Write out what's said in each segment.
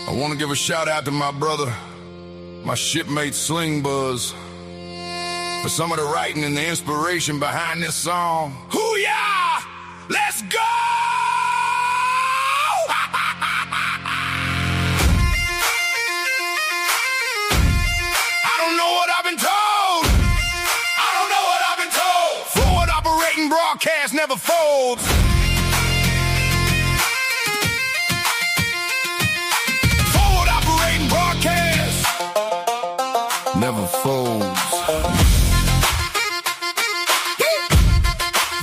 I want to give a shout out to my brother, my shipmate Sling Buzz, for some of the writing and the inspiration behind this song. Hoo-yah! Let's go! I don't know what I've been told. I don't know what I've been told. Forward operating broadcast never folds. Forward operating broadcast never folds.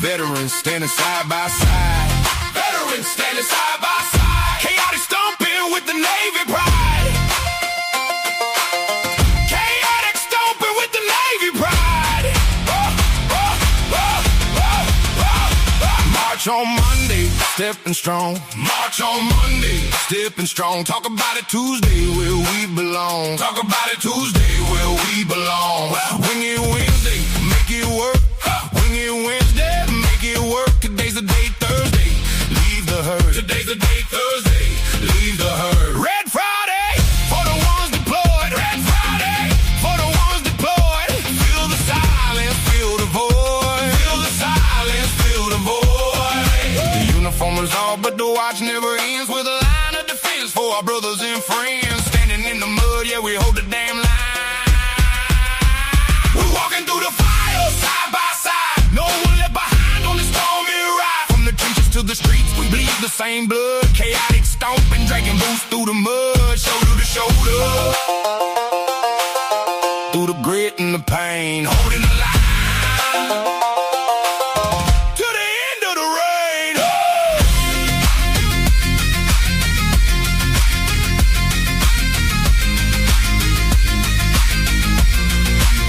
Veterans standing side by side. Veterans standing side by side. Chaotic stomping with the Navy pride. Chaotic stomping with the Navy pride. March on Monday, stepping strong. March on Monday, stepping strong. Talk about it Tuesday, where we belong. Talk about it Tuesday, where we belong. Wing it Wednesday, make it work. Wing it Wednesday, make it work. Today's the day, Thursday. Leave the herd. Today's the day, Thursday. Leave the herd. Red Friday for the ones deployed. Red Friday for the ones deployed. Feel the silence, feel the void. Feel the silence, feel the void. The uniform is all, but the watch never ends. With a line of defense for our brothers and friends. Standing in the mud, yeah, we hold the damn line. We're walking through the fire, side by side. No one left behind on this stormy ride. From the trenches to the streets, we bleed the same blood. Chaotic stomping, dragging boots through the mud. Shoulder to shoulder. Through the grit and the pain, holding the line. To the end of the rain.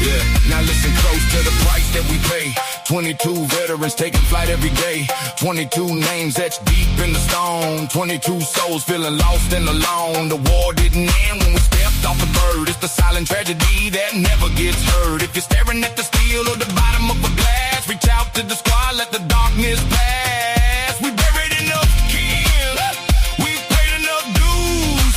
Yeah, now listen close to the price that we pay. 22 veterans taking flight every day. 22 names etched deep in the stone. 22 souls feeling lost and alone. The war didn't end when we stepped off the bird. It's the silent tragedy that never gets heard. If you're staring at the steel or the bottom of a glass, reach out to the squad, let the darkness pass. We buried enough kin, we've paid enough dues.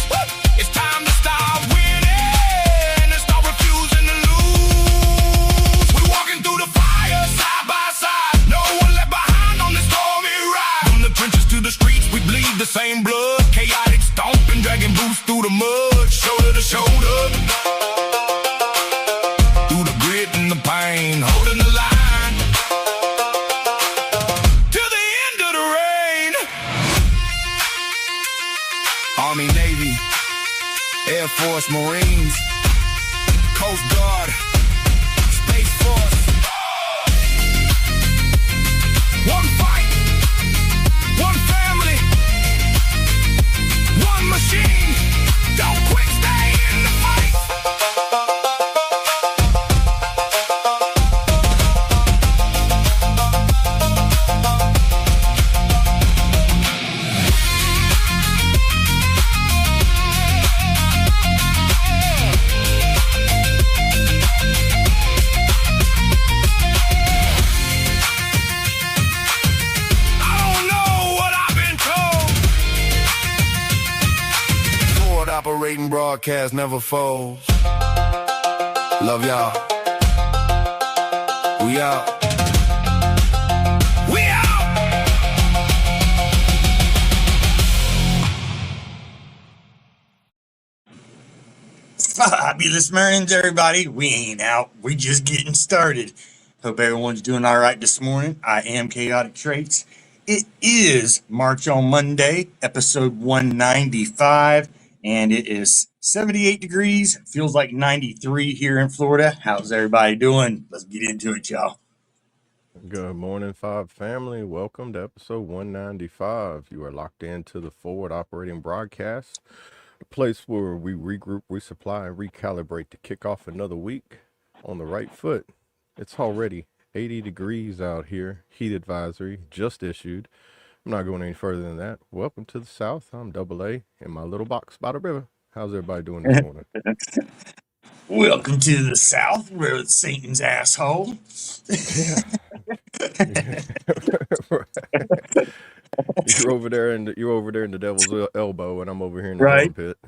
It's time to start winning and start refusing to lose. We're walking through the fire, side by side. No one left behind on this stormy ride. From the trenches to the streets, we bleed the same blood. Chaotic stomping, dragging boots through the mud. Shoulder to shoulder. Through the grit and the pain, holding the line. To the end of the rain. Army, Navy, Air Force, Marines, Coast Guard, Space Force. One fight, one family, one machine. Don't quit, stay in the fight. I don't know what I've been told. Forward operating broadcast never folds. Love y'all. We out. We out. Fabulous mornings, everybody. We ain't out. We just getting started. Hope everyone's doing all right this morning. I am Chaotic Traits. It is March on Monday, episode 195, and it is 78 degrees. Feels like 93 here in Florida. How's everybody doing? Let's get into it, y'all. Good morning, F.O.B family. Welcome to episode 195. You are locked into the Forward Operating Broadcast, a place where we regroup, resupply, and recalibrate to kick off another week on the right foot. It's already 80 degrees out here. Heat advisory just issued. I'm not going any further than that. Welcome to the South. I'm Double A in my little box by the river. How's everybody doing this morning? Welcome to the South, where Satan's asshole. Yeah. You're over there in the devil's elbow, and I'm over here in his Right? armpit.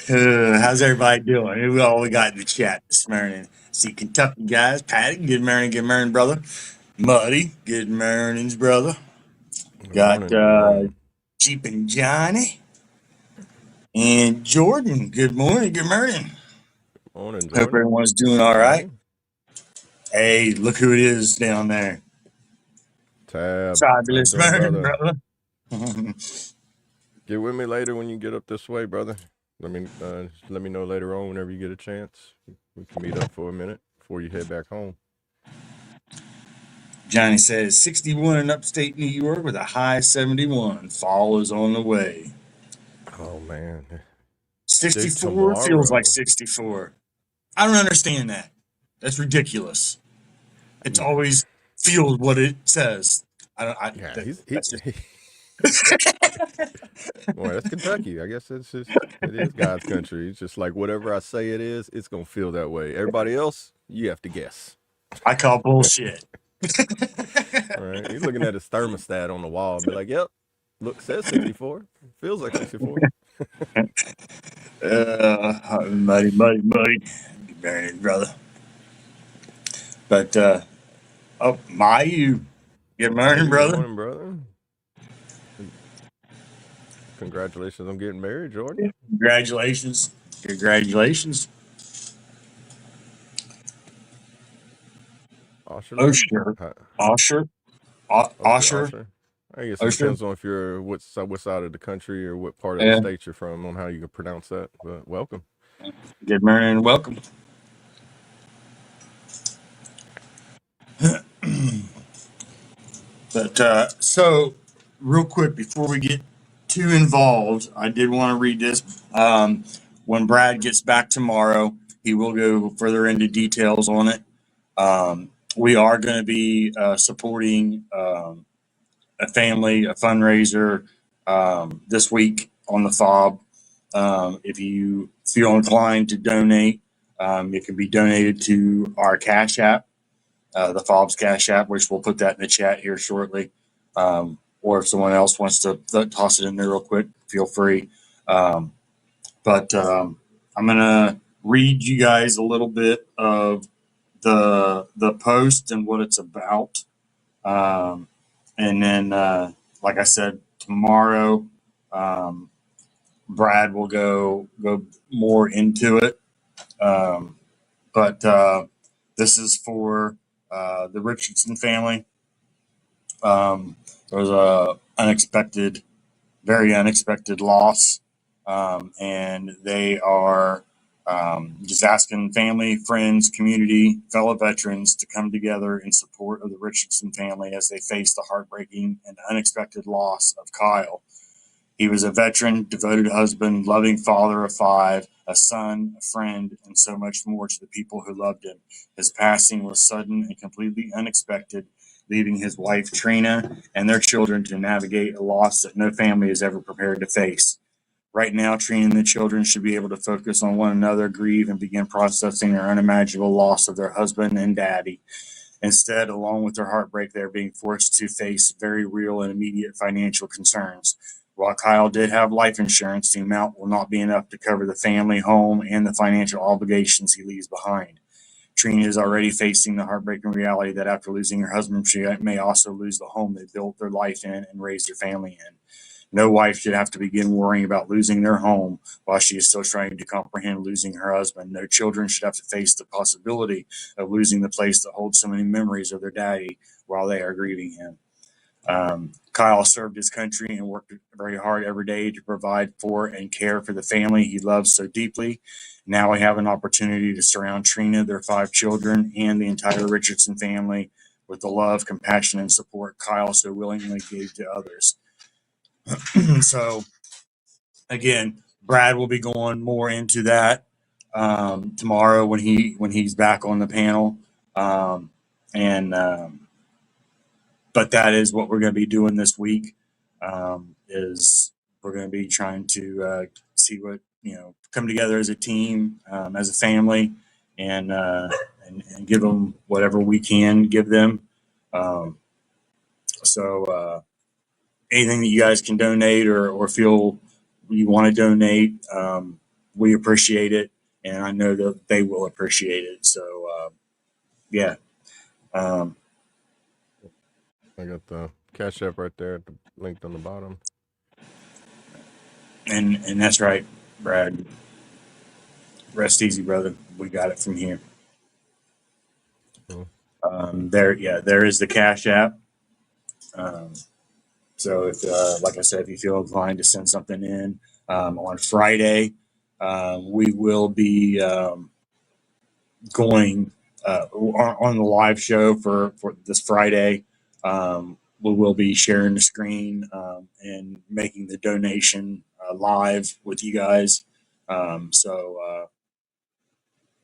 How's everybody doing? Who all we got in the chat this morning? See Kentucky guys. Patty, good morning, brother. Muddy, good mornings, brother. Good Got morning. Good morning. Jeep and Johnny and Jordan. Good morning. Morning, Hope Jordan. everyone's doing all right. Johnny. Hey, look who it is down there. Tab. How you Fabulous doing, morning, brother? brother. Get with me later when you get up this way, brother. Let me know later on whenever you get a chance. We can meet up for a minute before you head back home. Johnny says 61 in upstate New York with a high 71. Fall is on the way. Oh man. 64 feels like Tomorrow. 64. I don't understand that. That's ridiculous. It's Yeah. always feels what it says. I don't. Yeah, That's just. well, that's Kentucky. I guess it is God's country. It's just like whatever I say it is, it's gonna feel that way. Everybody else, you have to guess. I call bullshit. All right. He's looking at his thermostat on the wall and be like, yep, look, says 64. Feels like 64. Muddy. Good morning, brother. But Mayu. Good morning, Good brother. morning, brother. Congratulations on getting married, Jordan. Congratulations. Osherly. Osher. Hi. Osher. Osher. Osher. I guess it Osher. depends on if you're what side of the country or what part of the Yeah. state you're from on how you can pronounce that. But welcome. Good morning and welcome. But so, real quick before we get too involved, I did want to read this. When Brad gets back tomorrow, he will go further into details on it. We are going to be supporting a family, a fundraiser this week on the F.O.B. If you feel inclined to donate, it can be donated to our Cash App, the F.O.B.'s Cash App, which we'll put that in the chat here shortly. Or if someone else wants to toss it in there real quick, feel free. But I'm gonna read you guys a little bit of the post and what it's about. And then, like I said, tomorrow, um, Brad will go more into it. But this is for the Richardson family. There was a very unexpected loss, and they are just asking family, friends, community, fellow veterans to come together in support of the Richardson family as they face the heartbreaking and unexpected loss of Kyle. He was a veteran, devoted husband, loving father of five, a son, a friend, and so much more to the people who loved him. His passing was sudden and completely unexpected, leaving his wife, Trina, and their children to navigate a loss that no family is ever prepared to face. Right now, Trina and the children should be able to focus on one another, grieve, and begin processing their unimaginable loss of their husband and daddy. Instead, along with their heartbreak, they are being forced to face very real and immediate financial concerns. While Kyle did have life insurance, the amount will not be enough to cover the family, home, and the financial obligations he leaves behind. Trina is already facing the heartbreaking reality that after losing her husband, she may also lose the home they built their life in and raised their family in. No wife should have to begin worrying about losing their home while she is still trying to comprehend losing her husband. No children should have to face the possibility of losing the place that holds so many memories of their daddy while they are grieving him. Kyle served his country and worked very hard every day to provide for and care for the family he loves so deeply. Now we have an opportunity to surround Trina, their five children, and the entire Richardson family with the love, compassion, and support Kyle so willingly gave to others. So, again, Brad will be going more into that tomorrow when he's back on the panel. And But that is what we're going to be doing this week. Is we're going to be trying to see see what, come together as a team, as a family, and give them whatever we can give them. Um, so anything that you guys can donate or feel you want to donate, we appreciate it, and I know that they will appreciate it. So yeah. Um, I got the Cash App right there, linked on the bottom. and that's right, Brad. Rest easy, brother. We got it from here. Cool. There is the Cash App. Um, so if, like I said, if you feel inclined to send something in, on Friday, we will be, going, on the live show for this Friday. We will be sharing the screen, and making the donation, live with you guys. So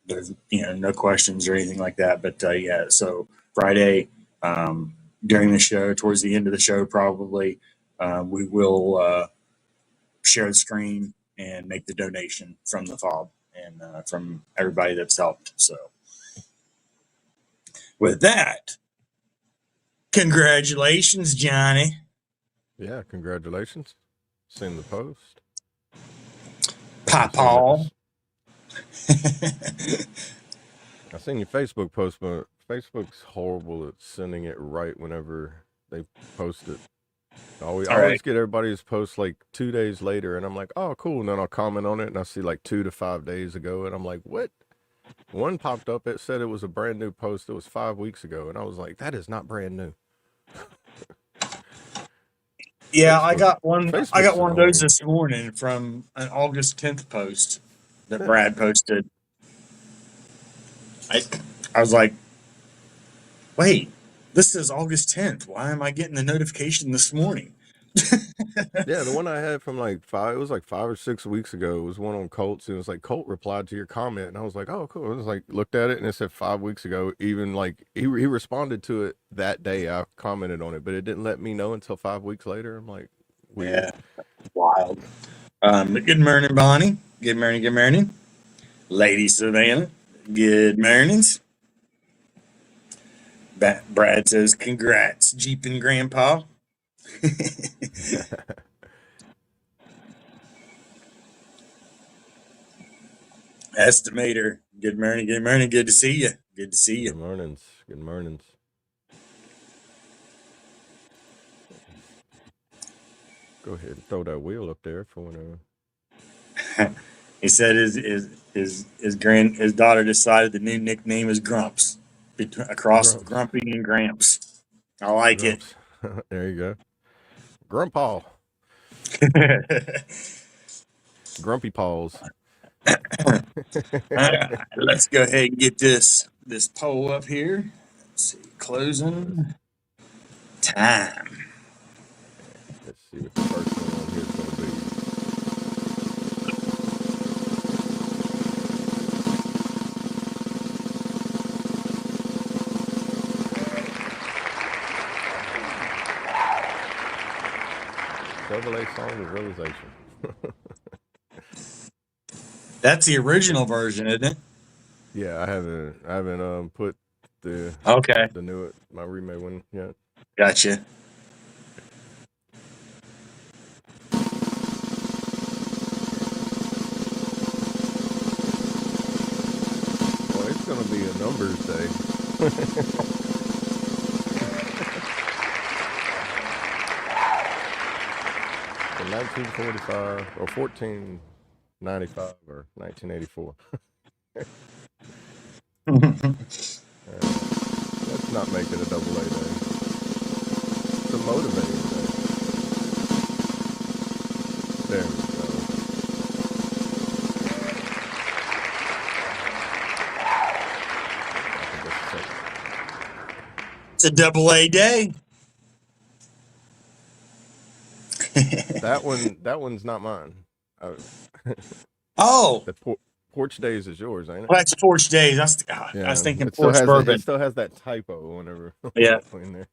there's, no questions or anything like that. But yeah, so Friday, during the show, towards the end of the show, probably, we will, share the screen and make the donation from the F.O.B. and, from everybody that's helped. So with that, congratulations, Johnny. Yeah, congratulations. Seen the post. Papaw. I seen your Facebook post, but Facebook's horrible at sending it right whenever they post it. I always get everybody's post like 2 days later, and I'm like, oh, cool. And then I'll comment on it, and I see like 2 to 5 days ago, and I'm like, what? One popped up, it said it was a brand new post. It was 5 weeks ago, and I was like, that is not brand new. Yeah, I got one Facebook's of those annoying. this morning from an August 10th post that Brad posted. I was like, wait, this is August 10th. Why am I getting the notification this morning? Yeah, the one I had from it was like 5 or 6 weeks ago. It was one on Colts. And it was like, Colt replied to your comment. And I was like, oh, cool. I was like, looked at it and it said 5 weeks ago. Even like he responded to it that day. I commented on it, but it didn't let me know until 5 weeks later. I'm like, weird. Yeah, wild. Good morning, Bonnie. Good morning, good morning. Lady Savannah, good mornings. Brad says, congrats, Jeep and Grandpa. Estimator, good morning, good morning. Good to see you. Good to see you. Good mornings. Good mornings. Go ahead and throw that wheel up there for whenever. He said his daughter decided the new nickname is Grumps, across Grumps. Grumpy and Gramps. I like Grumps. There you go. Grandpa. it. Grumpy paws. Let's go ahead and get this poll up here. Let's see, closing time. Let's see what the first one on here is going to be. AA Song of Realization. That's the original version, isn't it? Yeah, I haven't put the my remade one yet. Gotcha. Well, it's gonna be a numbers day. 1945 or 1495 or 1984. Let's not make it a double A day. It's a motivating day. There we go. It's a double A day. That one's not mine. Oh, The Porch Days is yours, ain't it? well, that's Porch Days. I was thinking Porch Bourbon. It still has that typo whenever Yeah. in there.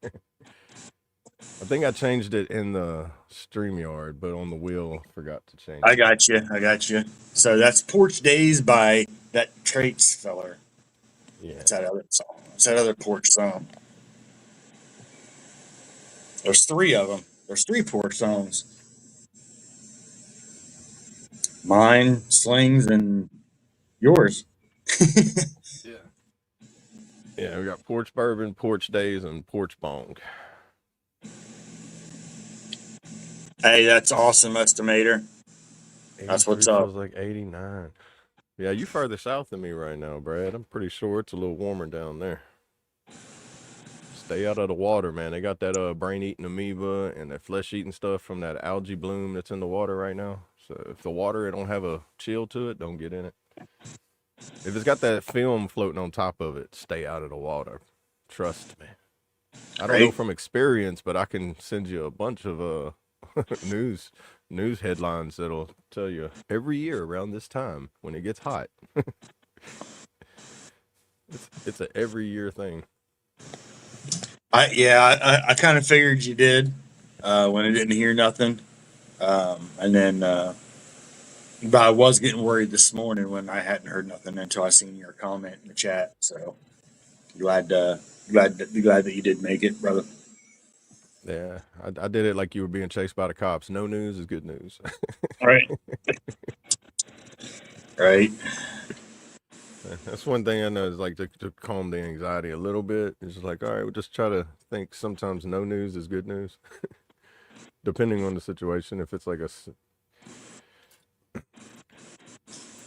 I think I changed it in the StreamYard, but on the wheel, forgot to change I it. got you. I got you. So that's Porch Days by that Traits feller. Yeah. It's that other song. It's that other porch song. There's three of them. There's three porch songs. Mine, Slings, and yours. Yeah. Yeah, we got Porch Bourbon, Porch Days, and Porch Bong. Hey, that's awesome, estimator. That's 83 what's up. feels like 89. Yeah, you further south than me right now, Brad. I'm pretty sure it's a little warmer down there. Stay out of the water, man. They got that brain-eating amoeba and that flesh-eating stuff from that algae bloom that's in the water right now. So if the water don't have a chill to it, don't get in it. If it's got that film floating on top of it, stay out of the water. Trust me. I don't know Right? from experience, but I can send you a bunch of news headlines that'll tell you every year around this time when it gets hot. It's a every year thing. I kind of figured you did when I didn't hear nothing. And then, but I was getting worried this morning when I hadn't heard nothing until I seen your comment in the chat. So glad, glad that you did make it, brother. Yeah, I did it like you were being chased by the cops. No news is good news. Right. Right. That's one thing I know is like to calm the anxiety a little bit. It's just like, all right, we'll just try to think sometimes no news is good news, depending on the situation. If it's like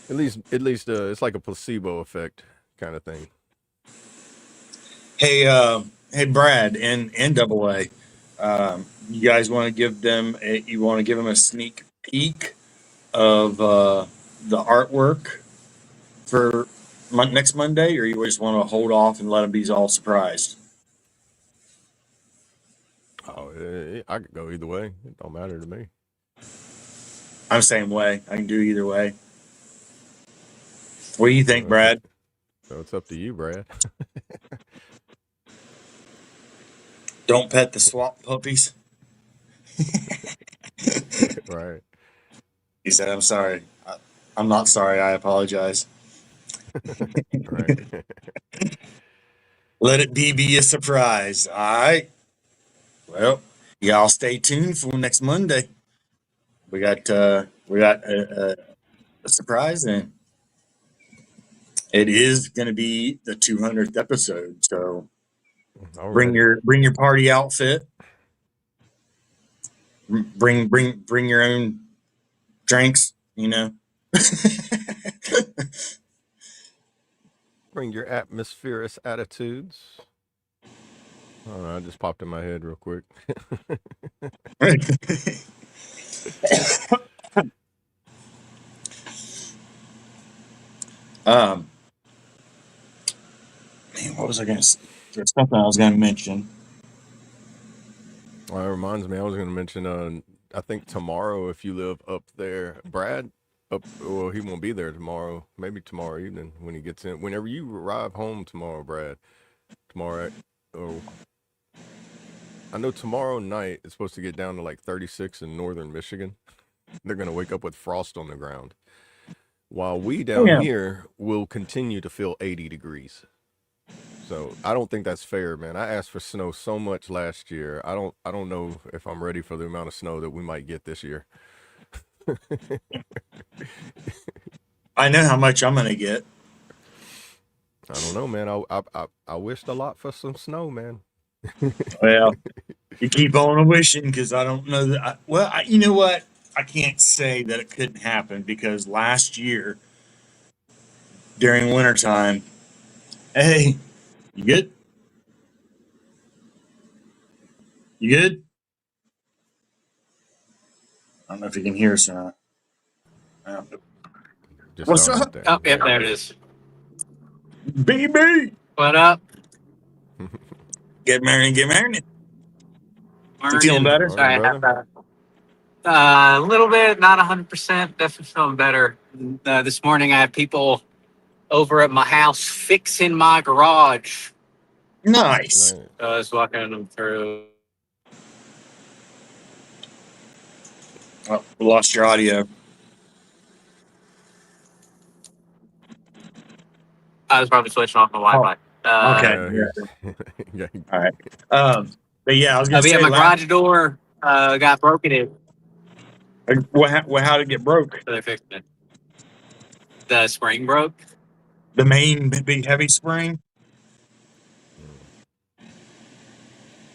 at least it's like a placebo effect kind of thing. Hey, hey, Brad and Double A. You guys want to give them you want to give them a sneak peek of the artwork for next Monday, or you just want to hold off and let them be all surprised? Oh, I could go either way. It don't matter to me. I'm the same way. I can do either way. What do you think, So it's up, Brad? so it's up to you, Brad. Don't pet the swamp puppies. Right. He said, "I'm sorry. I'm not sorry. I apologize. Right. Let it be a surprise." All right. Well, y'all stay tuned for next Monday. We got a surprise, and it is going to be the 200th episode. So Already. bring your party outfit. Bring your own drinks. You know. Bring your atmospheric attitudes. Oh, no, it just popped in my head real quick. um, man, what was I going to say? There's something I was going to mention. Well, that reminds me, I was going to mention, I think tomorrow, if you live up there, Brad, well, he won't be there tomorrow. Maybe tomorrow evening when he gets in. Whenever you arrive home tomorrow, Brad, tomorrow, oh, I know tomorrow night it's supposed to get down to like 36 in northern Michigan. They're going to wake up with frost on the ground. While we down Yeah. here will continue to feel 80 degrees. So I don't think that's fair, man. I asked for snow so much last year. I don't know if I'm ready for the amount of snow that we might get this year. I know how much I'm going to get. I don't know, man. I wished a lot for some snow, man. Well, you keep on wishing because I don't know that. You know what? I can't say that it couldn't happen because last year during wintertime, hey, you good? You good? I don't know if you can hear us or not. Just What's starting up, there. Oh, yep, there it is. BB? What up? Get married, get married. You feeling Morning. better? Sorry, I Morning, have a little bit, not 100%. Definitely feeling better. This morning, I had people over at my house fixing my garage. Nice. Right. So I was walking them through. Oh, we lost your audio. I was probably switching off my Wi-Fi. Okay. Yeah. All right. But yeah, I was gonna But yeah, say, my garage door got broken in, how did it get broke? so they're fixing it. The spring broke. The main big heavy spring.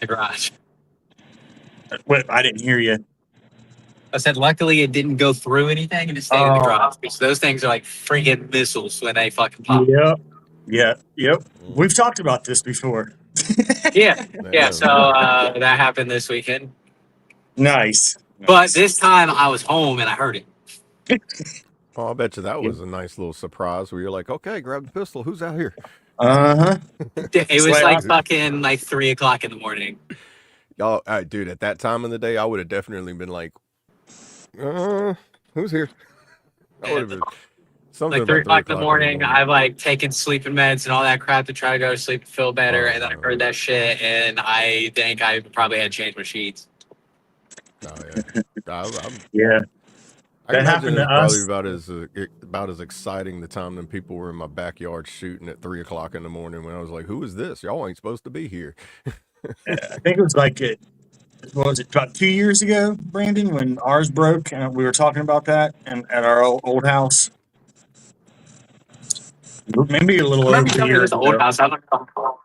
The garage. What? I didn't hear you. I said, luckily it didn't go through anything and it stayed in the Oh, garage. Because those things are like freaking missiles when they fucking pop. yep, yep. Mm. We've talked about this before. Yeah. Yeah. So that happened this weekend. Nice. But this time I was home and I heard it. Oh, I bet you that Yeah. was a nice little surprise where you're like, okay, grab the pistol. Who's out here? Uh-huh. It was like fucking like 3 o'clock in the morning. Y'all, dude, at that time of the day, I would have definitely been like, who's here? I would have been something Like about 3 o'clock in the 3 o'clock morning. I've like taken sleeping meds and all that crap to try to go to sleep and feel better. And then I heard that shit and I think I probably had changed my sheets. Oh yeah, Yeah. I That imagine happened it to was probably us. about as exciting the time than people were in my backyard shooting at 3 o'clock in the morning when I was like, "Who is this? Y'all ain't supposed to be here." I think it was like what was it, about 2 years ago, Brandon, when ours broke, and we were talking about that and at our old house. Maybe a I little remember over you a telling me year this old ago. house. I don't know.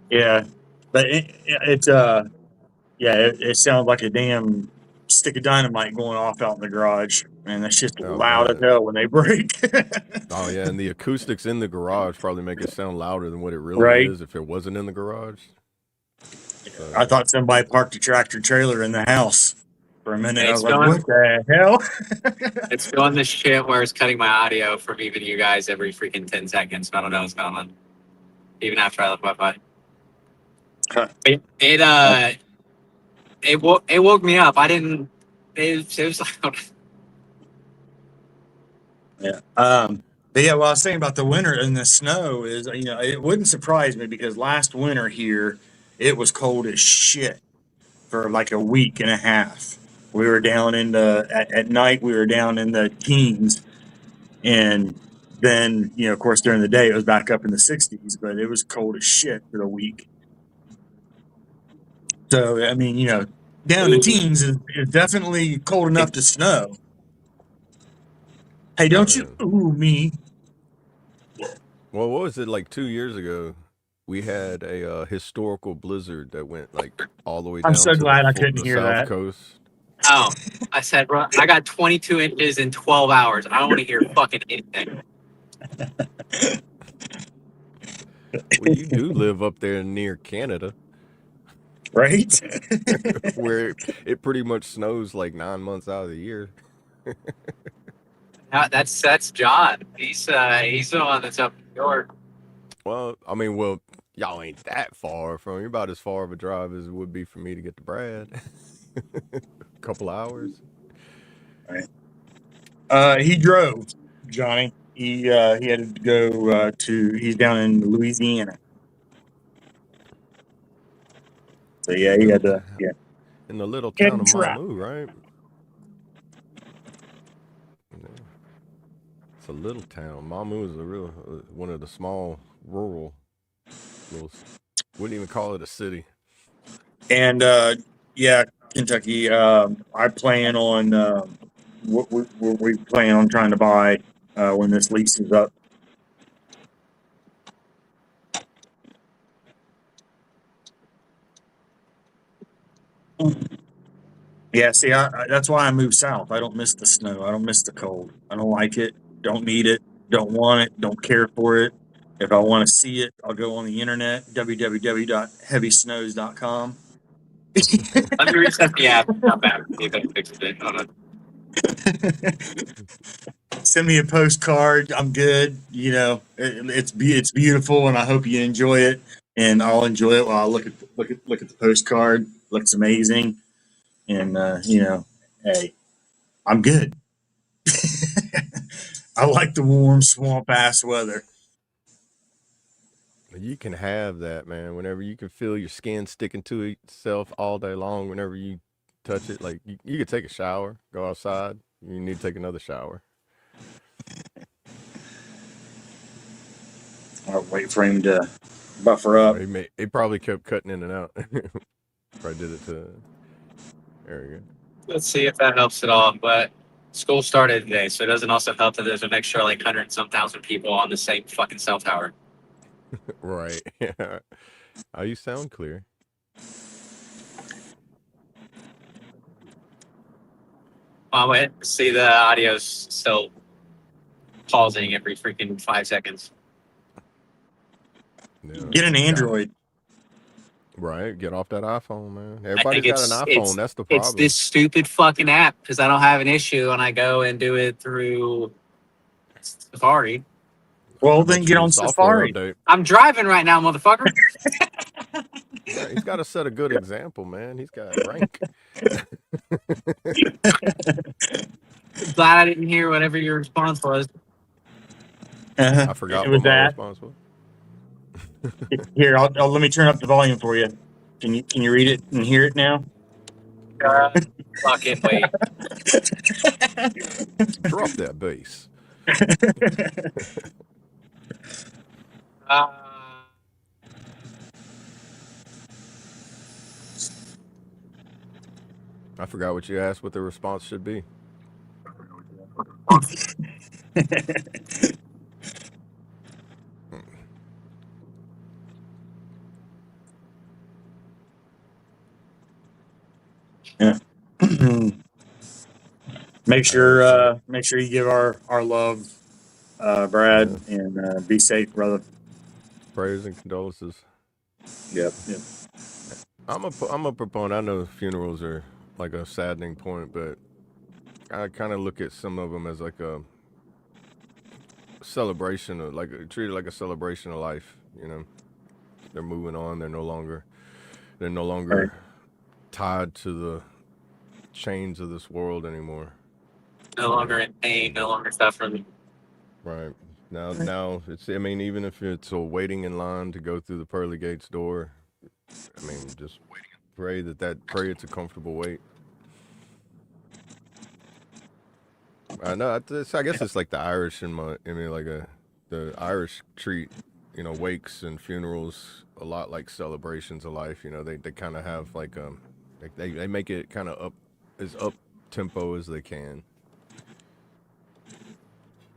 Yeah, but it sounds like a damn stick of dynamite going off out in the garage, and that's just Oh, loud as bet. hell when they break. Oh yeah, and the acoustics in the garage probably make it sound louder than what it really Right? is if it wasn't in the garage. I thought somebody parked a tractor trailer in the house for a minute. I was It's like, going. "What the hell?" It's doing this shit where it's cutting my audio from even you guys every freaking 10 seconds. I don't know what's going on. Even after I left Wi-Fi. It woke me up. I didn't. It was like Yeah. But yeah, what I was saying about the winter and the snow is, it wouldn't surprise me because last winter here, it was cold as shit for like a week and a half. We were down in at night, we were down in the teens. And then, of course, during the day, it was back up in the 60s, but it was cold as shit for the week. So, I mean, down in the teens is definitely cold enough to snow. Hey, Oh don't yeah. you ooh me. Well, what was it like 2 years ago? We had a historical blizzard that went like all the way I'm down so to glad I couldn't the hear south that. coast. oh, I said, bro, I got 22 inches in 12 hours. I don't want to hear fucking anything. Well, you do live up there near Canada, Right? where it pretty much snows like 9 months out of the year. That's John. He's the one that's up in New York. Well, I mean, y'all ain't that far from. You're about as far of a drive as it would be for me to get to Brad. A couple hours. Right. He drove, Johnny. He had to go he's down in Louisiana. So In the yeah, he little had t- to in the little he had town to of try. Mamu, right? Yeah. It's a little town. Mamu is a real one of the small rural little. Wouldn't even call it a city. And yeah, Kentucky. I plan on we plan on trying to buy when this lease is up. Yeah, see, that's why I moved south. I don't miss the snow. I don't miss the cold. I don't like it. Don't need it. Don't want it. Don't care for it. If I want to see it, I'll go on the internet, www.heavysnows.com. Let me reset the app. Not bad. See if I can fix it. Hold on. Send me a postcard. I'm good. It's beautiful, and I hope you enjoy it. And I'll enjoy it while I look at the postcard. Looks amazing, and hey, I'm good. I like the warm swamp ass weather. You can have that, man. Whenever you can feel your skin sticking to itself all day long, whenever you touch it. Like you could take a shower, go outside. You need to take another shower. I'll wait for him to buffer Oh, up. he probably kept cutting in and out. Probably did it to. There we go. Let's see if that helps at all. But school started today, so it doesn't also help that there's an extra like 100 and some thousand people on the same fucking cell tower. Right. Yeah. Oh, you sound clear. Wait, see the audio's still pausing every freaking 5 seconds. Yeah. Get an Android. Right. Get off that iPhone, man. I think Everybody's got an iPhone. That's the it's problem. this stupid fucking app because I don't have an issue when I go and do it through Safari. Well, I bet then you get need a on software Safari. update. I'm driving right now, motherfucker. Right, he's got to set a good example, man. He's got rank. Glad I didn't hear whatever your response was. I It forgot was what my that. response was. Here, let me turn up the volume for you. Can you read it and hear it now? Fucking wait. Drop that bass. Uh, I forgot what you asked. What the response should be. Yeah. Make sure you give our love, Brad, Yeah. and be safe, brother. Prayers and condolences. Yep. Yep. I'm a proponent. I know funerals are like a saddening point, but I kind of look at some of them as like a celebration of treated like a celebration of life. You know, they're moving on. They're no longer Right. tied to the chains of this world anymore. no longer in pain, no longer suffering. Right. Now it's. I mean, even if it's a waiting in line to go through the pearly gates door, I mean, just pray pray it's a comfortable wait. I know. I guess it's like the Irish in my. I mean, the Irish treat, wakes and funerals a lot like celebrations of life. They kind of have they make it kind of up tempo as they can.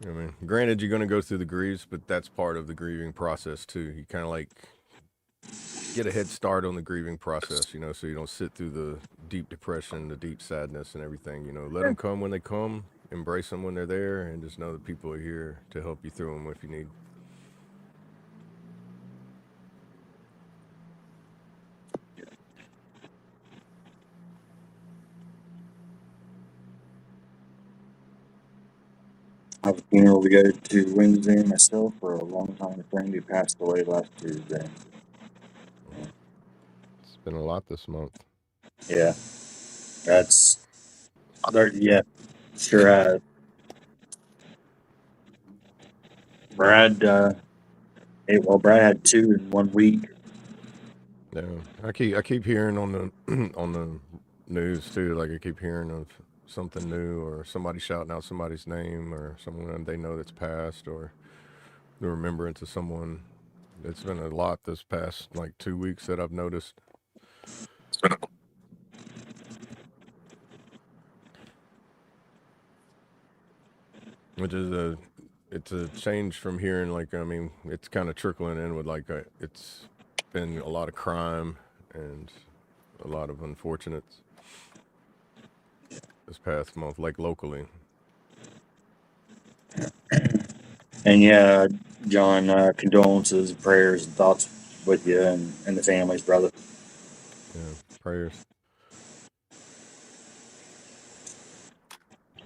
I mean, granted, you're going to go through the grieves, but that's part of the grieving process too. You kind of like get a head start on the grieving process, so you don't sit through the deep depression, the deep sadness, and everything. Let them come when they come, embrace them when they're there, and just know that people are here to help you through them if you need. I have a funeral to go to Wednesday myself for a long-time friend who passed away last Tuesday. It's been a lot this month. Yeah, yeah, sure has. Brad, Brad had 2 in 1 week. Yeah, I keep hearing on the on the news too. Like I keep hearing of something new, or somebody shouting out somebody's name, or someone they know that's passed, or the remembrance of someone. It's been a lot this past 2 weeks that I've noticed. Which is it's a change from hearing it's kind of trickling in with it's been a lot of crime and a lot of unfortunates this past month, locally. And yeah, John, condolences, prayers, and thoughts with you and the families, brother. Yeah, prayers.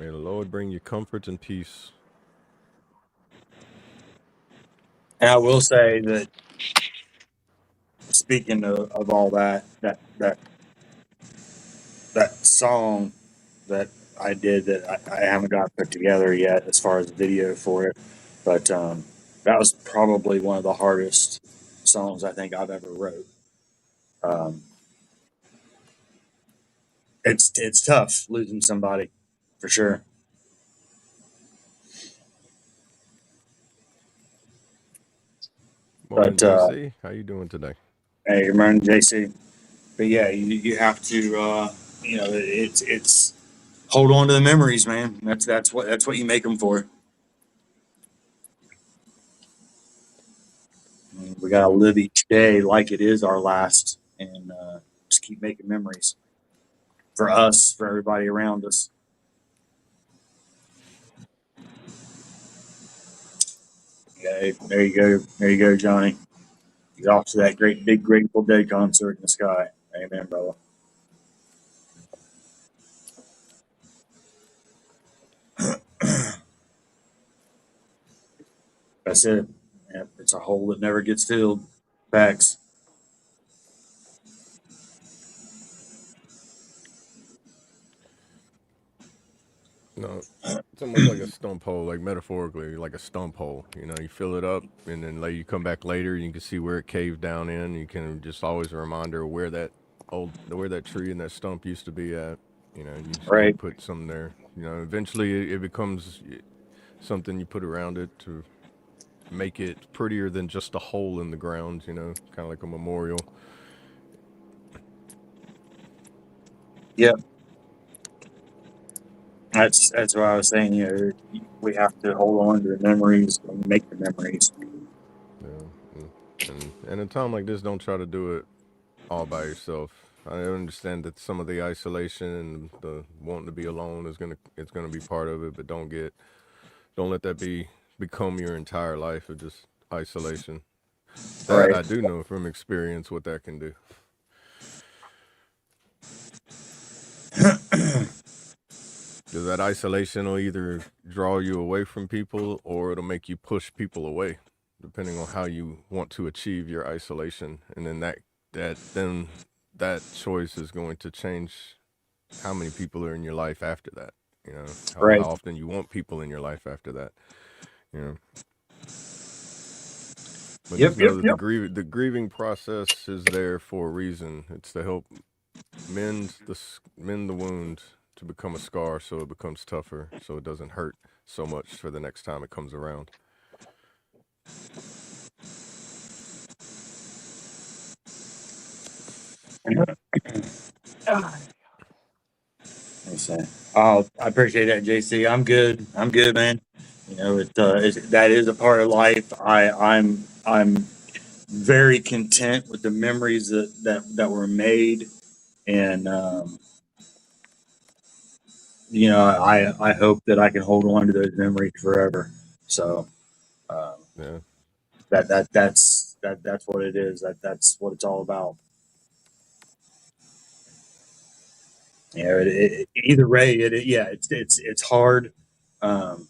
May the Lord bring you comfort and peace. And I will say that, speaking of all that song that I did that I haven't got put together yet as far as the video for it, but that was probably one of the hardest songs I think I've ever wrote. Um, It's tough losing somebody, for sure. Morning, But JC. How you doing today? hey, man, JC. But yeah, you have to it's hold on to the memories, man. That's what you make them for. We gotta Yep. live each day like it is our last, and just keep making memories for us, for everybody around us. Okay, there you go, Johnny. He's off to that great big Grateful Dead concert in the sky. Amen, brother. That's it. Yep, it's a hole that never gets filled. Facts. No, it's almost like a stump hole, like metaphorically, like a stump hole. You know, you fill it up, and then like you come back later, and you can see where it caved down in. You can just always a reminder of where that tree and that stump used to be at. You know, you just got to Right. put some there. You know, eventually it becomes something you put around it to make it prettier than just a hole in the ground. You know, kind of like a memorial. Yep. That's what I was saying. We have to hold on to the memories and make the memories. Yeah, and in a time like this, don't try to do it all by yourself. I understand that some of the isolation and the wanting to be alone it's gonna be part of it, but don't let that become your entire life of just isolation. That Right. I do know from experience what that can do. Because that isolation will either draw you away from people or it'll make you push people away, depending on how you want to achieve your isolation. And then then that choice is going to change how many people are in your life after that. You know, Right. how often you want people in your life after that. You know, but Yep. just Yep. know that Yep. the grieving process is there for a reason. It's to help mend the wound to become a scar, so it becomes tougher, so it doesn't hurt so much for the next time it comes around. Let me say. Oh, I appreciate that, JC. I'm good. I'm good, man. That is a part of life. I'm very content with the memories that were made, and I hope that I can hold on to those memories forever. So um, Yeah, that's what it is. That's what it's all about. Either way, yeah, it's hard, um,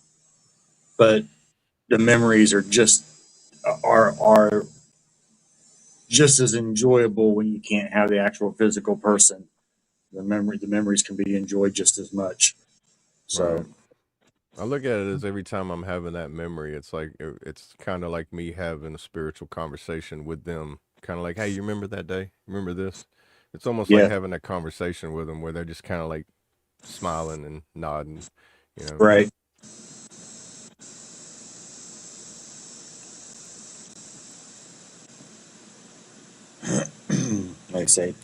but the memories are just as enjoyable when you can't have the actual physical person. The memories can be enjoyed just as much. right. So I look at it as every time I'm having that memory, it's kind of like me having a spiritual conversation with them. Kind of like, hey, you remember that day? Remember this? It's almost like yeah, having that conversation with them where they're just kind of like smiling and nodding, you know. right. Like I say,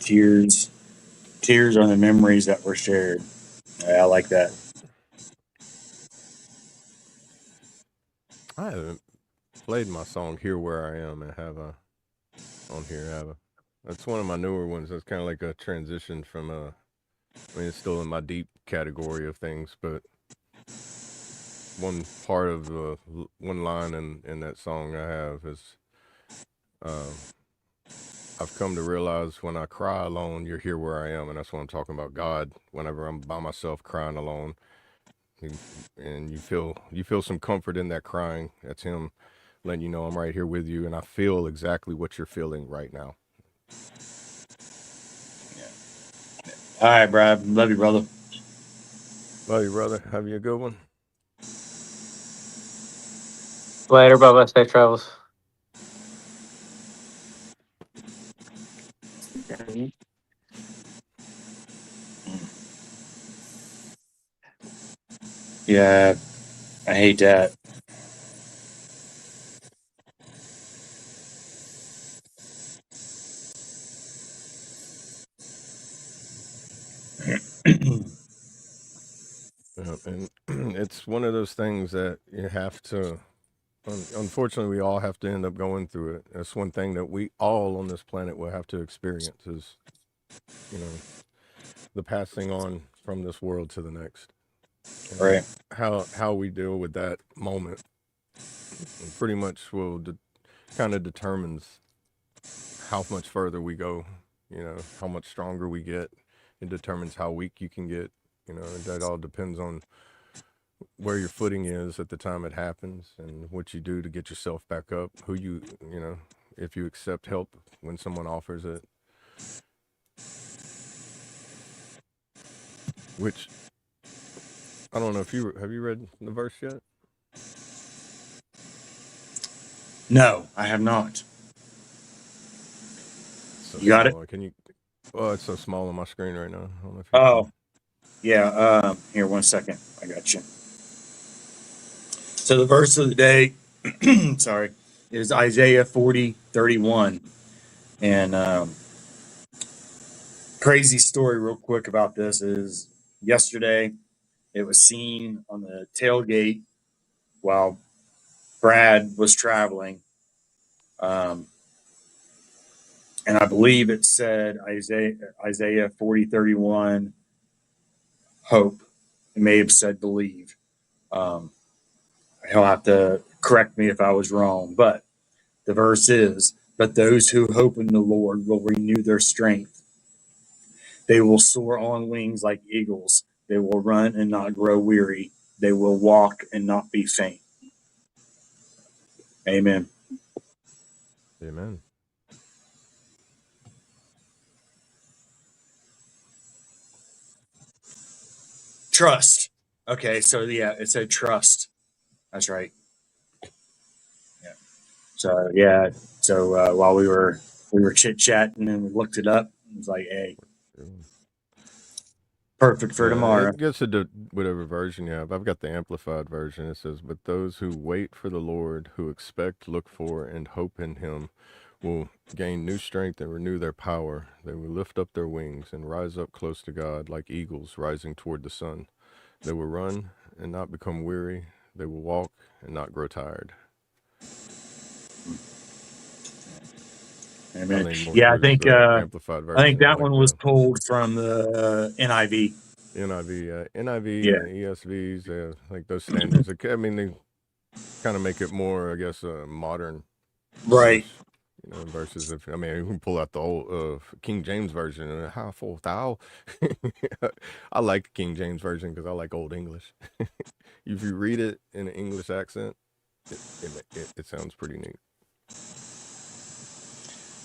tears are the memories that were shared. I like that. I haven't played my song "Here Where I Am" and have a on here have a. That's one of my newer ones. That's kind of like a transition from a. I mean, it's still in my deep category of things, but one part of the one line in that song I have is, um, "I've come to realize when I cry alone, you're here where I am," and that's what I'm talking about. God, whenever I'm by myself crying alone, and you feel some comfort in that crying. That's Him letting you know I'm right here with you, and I feel exactly what you're feeling right now. All right, Brad. Love you, brother. Love you, brother. Have you a good one. Later, Bubba. Safe travels. Yeah, I hate that. And it's one of those things that you have to. Unfortunately, we all have to end up going through it. That's one thing that we all on this planet will have to experience is, you know, the passing on from this world to the next, and Right. how we deal with that moment pretty much kind of determines how much further we go. You know, how much stronger we get. It determines how weak you can get. You know, that all depends on where your footing is at the time it happens and what you do to get yourself back up. You know, if you accept help when someone offers it. Which I don't know if have you read the verse yet? No, I have not. It's so You got it? small. Can you? Oh, it's so small on my screen right now. I don't know if you can. Oh, yeah. Here, 1 second. I got you. So the verse of the day, sorry, is Isaiah 40:31. And crazy story, real quick about this is yesterday it was seen on the tailgate while Brad was traveling. Um, and I believe it said Isaiah 40:31 hope. It may have said believe. Um, he'll have to correct me if I was wrong, but the verse is, but those who hope in the Lord will renew their strength. They will soar on wings like eagles. They will run and not grow weary. They will walk and not be faint. Amen. Amen. Trust. Okay, so yeah, it said trust. That's right. Yeah. So yeah, so while we were chit chatting and we looked it up, it was like, hey, perfect for Yeah, tomorrow. it gets to whatever version you have. I've got the amplified version. It says, "But those who wait for the Lord, who expect, look for, and hope in Him, will gain new strength and renew their power. They will lift up their wings and rise up close to God like eagles rising toward the sun. They will run and not become weary. They will walk and not grow tired." I Amen. lean more Yeah, towards the amplified I think version. I that like one was the pulled from the NIV. NIV Yeah. and the ESVs, like those standards. I mean, they kind of make it more, I guess, modern Right. English, versus if, I mean, you can pull out the old King James version and how full thou. I like the King James version because I like old English. If you read it in an English accent, it sounds pretty neat.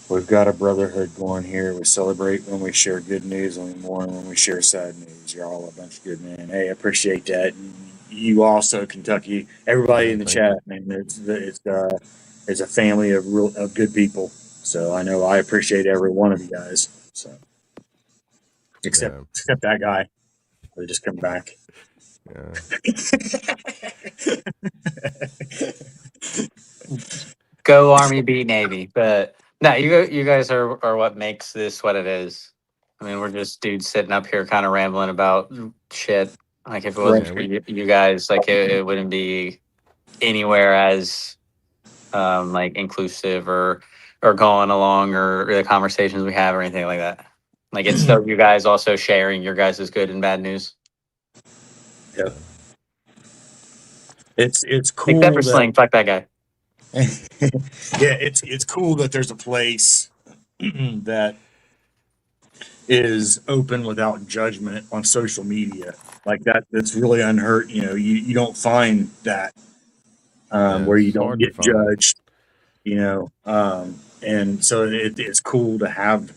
We've got a brotherhood going here. We celebrate when we share good news and we mourn when we share sad news. You're all a bunch of good men. Hey, I appreciate that. And you also, Kentucky, everybody Man, in the thank you. chat, man. It's a family of good people. So I know I appreciate every one of you guys. So except Yeah, except that guy. They just come back. yeah. Go Army, beat Navy. But no, you guys are what makes this what it is. I mean, we're just dudes sitting up here kind of rambling about shit. Like if it wasn't Right. Man, for we you guys, like it wouldn't be anywhere as like inclusive or going along or the conversations we have or anything like that. Like it's still you guys also sharing your guys' good and bad news. Yep. yeah. It's Except for cool that Sling, fuck that guy. yeah, it's cool that there's a place that is open without judgment on social media like that. That's really unhurt. You don't find that Yeah, where you it's don't hard to get find. judged. And so it's cool to have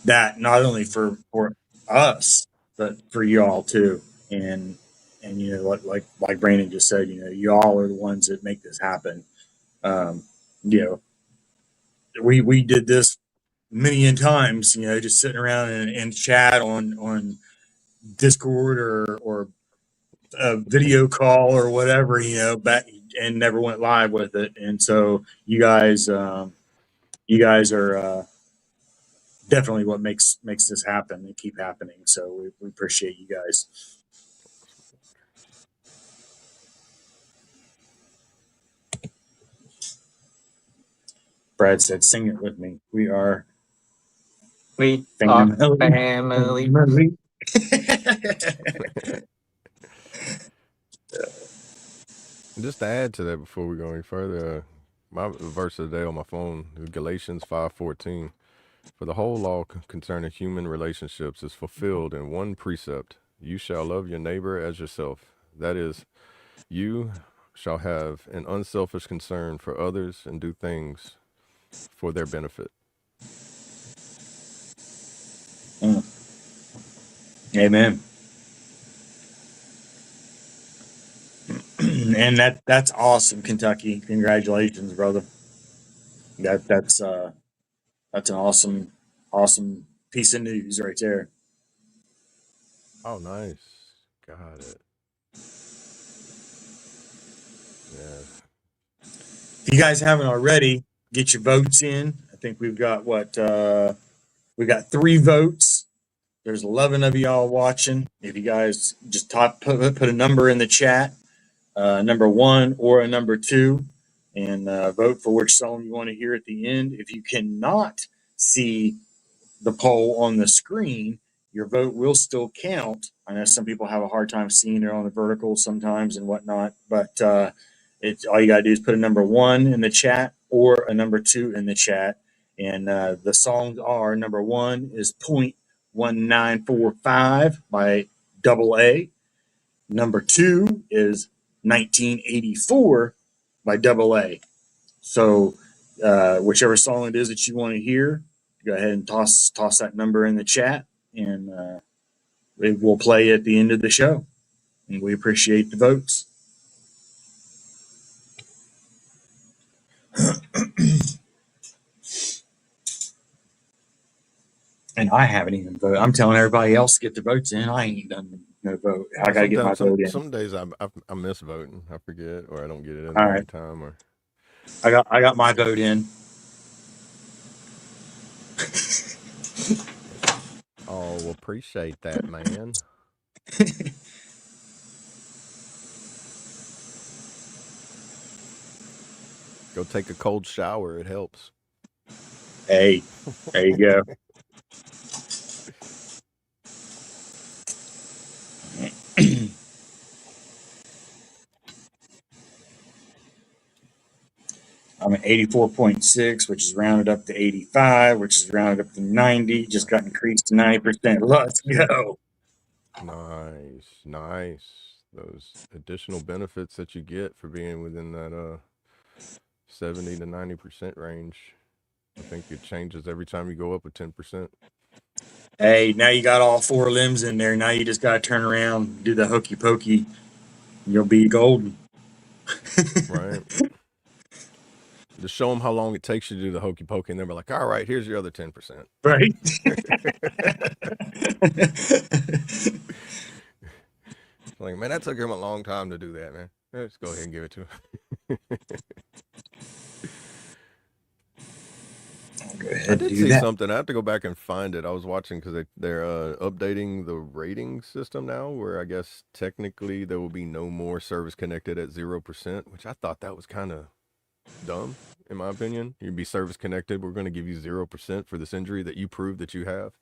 that not only for us but for y'all too. And like Brandon just said, y'all are the ones that make this happen. Um, you know, we did this many times, just sitting around and chat on Discord or a video call or whatever, back and never went live with it. And so you guys are definitely what makes this happen and keep happening. So we appreciate you guys. Brad said, "Sing it with me. We are We are family, family. family." Just to add to that before we go any further, my verse of the day on my phone is Galatians 5:14. For the whole law concerning human relationships is fulfilled in one precept: you shall love your neighbor as yourself. That is, you shall have an unselfish concern for others and do things for their benefit. Amen. And that's awesome, Kentucky. Congratulations, brother. That's an awesome piece of news right there. Oh, nice. Got it. Yeah. If you guys haven't already, get your votes in. I think we've got we got 3 votes. There's 11 of y'all watching. If you guys just put a number in the chat, number 1 or a number 2, and vote for which song you want to hear at the end. If you cannot see the poll on the screen, your vote will still count. I know some people have a hard time seeing it on the vertical sometimes and whatnot, but it's all you gotta do is put a number 1 in the chat or a number 2 in the chat. And the songs are: number 1 is .1945 by Double A. Number 2 is 1984 by Double A. So whichever song it is that you want to hear, go ahead and toss that number in the chat, and it will play at the end of the show. And we appreciate the votes. And I haven't even voted. I'm telling everybody else to get their votes in. I ain't done no vote. I got to get my vote in. Some days I miss voting. I forget, or I don't get it in All there right, in time. Or I got my vote in. oh, appreciate that, man. Go take a cold shower. It helps. Hey, there you go. I'm at 84.6, which is rounded up to 85, which is rounded up to 90. Just got increased to 90%. Let's go. Nice. Those additional benefits that you get for being within that 70 to 90% range. I think it changes every time you go up a 10%. Hey, now you got all 4 limbs in there. Now you just got to turn around, do the hokey pokey, and you'll be golden. Right. Just show them how long it takes you to do the hokey pokey, and they'll be like, all right, here's your other 10%. Right? Like, man, that took him a long time to do that, man. Let's go ahead and give it to him. Go ahead I and did do see that. something. I have to go back and find it. I was watching because they're updating the rating system now, where I guess technically there will be no more service connected at 0%, which I thought that was kind of dumb, in my opinion. You'd be service connected. We're going to give you 0% for this injury that you prove that you have.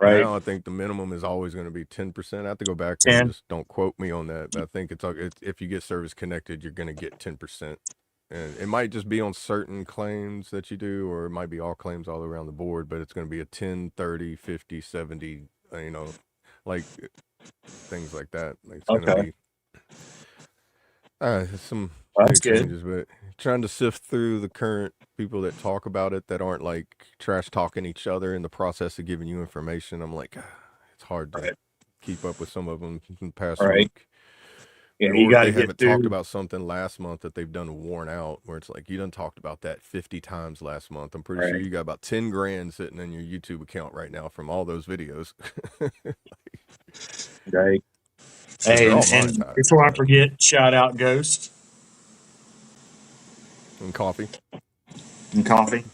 Right? Now I think the minimum is always going to be 10%. I have to go back and 10. just don't quote me on that. But I think it's if you get service connected, you're going to get 10%. And it might just be on certain claims that you do, or it might be all claims all around the board, but it's going to be a 10, 30, 50, 70, like things like that. Like it's going to Okay. be some Well, that's big good. changes, but trying to sift through the current people that talk about it that aren't like trash talking each other in the process of giving you information. I'm like, it's hard to Right. keep up with some of them in the past Right. week. Yeah, you Or if got they to get haven't talked through. about something last month that they've done worn out, where it's like, you done talked about that 50 times last month. I'm pretty sure Right. you got about 10 grand sitting in your YouTube account right now from all those videos. Right. Hey, They're all and monetized. before I forget, shout out Ghost And coffee. and coffee.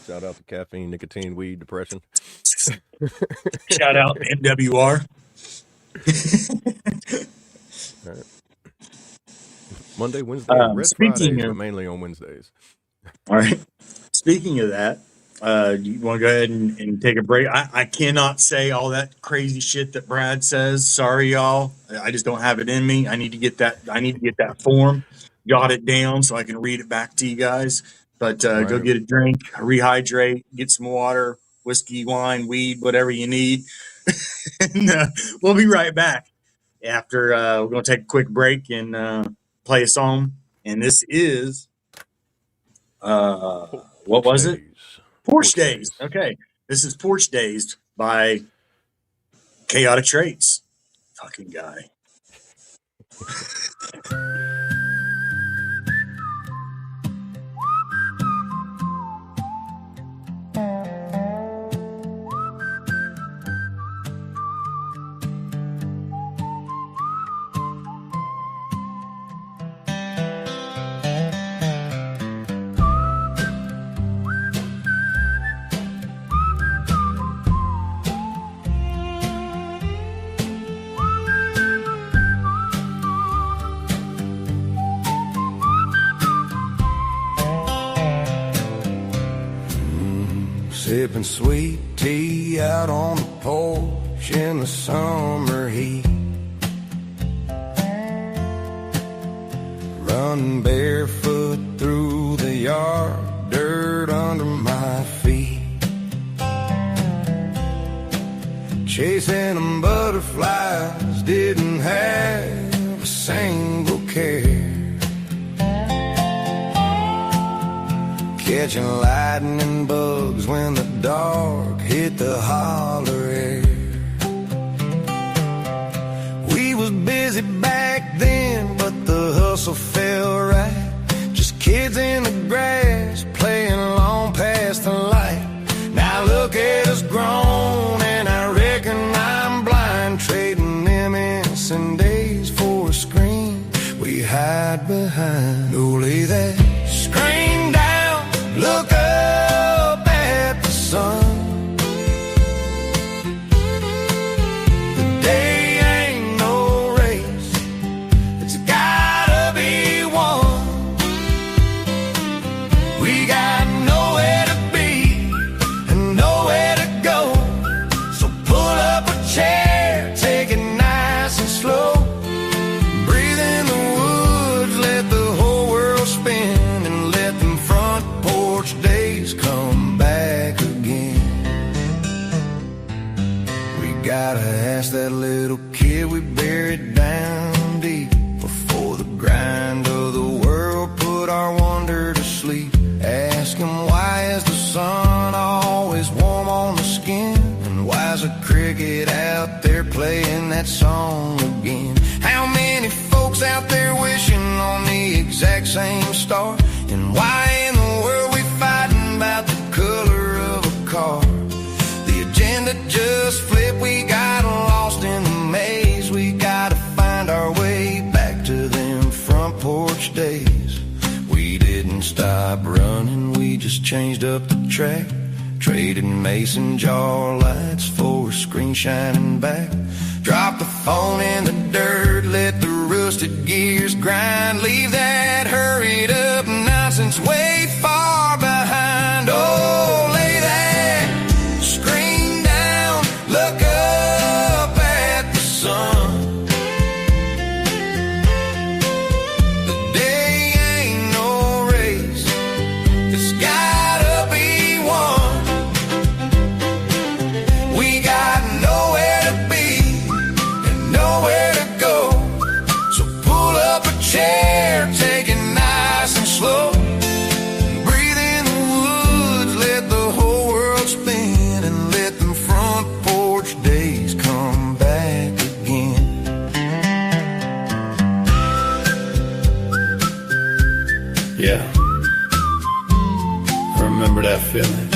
Shout out to caffeine, nicotine, weed, depression. Shout out MWR. All right. Monday, Wednesday, and Red Speaking Fridays, but of, mainly on Wednesdays. all right. Speaking of that, you want to go ahead and take a break? I cannot say all that crazy shit that Brad says. Sorry, y'all. I just don't have it in me. I need to get that. I need to get that form, jot it down so I can read it back to you guys. But go Right. get a drink, rehydrate, get some water, whiskey, wine, weed, whatever you need. And we'll be right back after we're going to take a quick break and play a song. And this is what was it? Porch Days. Okay. This is Porch Days by Chaotic Traits. Fucking guy. Sipping sweet tea out on the porch in the summer heat. Running barefoot through the yard, dirt under my feet. Chasing them butterflies, didn't have a single care. Catching lightning bugs when the dark hit the holler air. We was busy back then, but the hustle felt right. Just kids in the grass, playing long past the light. Now look at us grown, and I reckon I'm blind, trading them innocent days for a screen we hide behind. Oh, lay that screen down, look up at the sun. The day ain't no race, it's gotta be won. We got nowhere to be and nowhere to go. So pull up a chair, take it nice and slow. Breathe in the woods, let the whole world spin, and let them front porch days come back again. We gotta ask that little kid we buried down deep before the grind of the world put our wonder to sleep. Ask him, why is the sun always warm on the skin? And why's a cricket out there playing that song again? How many folks out there wishing on the exact same star? And why in the world we fighting about the color of a car? The agenda just flipped, we got lost in the maze. We gotta find our way back to them front porch days. We didn't stop running, we just changed up the track. Traded mason jar lights for a screen shining back. Drop the phone in the dirt, let the rusted gears grind. Leave that hurried up nonsense way far behind. Oh, lay that screen down, look up at the sun. The day ain't no race, it's gotta be won. We got nowhere to be and nowhere to go. So pull up a chair, take it nice and slow. Breathe in the woods, let the whole world spin, and let them front porch days come back again. Yeah, I remember that feeling.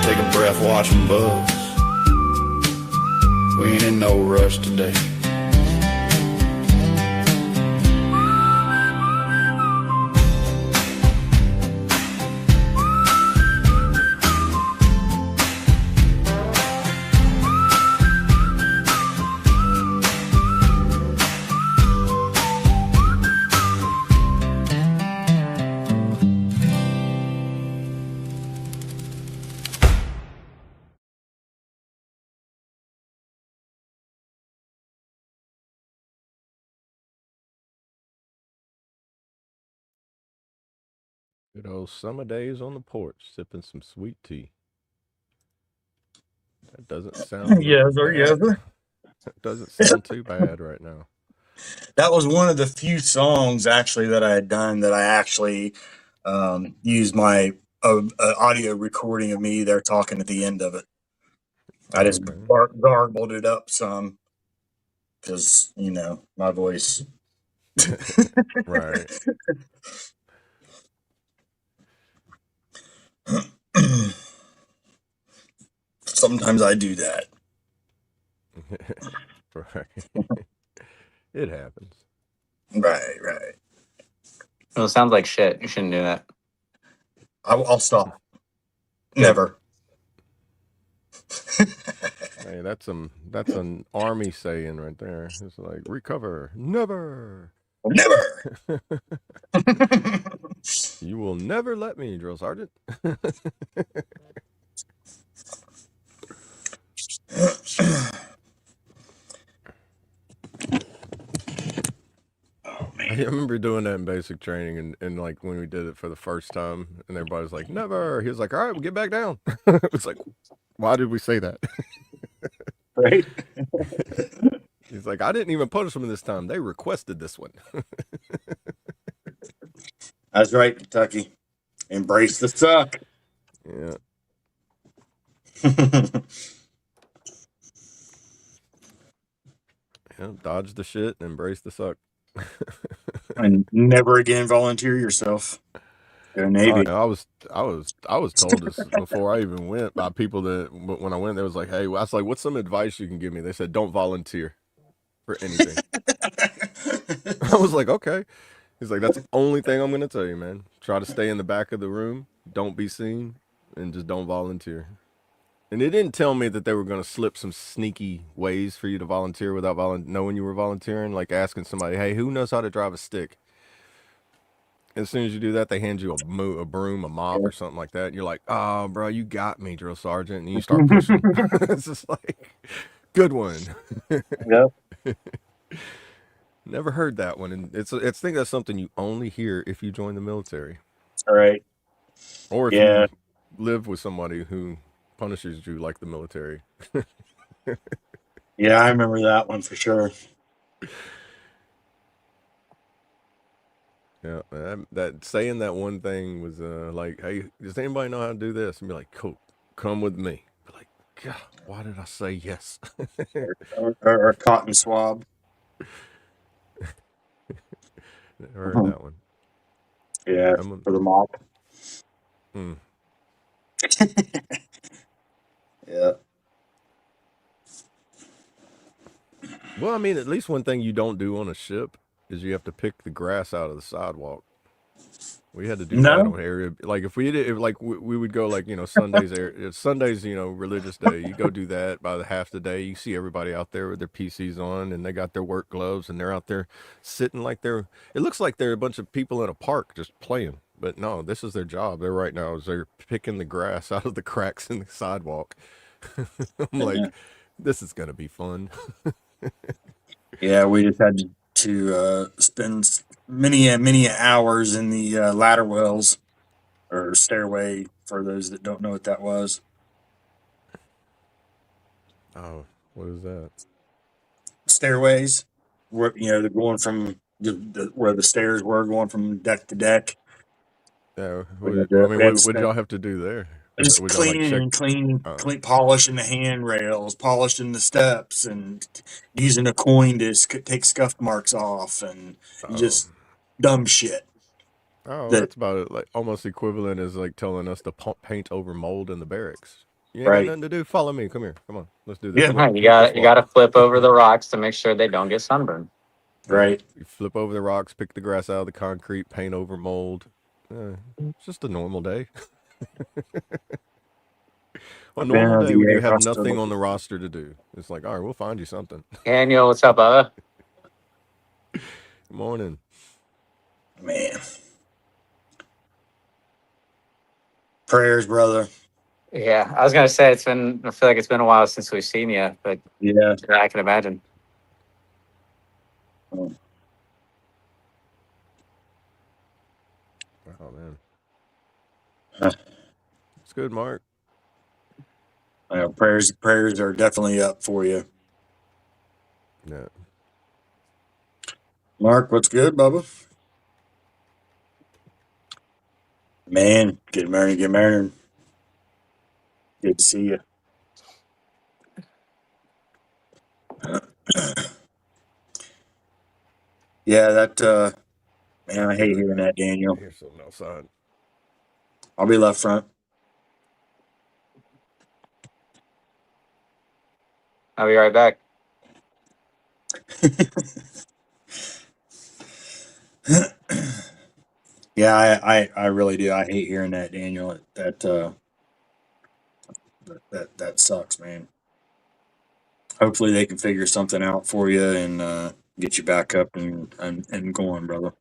Take a breath, watch them buzz. We ain't in no rush today. Good old summer days on the porch, sipping some sweet tea. That doesn't sound Yes, sir. Yes, bad. sir. That doesn't sound too bad right now. That was one of the few songs actually that I had done that I actually used my audio recording of me there talking at the end of it. I Oh, just okay. garbled it up some because my voice. Right. Sometimes I do that. Right. It happens. Right, right. Well, it sounds like shit. You shouldn't do that. I'll stop. Good. Never. Hey, that's an army saying right there. It's like recover, never. Never. You will never let me, drill sergeant. Oh I man. remember doing that in basic training, and like when we did it for the first time, and everybody's like, never. He was like, all right, we'll get back down. It's like, why did we say that? Right. He's like, I didn't even punish them this time. They requested this one. That's right, Kentucky. Embrace the suck. Yeah. Yeah. Dodge the shit and embrace the suck. And never again volunteer yourself. Go Navy. I was told this before I even went by people that when I went, they was like, hey, I was like, what's some advice you can give me? They said, don't volunteer for anything. I was like, okay. He's like, that's the only thing I'm gonna tell you, man. Try to stay in the back of the room, don't be seen, and just don't volunteer. And they didn't tell me that they were gonna slip some sneaky ways for you to volunteer without knowing you were volunteering, like asking somebody, hey, who knows how to drive a stick? As soon as you do that, they hand you a broom, a mop, or something like that. And you're like, oh, bro, you got me, drill sergeant. And you start pushing. It's just like, good one. Yep. Never heard that one. And it's I think that's something you only hear if you join the military. All right. Or if Yeah. you live with somebody who punishes you like the military. Yeah, I remember that one for sure. Yeah, that saying that one thing was like, hey, does anybody know how to do this? And be like, cool, come with me. Be like, God, why did I say yes? Or a cotton swab. Never heard that one. Yeah, I'm for the mop. mm. Yeah. Well, I mean, at least one thing you don't do on a ship is you have to pick the grass out of the sidewalk. We had to do that No. on area. Like if we did, if like we would go like Sundays, religious day. You go do that by the half the day. You see everybody out there with their PCs on and they got their work gloves and they're out there sitting like they're. It looks like they're a bunch of people in a park just playing. But no, this is their job. They're right now is they're picking the grass out of the cracks in the sidewalk. I'm Yeah. like, this is gonna be fun. Yeah, we just had to spend many hours in the ladder wells or stairway for those that don't know what that was. Oh, what is that? Stairways, where they're going from where the stairs were going from deck to deck. Yeah, I mean, We had to what did spend y'all have to do there? just Would y'all like cleaning check? and clean, Oh, clean, polishing the handrails, polishing the steps, and using a coin to take scuff marks off, and oh, just dumb shit. oh, That that's about it. Like almost equivalent as like telling us to paint over mold in the barracks. You ain't got Right. nothing to do. Follow me. Come here. Come on. Let's do this. Yeah. Come on. You Let's got you walk. got to flip over the rocks to make sure they don't get sunburned. Yeah. Right. You flip over the rocks, pick the grass out of the concrete, paint over mold. It's just a normal day. A I've been normal out of day the when air you have across nothing on the the roster to do. It's like, all right, we'll find you something. Daniel, what's up, Bubba? Good morning. man. Prayers, brother. Yeah, I was gonna say it's been. I feel like it's been a while since we've seen you, but Yeah. I can imagine. Oh man, Uh, it's good, Mark. prayers are definitely up for you. Yeah. Mark, what's good, Bubba? Man, get married, get married. Good to see you. Yeah, that man, I hate hearing that, Daniel. Here's something outside. I'll be left front. I'll be right back. Yeah, I really do. I hate hearing that, Daniel. That sucks, man. Hopefully they can figure something out for you and get you back up and going, brother.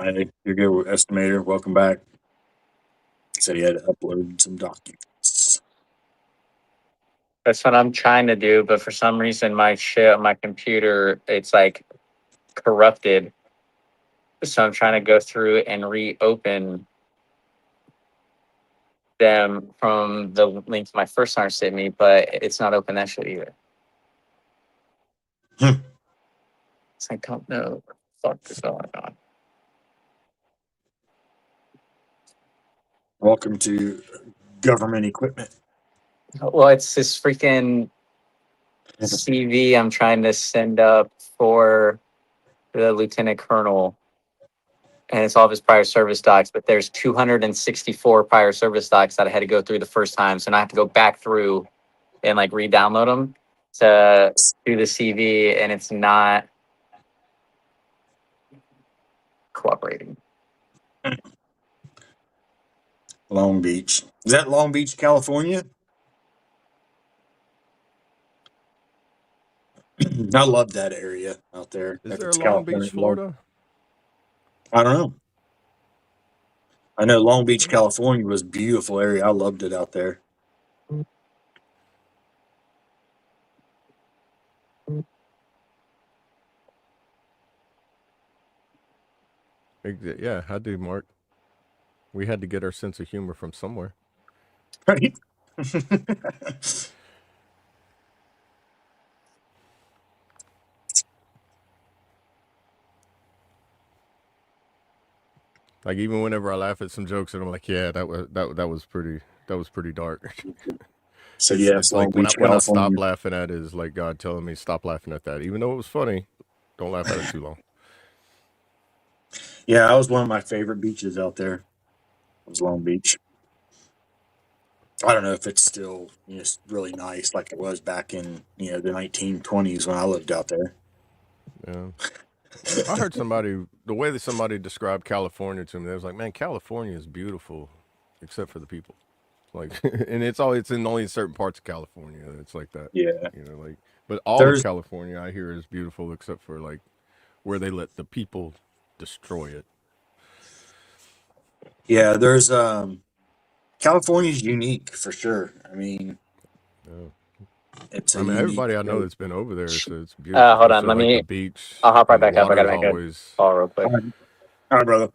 Hey, you're good, estimator. Welcome back. Said he had to upload some documents. That's what I'm trying to do, but for some reason, my computer, it's like corrupted. So I'm trying to go through and reopen them from the link my first time sent me, but it's not open that shit either. Hmm. It's like, don't know what the fuck is going on. Welcome to government equipment. Well, it's this freaking CV I'm trying to send up for the lieutenant colonel, and it's all of his prior service docs. But there's 264 prior service docs that I had to go through the first time, so now I have to go back through and like re-download them to do the CV, and it's not cooperating. Long Beach. Is that Long Beach, California? I love that area out there. Is If there a it's Long Beach, California, Florida? I don't know. I know Long Beach, California was a beautiful area. I loved it out there. Yeah, I do, Mark. We had to get our sense of humor from somewhere. Right? Like even whenever I laugh at some jokes, and I'm like, yeah, that was pretty dark. So It's yes, Long like Beach, when I stop California. laughing at it is like God telling me stop laughing at that, even though it was funny. Don't laugh at it too long. Yeah, that was one of my favorite beaches out there. Was Long Beach. I don't know if it's still really nice like it was back in the 1920s when I lived out there. Yeah. I heard somebody the way that somebody described California to me. They was like, "Man, California is beautiful, except for the people." Like, and it's in only certain parts of California. It's like that, Yeah, like. But all of there's California, I hear, is beautiful, except for like where they let the people destroy it. there's California's unique for sure. I mean, Yeah. it's I a mean, unique everybody I know state. that's been over there, so it's beautiful, Hold on, especially like the beach I'll hop right and the back up. I water gotta is make a always. call real quick. All right, brother.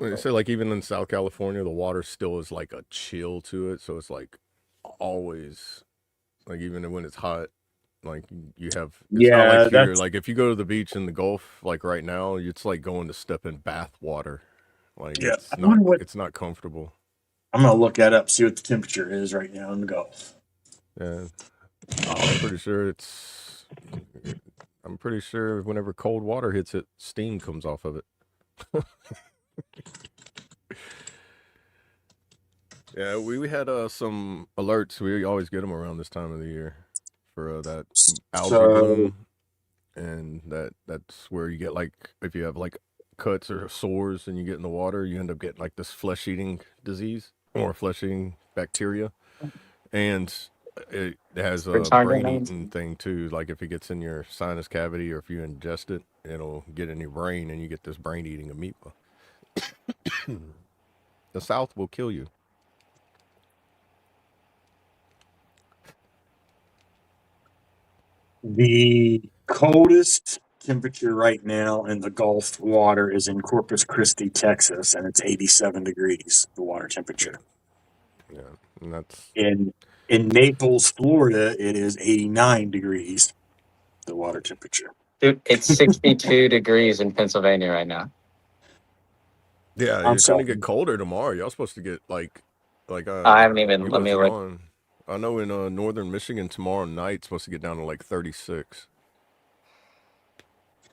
They say like even in South California, the water still is like a chill to it, so it's like always like even when it's hot, like you have. It's not like Yeah, here. that's Like if you go to the beach in the Gulf, like right now, it's like going to step in bath water. Like yeah. I wonder what it's not comfortable. I'm gonna look that up. See what the temperature is right now in the Gulf. Yeah, I'm pretty sure it's. I'm pretty sure whenever cold water hits it, steam comes off of it. Yeah, we had some alerts. We always get them around this time of the year for that algae So bloom, and that's where you get like if you have like cuts or sores and you get in the water, you end up getting like this flesh-eating disease or flesh-eating bacteria, and it has a Retardant. brain-eating thing too. Like if it gets in your sinus cavity or if you ingest it, it'll get in your brain, and you get this brain-eating amoeba. The South will kill you. the coldest temperature right now in the Gulf water is in Corpus Christi, Texas, and it's 87 degrees, the water temperature. Yeah, and that's In in Naples, Florida, it is 89 degrees, the water temperature. Dude, it's 62 degrees in Pennsylvania right now. yeah. I'm It's gonna sorry. get colder tomorrow. Y'all supposed to get like I haven't even, you let me wasn't look. on. I know in northern Michigan tomorrow night it's supposed to get down to like 36.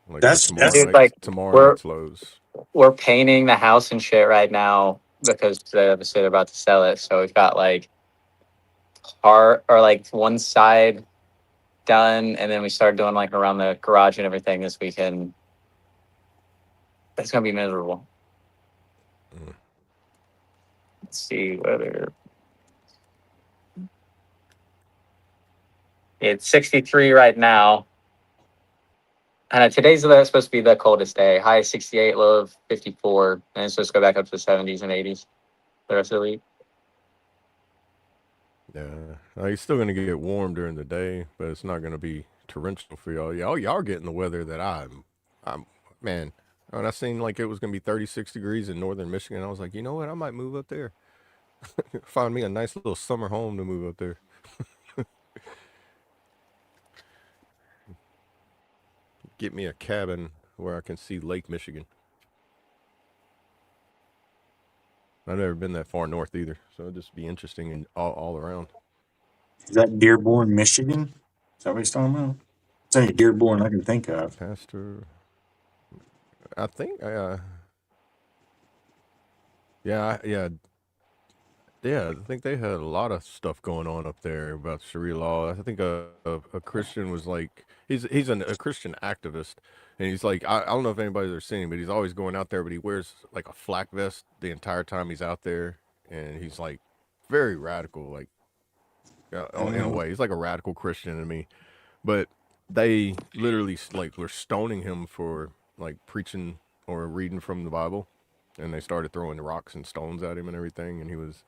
Like for That's Dude, like, tomorrow we're night's lows. we're painting the house and shit right now because they obviously they're about to sell it. So we've got like part or like one side done, and then we started doing like around the garage and everything this weekend. It's gonna be miserable. Mm. Let's see whether it's 63 right now. And today's supposed to be the coldest day. High of 68, low of 54, and it's supposed to go back up to the 70s and 80s the rest of the week. Yeah, you're still gonna get warm during the day, but it's not gonna be torrential for y'all. Y'all are getting the weather that I'm man. When I seen like it was gonna be 36 degrees in northern Michigan, I was like, you know what? I might move up there. Find me a nice little summer home to move up there. Get me a cabin where I can see Lake Michigan. I've never been that far north either, so it'd just be interesting and all around. is that Dearborn, Michigan? Is that what he's talking about? It's any Dearborn I can think of. Pastor, I think, yeah, yeah. I think they had a lot of stuff going on up there about Sharia law. I think a Christian was like a Christian activist, and he's like I don't know if anybody's ever seen him, but he's always going out there, but he wears like a flak vest the entire time he's out there, and he's like very radical, like in a Mm, way, he's like a radical Christian to me. But they literally like were stoning him for like preaching or reading from the Bible, and they started throwing rocks and stones at him and everything, and he was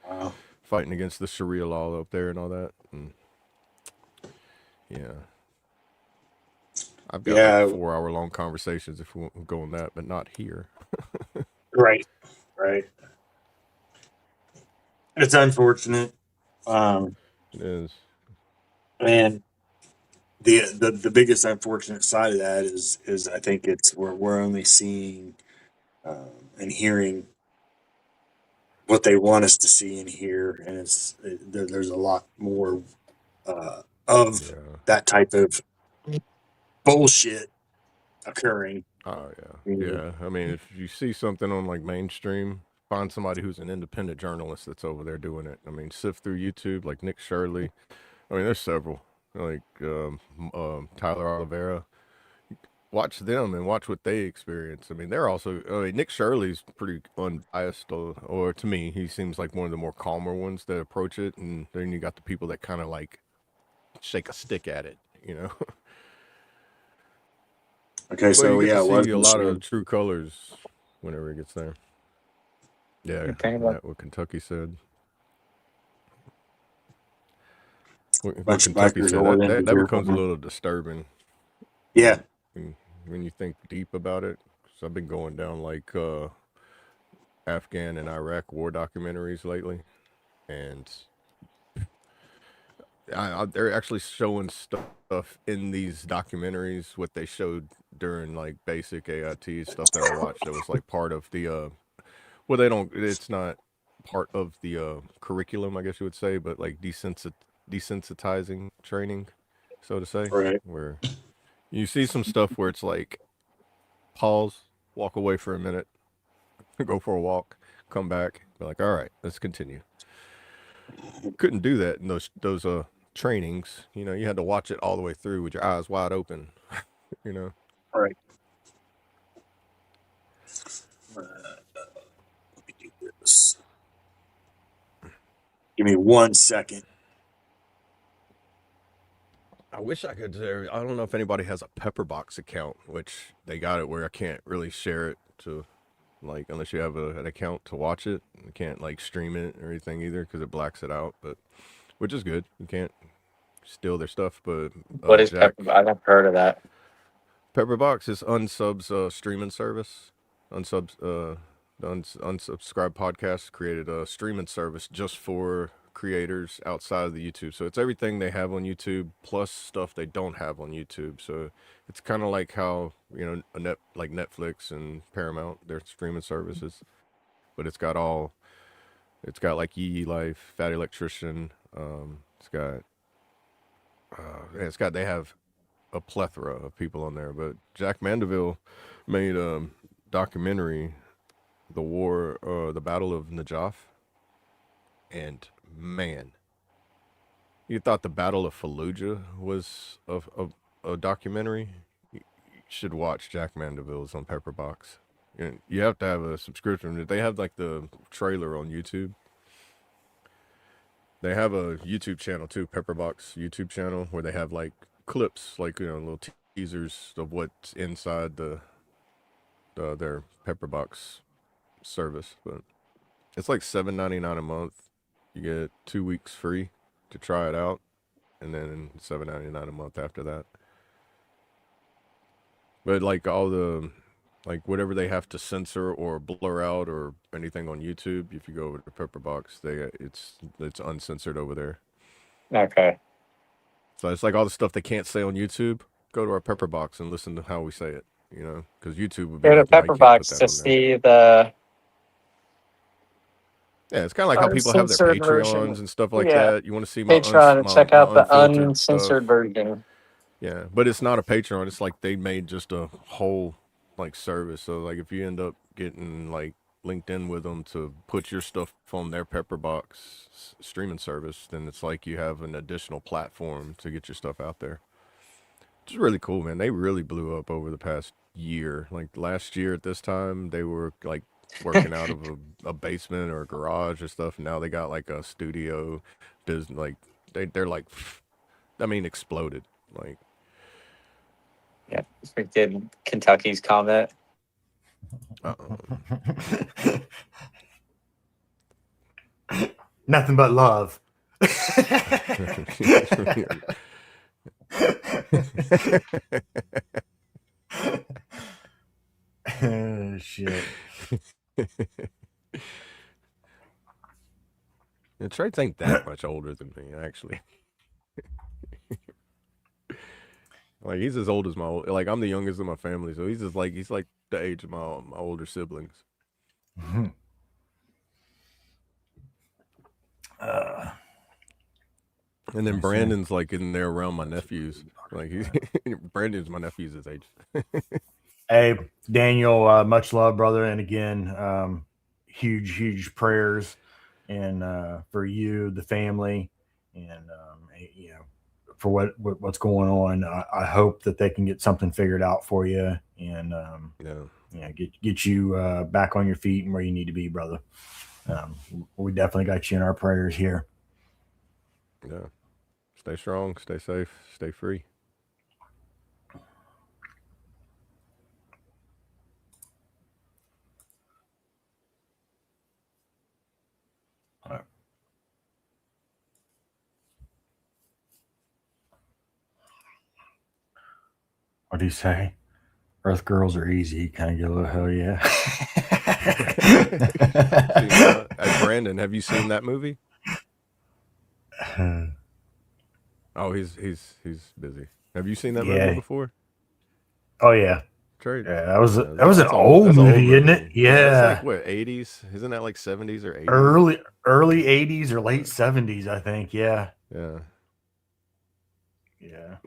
wow. fighting against the Sharia law up there and all that. And yeah, I've got like Yeah, 4 hour long conversations if we want to go on that, but not here. right, right. It's unfortunate. Um, It is. and the biggest unfortunate side of that is I think it's we're only seeing and hearing what they want us to see and hear, and there's a lot more of Yeah. that type of bullshit occurring. Oh yeah. Mm, Yeah. I mean, if you see something on like mainstream, find somebody who's an independent journalist that's over there doing it. I mean, sift through YouTube like Nick Shirley. I mean, there's several like Tyler Oliveira. Watch them and watch what they experience. I mean, they're also. I mean, Nick Shirley's pretty unbiased, or to me, he seems like one of the more calmer ones that approach it. And then you got the people that kind of like shake a stick at it, you know. Okay, But you so get to yeah, see a wasn't lot sure. of true colors whenever it gets there. Yeah, Okay, and well, that what Kentucky said. What Bunch of Kentucky bikers said rolling into that becomes a Dearborn. little disturbing. Yeah, Like when you think deep about it. So I've been going down like Afghan and Iraq war documentaries lately, and they're actually showing stuff in these documentaries what they showed during like basic AIT stuff that I watched. That was like part of the well, they don't. It's not part of the curriculum, I guess you would say, but like desensitizing training, so to say, right. where you see some stuff where it's like pause. walk away for a minute, go for a walk, come back, be like, all right, let's continue. Couldn't do that in those trainings. You know, you had to watch it all the way through with your eyes wide open. You know. Right. Let me do this. Give me 1 second. I wish I could. I don't know if anybody has a Pepperbox account, which they got it where I can't really share it to, like, unless you have an account to watch it. You can't like stream it or anything either because it blacks it out. But which is good. You can't steal their stuff. But What is Jack Pepper? I've never heard of that. Pepperbox is Unsub's streaming service. The Unsubscribed podcast created a streaming service just for creators outside of the YouTube. So it's everything they have on YouTube plus stuff they don't have on YouTube. So it's kind of like how, you know, like Netflix and Paramount, their streaming services. But it's got like Yee Life, Fat Electrician. They have a plethora of people on there. But Jack Mandeville made a documentary, the Battle of Najaf, and man, you thought the Battle of Fallujah was a documentary? You should watch Jack Mandeville's on Pepperbox. You have to have a subscription. They have like the trailer on YouTube. They have a YouTube channel too, Pepperbox YouTube channel, where they have like clips, like, you know, little teasers of what's inside their Pepperbox service. But it's like $7.99 a month. You get 2 weeks free to try it out, and then $7.99 a month after that. But like like whatever they have to censor or blur out or anything on YouTube, if you go over to Pepperbox, it's uncensored over there. Okay. So it's like all the stuff they can't say on YouTube. Go to our Pepperbox and listen to how we say it. You know, because YouTube would be Go to like, no, you can't put Pepperbox that to on there. see the Yeah, it's kind of like how people have their uncensored Patreons version. and stuff like Yeah, that. You want to see my Patreon and check my out the unfiltered uncensored stuff. version. Yeah, but it's not a Patreon. It's like they made just a whole like service. So like if you end up getting like linked in with them to put your stuff on their Pepperbox streaming service, then it's like you have an additional platform to get your stuff out there. It's really cool, man. They really blew up over the past year. Like last year at this time, they were like working out of a basement or a garage or stuff. Now they got like a studio business. Like they're like, I mean, exploded. Like, Yeah, we did Kentucky's comment. Nothing but love. Shit. And Traits ain't that much older than me, actually. Like he's as old as like I'm the youngest of my family, so he's like the age of my older siblings. Mm-hmm. And then Brandon's like in there around my nephews. Like Brandon's my nephew's age. Hey, Daniel, much love, brother. And again, huge prayers and for you, the family, and you know, for what's going on. I hope that they can get something figured out for you, and get you back on your feet and where you need to be, brother. We definitely got you in our prayers here. Yeah. Stay strong, stay safe, stay free. What do you say? Earth girls are easy. Kind of get a little hell yeah. Hey, Brandon, have you seen that movie? Oh, he's busy. Have you seen that movie before? Oh yeah. Trade. Yeah, that was an old movie, isn't it? Yeah. That's like what, 80s? Isn't that like 70s or 80s? Early 80s or late 70s, I think. Yeah. Yeah. Yeah.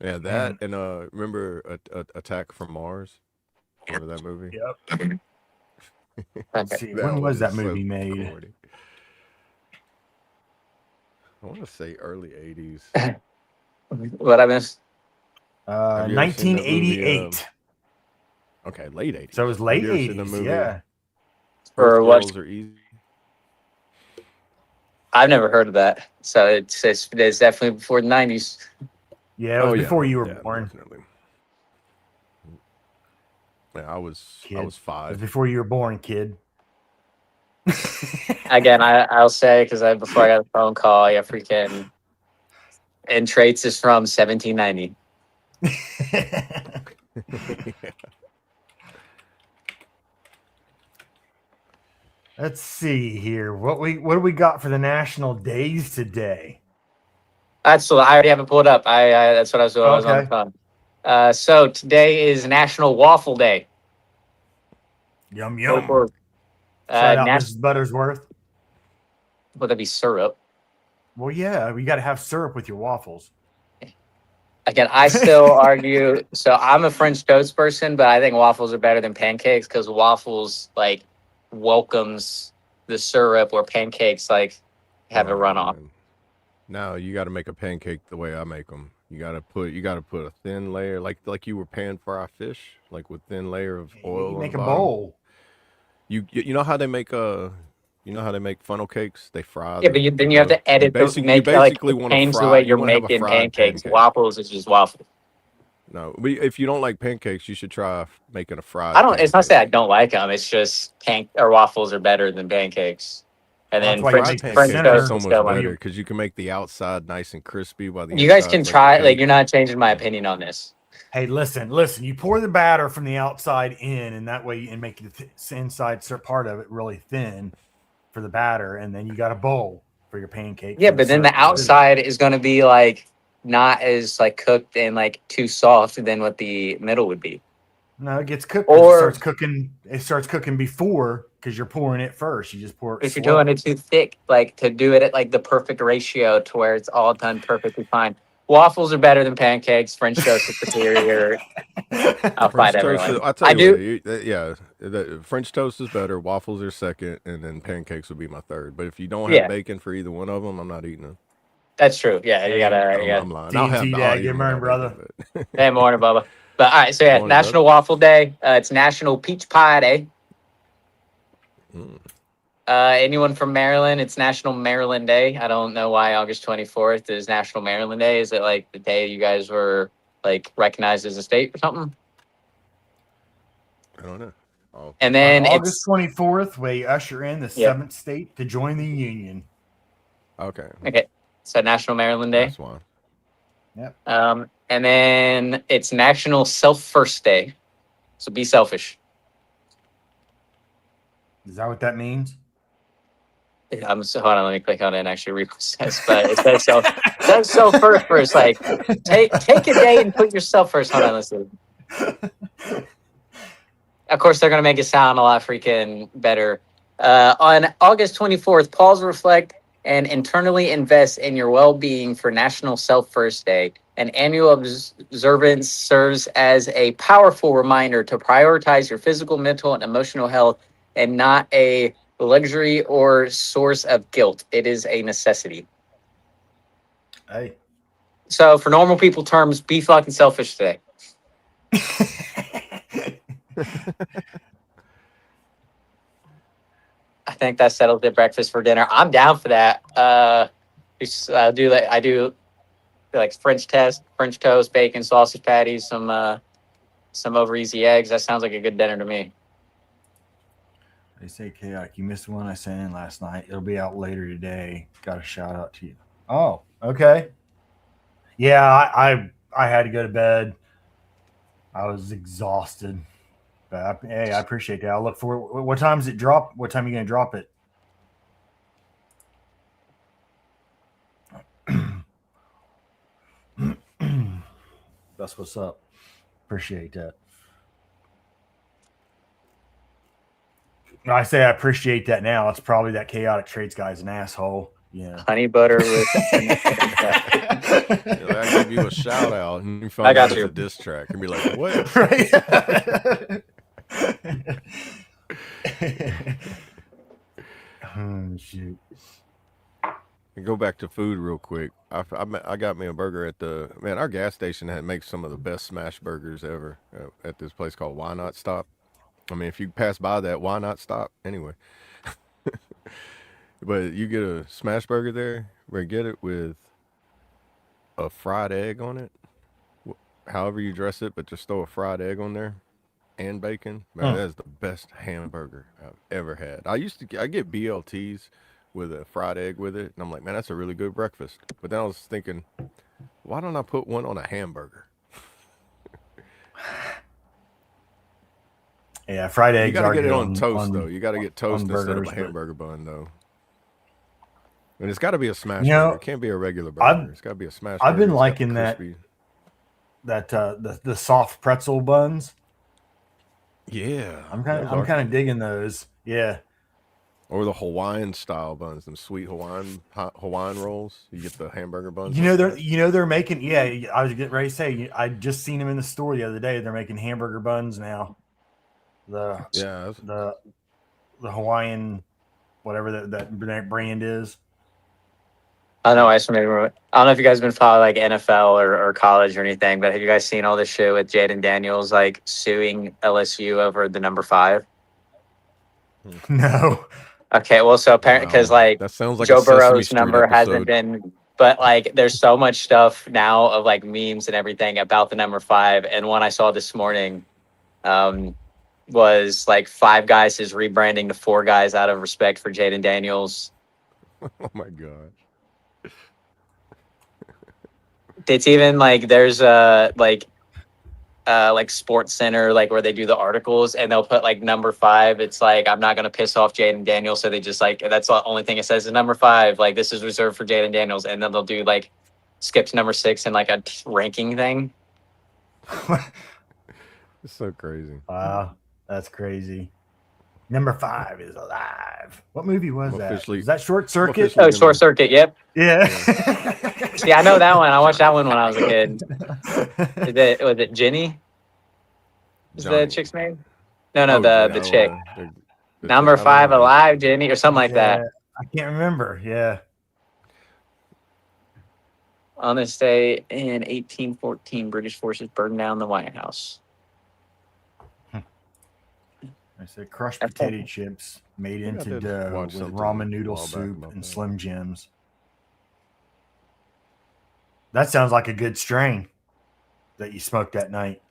Yeah, that and remember Attack from Mars? Remember that movie? Yep. Let's Okay. see. That When was was that so movie made? corny. I want to say early 80s. What I missed? Have you ever seen that movie? 1988. Okay, late 80s. So it was Have late you ever seen the 80s. movie Yeah. Or Earth what? Girls Are Easy? I've never heard of that. So it's definitely before the 90s. Yeah. It was Oh yeah, before you were yeah, born, definitely. Yeah, I was kid. It was 5. before you were born, kid. Again, I'll say because before I got a phone call, yeah, freaking. And Traits is from 1790. Let's see here. What do we got for the national days today? That's I already have it pulled up. I that's what I was doing. I was on the Okay. phone. So today is National Waffle Day. Yum Or, yum. or Shout out National, Mrs. Buttersworth. would that be syrup? Well, yeah, we got to have syrup with your waffles. Again, I still argue. So I'm a French toast person, but I think waffles are better than pancakes because waffles like welcomes the syrup, or pancakes like have a Oh runoff. man. Now you got to make a pancake the way I make them. You got to put a thin layer like you were pan fry fish, like with thin layer of You oil on the make a bottom. bowl. You know how they make you know how they make funnel cakes? They fry Yeah, but the then you have dough. to edit the You make like basically want to change the way fry. You you're want to have a making fried pancakes. pancake. Waffles is just waffles. No, if you don't like pancakes, you should try making a I fried don't. It's not say pancake. I don't like them. It's just waffles are better than pancakes, and Well, that's then why you Fried make the French pancakes are toast center so is much still for one. better your. because you can make the outside nice and crispy while the You guys can inside's like a try. Like you're cake. not changing my opinion on this. Hey, listen. You pour the batter from the outside in, and that way you and make the inside part of it really thin for the batter, and then you got a bowl for your pancake Yeah, for the but then the syrup to sit in. outside is going to be like not as like cooked and like too soft than what the middle would be. No, it gets cooked because it Or starts cooking. It starts cooking before because you're pouring it first. You just pour it if you're doing slow. it too thick, like to do it at like the perfect ratio to where it's all done perfectly fine. Waffles are better than pancakes. French toast is superior. I'll fight French toast, everyone. I tell I you what, do. yeah, French toast is better. Waffles are second, and then pancakes would be my third. But if you don't have Yeah, bacon for either one of them, I'm not eating them. that's true. Yeah, you Hey, gotta. You I'm, got. I'm lying. TNT I'll Dad, eat good them morning, without brother. bacon, but Hey, morning, Bubba. But all right, so yeah, morning, Dub. National Waffle Day. It's National Peach Pie Day. Mm. Anyone from Maryland? It's National Maryland Day. I don't know why August 24th is National Maryland Day. Is it like the day you guys were like recognized as a state or something? I don't know. Oh, And On then August it's 24th, we usher in the yeah. seventh state to join the union. okay, Okay. So National Maryland Day. that's why. Yep. And then it's National Self First Day. So be selfish. Is that what that means? Hold on, let me click on it and actually read what it says. But it says so. That's so first. Like take a day and put yourself first. Hold on, let's see. Of course, they're gonna make it sound a lot freaking better. On August 24th, pause, reflect, and internally invest in your well-being for National Self First Day. An annual observance serves as a powerful reminder to prioritize your physical, mental, and emotional health, and not a luxury or source of guilt. It is a necessity. Hey. So, for normal people terms, be fucking selfish today. I think that settles it. Breakfast for dinner. I'm down for that. I do like French toast, bacon, sausage patties, some over easy eggs. That sounds like a good dinner to me. They say chaotic. You missed one I sent in last night. It'll be out later today. Got a shout out to you. Oh, okay. Yeah, I had to go to bed. I was exhausted. But hey, I appreciate that. I'll look for it. What time does it drop? What time are you gonna drop it? That's what's up. Appreciate that. When I say I appreciate that now, it's probably that chaotic trades guy's an asshole. Yeah. Honey butter with. I give you a shout out, and you I find got out you. it's a diss track, and be like, "What?" Right. Oh shoot. And go back to food real quick. I got me a burger at our gas station that makes some of the best smash burgers ever at this place called Why Not Stop. I mean, if you pass by that, why not stop? Anyway, but you get a smash burger there, where get it with a fried egg on it, however you dress it, but just throw a fried egg on there and bacon. Man, that is the best hamburger I've ever had. I get BLTs with a fried egg with it, and I'm like, man, that's a really good breakfast. But then I was thinking, why don't I put one on a hamburger? Yeah, fried eggs. You got to are get it good on toast though. You got to get toast on instead of burgers, a but- hamburger bun though. And it's got to be a smash You know, burger. It can't be a regular burger. It's got to be a smash burger. I've been It's got liking that crispy. The soft pretzel buns. Yeah, I'm those are kind of good. digging those. Yeah. Or the Hawaiian style buns, them sweet Hawaiian rolls. You get the hamburger buns. They're making. Yeah, I was getting ready to say. I just seen them in the store the other day. They're making hamburger buns now. The Hawaiian, whatever that brand is. I know. I don't know if you guys have been following like NFL or college or anything, but have you guys seen all this shit with Jaden Daniels like suing LSU over the number 5? No. Okay, well, so apparently, because like that sounds like Joe a Sesame Burrow's Street number hasn't episode. been, but like there's so much stuff now of like memes and everything about the number 5. And one I saw this morning was like 5 Guys is rebranding to 4 Guys out of respect for Jaden Daniels. Oh my god. It's even like there's like Sports Center, like where they do the articles, and they'll put like number 5. It's like, I'm not gonna piss off Jaden Daniels, so they just like, that's the only thing it says is number 5. Like, this is reserved for Jaden Daniels, and then they'll do like skip to number 6 and like a ranking thing. It's so crazy. Wow, that's crazy. Number 5 is alive. What movie was that? Was that Short Circuit? Oh, Short Circuit. Yep. Yeah. See, I know that one. I watched that one when I was a kid. Was it Jenny? Is the chick's name? No, the chick. Number 5 alive, Jenny, or something like that. I can't remember. Yeah. On this day in 1814, British forces burned down the White House. I said crushed potato chips made into dough with ramen noodle soup and Slim Jims. That sounds like a good strain that you smoked that night.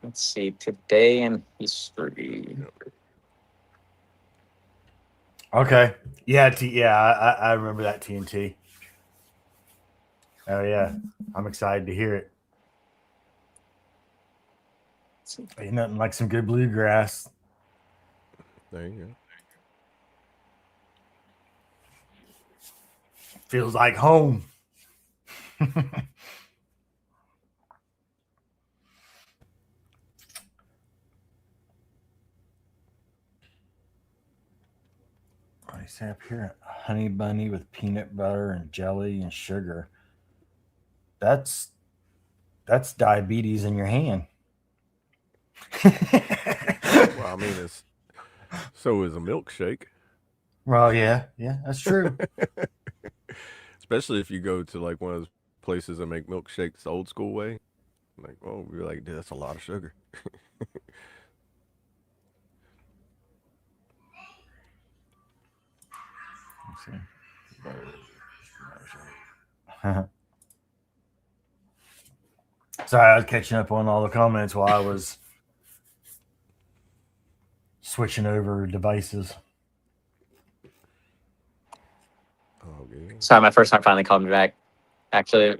Let's see. Today in history. Okay. Yeah. I remember that TNT. Oh yeah. I'm excited to hear it. Ain't nothing like some good bluegrass. There you go. Feels like home. I say up here, honey bunny with peanut butter and jelly and sugar. That's diabetes in your hand. Well, I mean, so is a milkshake. Well, yeah, that's true. Especially if you go to like one of those places that make milkshakes the old school way. Like, oh, you're like, dude, that's a lot of sugar. Sorry, I was catching up on all the comments while I was switching over devices. Oh, yeah. Sorry, my first time finally calling me back. Actually,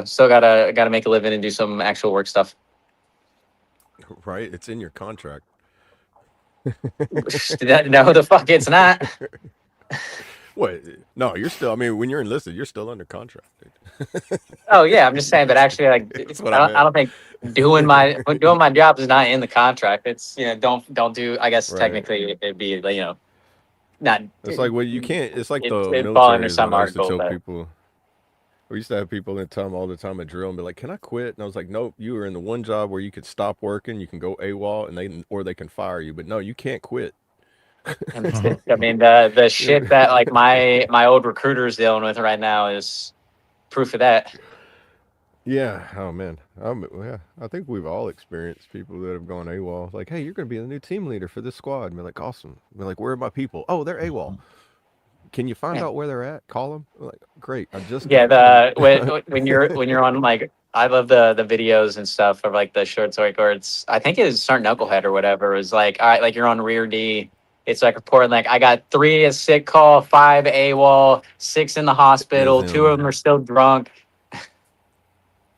still gotta make a living and do some actual work stuff. Right? It's in your contract. No, the fuck it's not. What? No, you're still. I mean, when you're enlisted, you're still under contract. Oh yeah, I'm just saying, but actually, like, That's what I I don't, I meant. don't think doing my job is not in the contract. It's don't do. I guess Right. technically it'd be like, not It's like well, you can't. It's like the it fall under military is when some I used to article, tell but people. We used to have people in time all the time at drill and be like, "Can I quit?" And I was like, "Nope, you are in the one job where you could stop working, you can go AWOL, and they can fire you, but no, you can't quit." and I mean the You shit that like know? my old recruiter is dealing with right now is proof of that. Yeah. Oh man. Yeah. I think we've all experienced people that have gone AWOL. Like, hey, you're going to be the new team leader for this squad. And be like, awesome. Be like, where are my people? Oh, they're AWOL. Can you find out where they're at? Call them. Like, great. I just Yeah, did. All right. when you're on, like, I love the videos and stuff of like the short story where it's, I think it's Start Knucklehead or whatever. It was like, all right, like you're on rear D. It's like reporting like, I got 3 a sick call, 5 AWOL, 6 in the It was hospital, 2 of him. them are still drunk.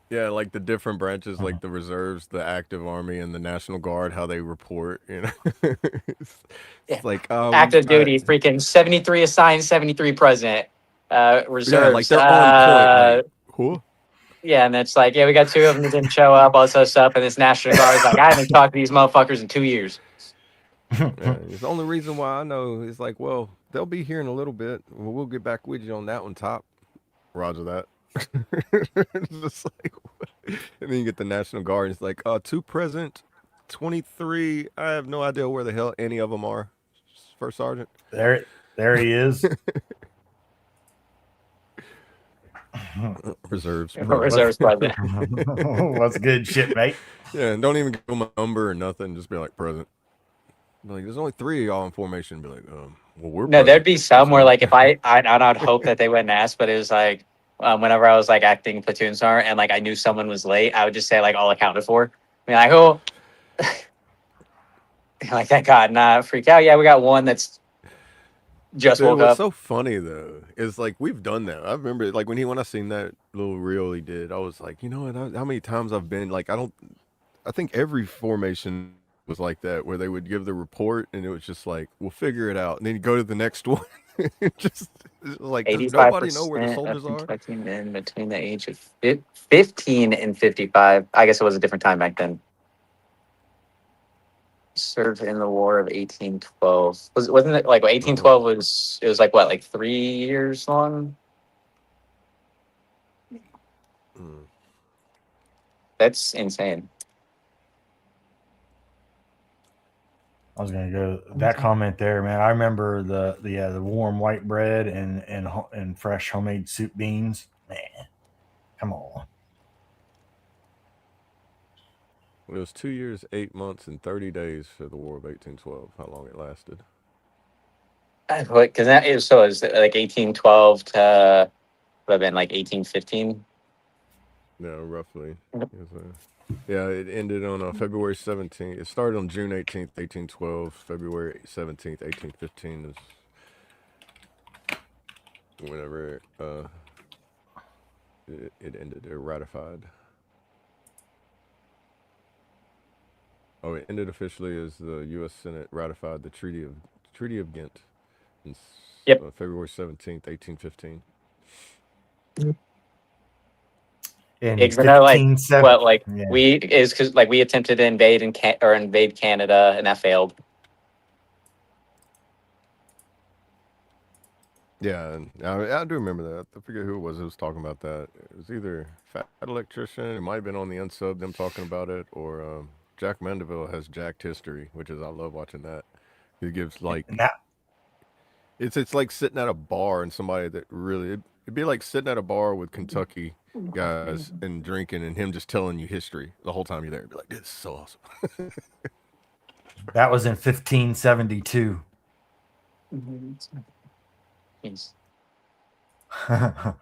Yeah, like the different branches, like the reserves, the active army, and the National Guard, how they report. It's, Yeah. it's like, Active duty, freaking 73 assigned, 73 present. yeah, like Reserves. they're on point. Like, who? Yeah, and it's like, yeah, we got 2 of them that didn't show up, all this other stuff, and this National Guard is like, I haven't talked to these motherfuckers in 2 years. Yeah, it's the only reason why I know is like, well, they'll be here in a little bit. We'll get back with you on that one, top. Roger that. It's just like, and then you get the National Guard. And it's like, 2 present, 23. I have no idea where the hell any of them are. First sergeant. There he is. Reserves present. Reserves present. What's good, shipmate? Yeah, and don't even give them a number or nothing. Just be like present. Be like, there's only 3 of y'all in formation. Be like, well, we're No, there'd present. be Let's somewhere go. like if I'd hope that they wouldn't ask, but it was like, whenever I was like acting platoon sergeant and like I knew someone was late, I would just say like all accounted for. I mean, like, oh, like that God, nah, freak out. Yeah, we got one that's just Dude, woke what's up. so funny though is like we've done that. I remember like when I seen that little reel he did, I was like, you know what? How many times I've been like I think every formation was like that where they would give the report and it was just like we'll figure it out, and then you go to the next one. It's like does nobody know where the 85% of soldiers are? Kentucky men between the age of 15 and 55. I guess it was a different time back then. Served in the War of 1812. Wasn't it like 1812 was, it was like what, like 3 years long? Mm. That's insane. I was gonna go that comment there, man. I remember the warm white bread and fresh homemade soup beans. Man, come on. It was 2 years, 8 months, and 30 days for the War of 1812. How long it lasted? Because that is, so it's like 1812 to would have been like 1815. No, roughly. It was, yeah, it ended on February 17th. It started on June 18th, 1812. February 17th, 1815 is whenever it ended or ratified. Oh, it ended officially as the U.S. Senate ratified the Treaty of Ghent in Yep. February 17th, 1815. In Because I know, like, 1570. what, like, Yeah. we is because like we attempted to invade Canada and that failed. Yeah, and I do remember that. I forget who it was who was talking about that. It was either Fat Electrician, it might have been on the Unsub, them talking about it, or Jack Mandeville has Jacked History, which is, I love watching that. He gives, like, Now, it's like sitting at a bar and somebody that really, it'd be like sitting at a bar with Kentucky guys and drinking and him just telling you history the whole time you're there. It'd be like, this is so awesome. that was in 1572. Jeez. And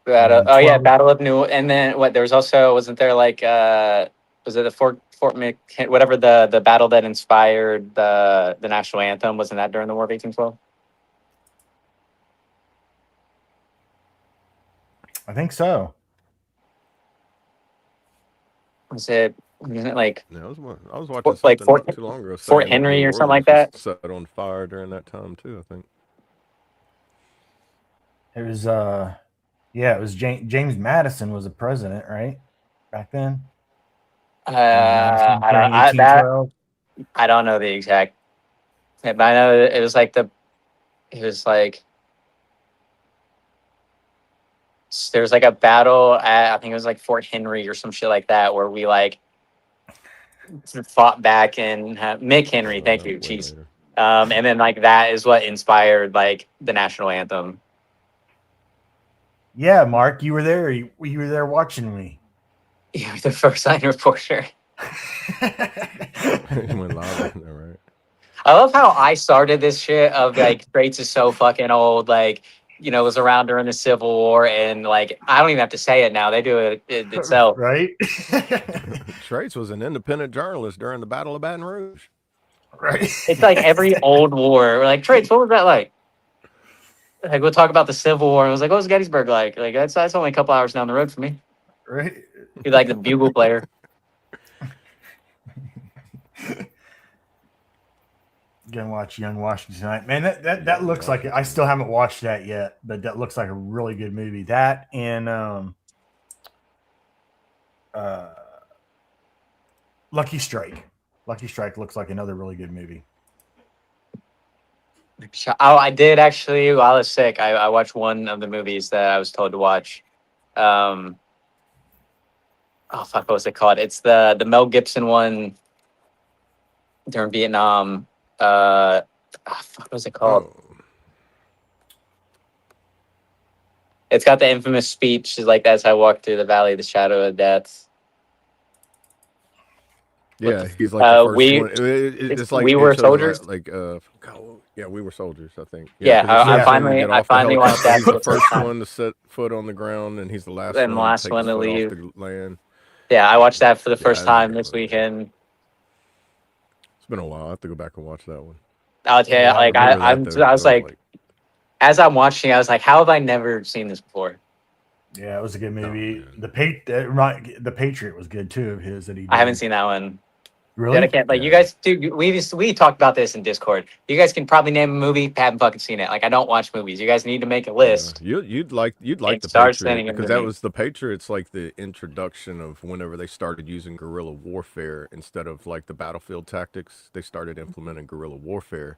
Battle, then oh yeah, 12. Battle of New, and then what? There was also, wasn't there like was it the Fort whatever the battle that inspired the national anthem? Wasn't that during the War of 1812? I think so. Was it like Yeah, I was watching like something not too long ago Fort saying that Henry New or something like Orleans was that. set on fire during that time too. I think. It was yeah, it was James Madison was the president, right? Back then. James Madison I don't during I that 1812. I don't know the exact, but I know it was like it was like there was like a battle at, I think it was like Fort Henry or some shit like that, where we like fought back and Mick Henry. Thank you, Way jeez. later. And then like that is what inspired like the national anthem. Yeah, Mark, you were there. You were there watching me. You were the first sign reporter. He went live on there, right? I love how I started this shit of like Straits is so fucking old, like, was around during the Civil War, and like I don't even have to say it now. They do it itself. Right? Trace was an independent journalist during the Battle of Baton Rouge. Right. It's like every old war. We're like, Straits, what was that like? Like we'll talk about the Civil War. And it was like, what was Gettysburg like? Like that's only a couple hours down the road for me. Right. You're like the bugle player. Gonna watch Young Washington tonight, man. That looks like I still haven't watched that yet, but that looks like a really good movie. That and Lucky Strike. Lucky Strike looks like another really good movie. Oh, I did actually. While I was sick, I watched one of the movies that I was told to watch. Oh fuck, what was it called? It's the Mel Gibson one during Vietnam. Fuck, what was it called? Oh, It's got the infamous speech, is like, as I walk through the valley of the shadow of death. yeah, he's like the first one. It's like We it Were shows Soldiers. yeah, we were soldiers. I think. Yeah, because I as soon as they get I off the finally watched helicopter, that he's for the the first first time. one to set foot on the ground, and he's the last And the one last to take one his to foot leave. off the land. Yeah, I watched that for the Yeah, first that's a time good this movie. weekend. It's been a while. I have to go back and watch that one. I'll tell you, Yeah, like Remember I that though? was like, as I'm watching, I was like, how have I never seen this before? Yeah, it was a good movie. man. The Patriot was good too. Of his that he did. I haven't seen that one. Really? Dude, I can't. Like, you Yeah. guys, dude, we talked about this in Discord. You guys can probably name a movie. Haven't fucking seen it. Like, I don't watch movies. You guys need to make a list. You'd like And the start Patriot sending them because to that me. was the Patriot's like the introduction of whenever they started using guerrilla warfare instead of like the battlefield tactics. They started implementing guerrilla warfare,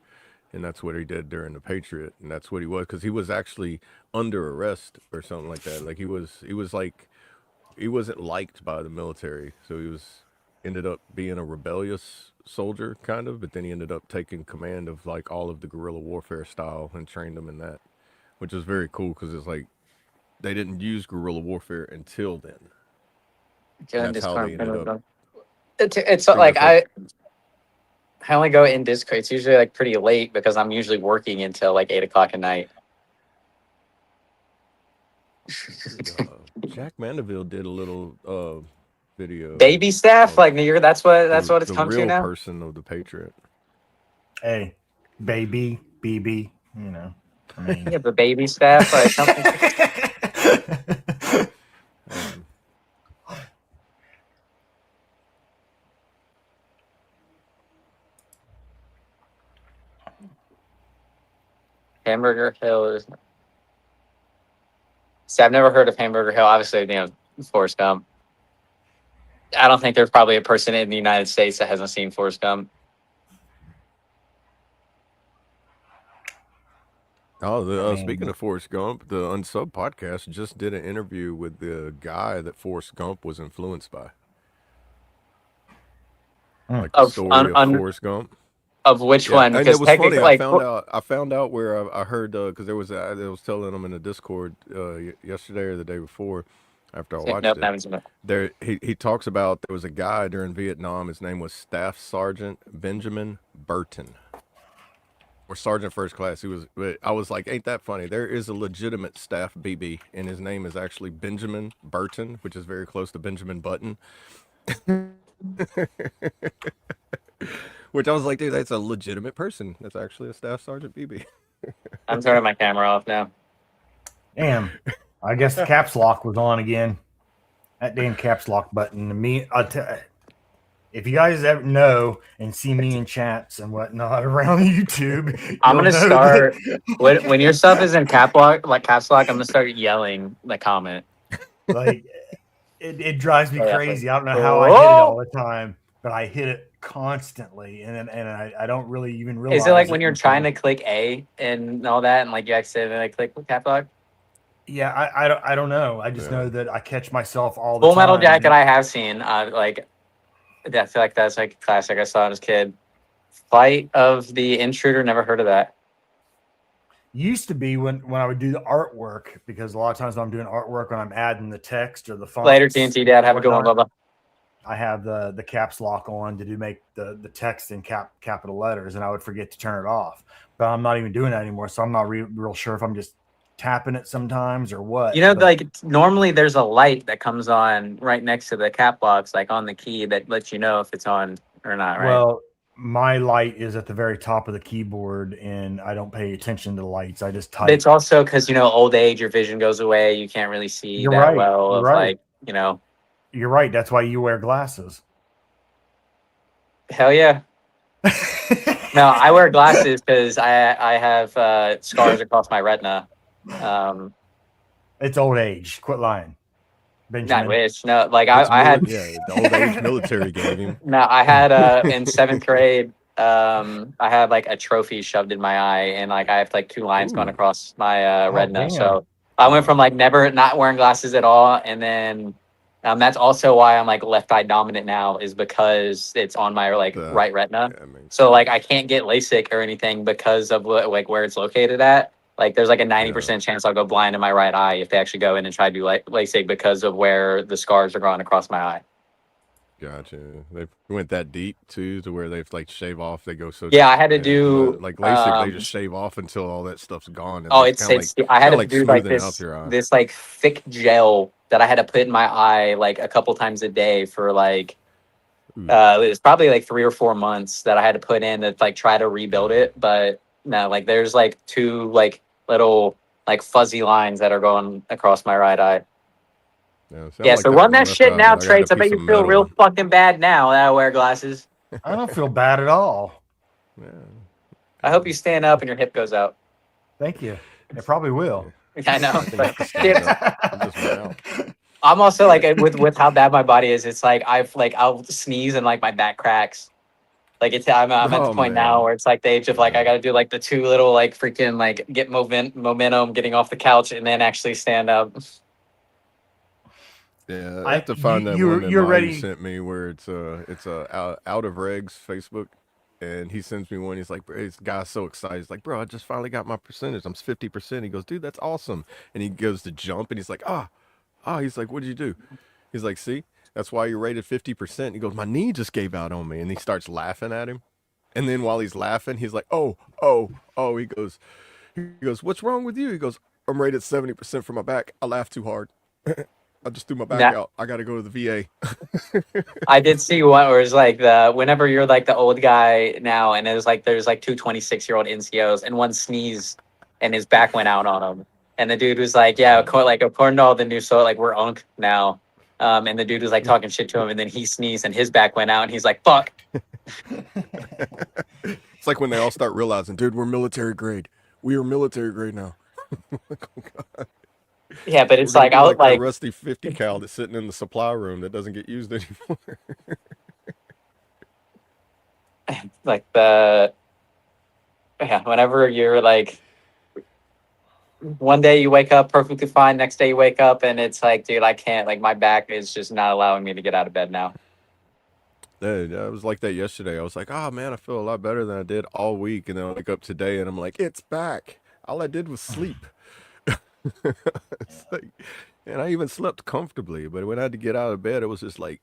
and that's what he did during the Patriot, and that's what he was because he was actually under arrest or something like that. Like he was like he wasn't liked by the military, so he ended up being a rebellious soldier kind of, but then he ended up taking command of like all of the guerrilla warfare style and trained them in that, which was very cool because it's like they didn't use guerrilla warfare until then. That's how they ended up. It's I think like that's like I only go in Discord. It's usually like pretty late because I'm usually working until like 8 o'clock at night. Jack Mandeville did a little video. Baby staff, like that's what it's the come to real now. person of the Patriot. Hey, baby, BB. You know. I mean. Yeah, the baby staff, like something. Hamburger Hill is. See, I've never heard of Hamburger Hill. Obviously, Forrest Gump. I don't think there's probably a person in the United States that hasn't seen Forrest Gump. Oh, speaking of Forrest Gump, the Unsub podcast just did an interview with the guy that Forrest Gump was influenced by. Like the story of Forrest Gump. Of which one? And Because it was funny. like, I found out where I heard because there was I was telling them in the Discord yesterday or the day before after I watched it. There he talks about there was a guy during Vietnam. His name was Staff Sergeant Benjamin Burton, or Sergeant First Class. He was. I was like, ain't that funny? There is a legitimate Staff BB, and his name is actually Benjamin Burton, which is very close to Benjamin Button. Which I was like, dude, that's a legitimate person. That's actually a Staff Sergeant BB. I'm turning my camera off now. Damn. I guess the caps lock was on again. That damn caps lock button. if you guys ever know and see me in chats and whatnot around YouTube, I'm you'll gonna know start that when your stuff is in caps lock, I'm gonna start yelling the comment. like it drives me Oh, yeah, crazy. I don't know how I hit it all oh! the time, but I hit it constantly, and I don't really even Is it like realize when it you're trying until. to click A and all that, and like you accidentally click caps lock? Yeah, I don't know. I just know that I catch myself all the Full Metal time. Jacket, I have seen. Like I feel like that's like a classic I saw as a kid. Flight of the Intruder. Never heard of that. Used to be when I would do the artwork, because a lot of times when I'm doing artwork, when I'm adding the text or the Later, fonts TNT Dad. or Have a good one, whatnot, Bubba. I have the caps lock on to make the text in capital letters, and I would forget to turn it off. But I'm not even doing that anymore, so I'm not real sure if I'm just tapping it sometimes or what. You know, But like normally there's a light that comes on right next to the cap locks, like on the key that lets you know if it's on or not, right? well, my light is at the very top of the keyboard, and I don't pay attention to the lights. I just But it's type. also because old age, your vision goes away. You can't really see You're that right. well. You're Of right. like, You're right. That's why you wear glasses. hell yeah. No, I wear glasses because I have scars across my retina. It's old age. Quit lying, Not Benjamin. wish. No, like It's I had the old age military gave him. no, I had in seventh grade. I had like a trophy shoved in my eye, and like I have like two lines going Ooh. across my Oh retina. damn. So I went from like never not wearing glasses at all, and then that's also why I'm like left eye dominant now, is because it's on my like The- right retina. Yeah, makes So sense. like I can't get LASIK or anything because of like where it's located at. Like there's like a 90% chance I'll go blind in my right eye if they actually go in and try to do like LASIK because of where the scars are going across my eye. Gotcha. They went that deep too, to where they've like shave off. They go so Yeah, I had to do like LASIK. They just shave off until all that stuff's gone, and oh, it's kind of like I had to like do like smoothing out your eye. this like thick gel that I had to put in my eye like a couple times a day for like Ooh. it was probably like 3 or 4 months that I had to put in to like try to rebuild it. But no, like there's like two like little like fuzzy lines that are going across my right eye. Yeah, so run that shit now, Trace. I bet you feel real fucking bad now that I wear glasses. I don't feel bad at all. Yeah. I hope you stand up and your hip goes out. Thank you. It probably will. I know. I think I have to stand up. I just went out. I'm also like with how bad my body is. It's like I'll sneeze and like my back cracks. Like I'm at the Oh, point man. now where it's like the age of like I got to do like the two little like freaking like get momentum, getting off the couch and then actually stand up. Yeah, I have to find that one that Marty sent me where it's out of regs Facebook, and he sends me one. He's like, this guy's so excited. He's like, bro, I just finally got my percentage. I'm 50%. He goes, dude, that's awesome. And he goes to jump, and he's like, he's like, what did you do? He's like, see, that's why you're rated 50%. He goes, my knee just gave out on me, and he starts laughing at him. And then while he's laughing, he's like, oh. He goes, what's wrong with you? He goes, I'm rated 70% for my back. I laughed too hard. I just threw my back out. I got to go to the VA. I did see one where it's like whenever you're like the old guy now, and there's like two 26-year-old NCOs, and one sneezed and his back went out on him, and the dude was like, yeah, according to all the news, so like we're unk now, and the dude was like talking shit to him, and then he sneezed and his back went out, and he's like, fuck. It's like when they all start realizing, dude, we're military grade. We are military grade now. Like, oh God. Yeah, but it's like I'll that rusty 50 cal that's sitting in the supply room that doesn't get used anymore. like whenever you're like, one day you wake up perfectly fine, next day you wake up and it's like, dude, I can't, like my back is just not allowing me to get out of bed now. Yeah, I was like that yesterday. I was like, oh man, I feel a lot better than I did all week. And then I wake up today and I'm like, it's back. All I did was sleep. It's like, and I even slept comfortably, but when I had to get out of bed, it was just like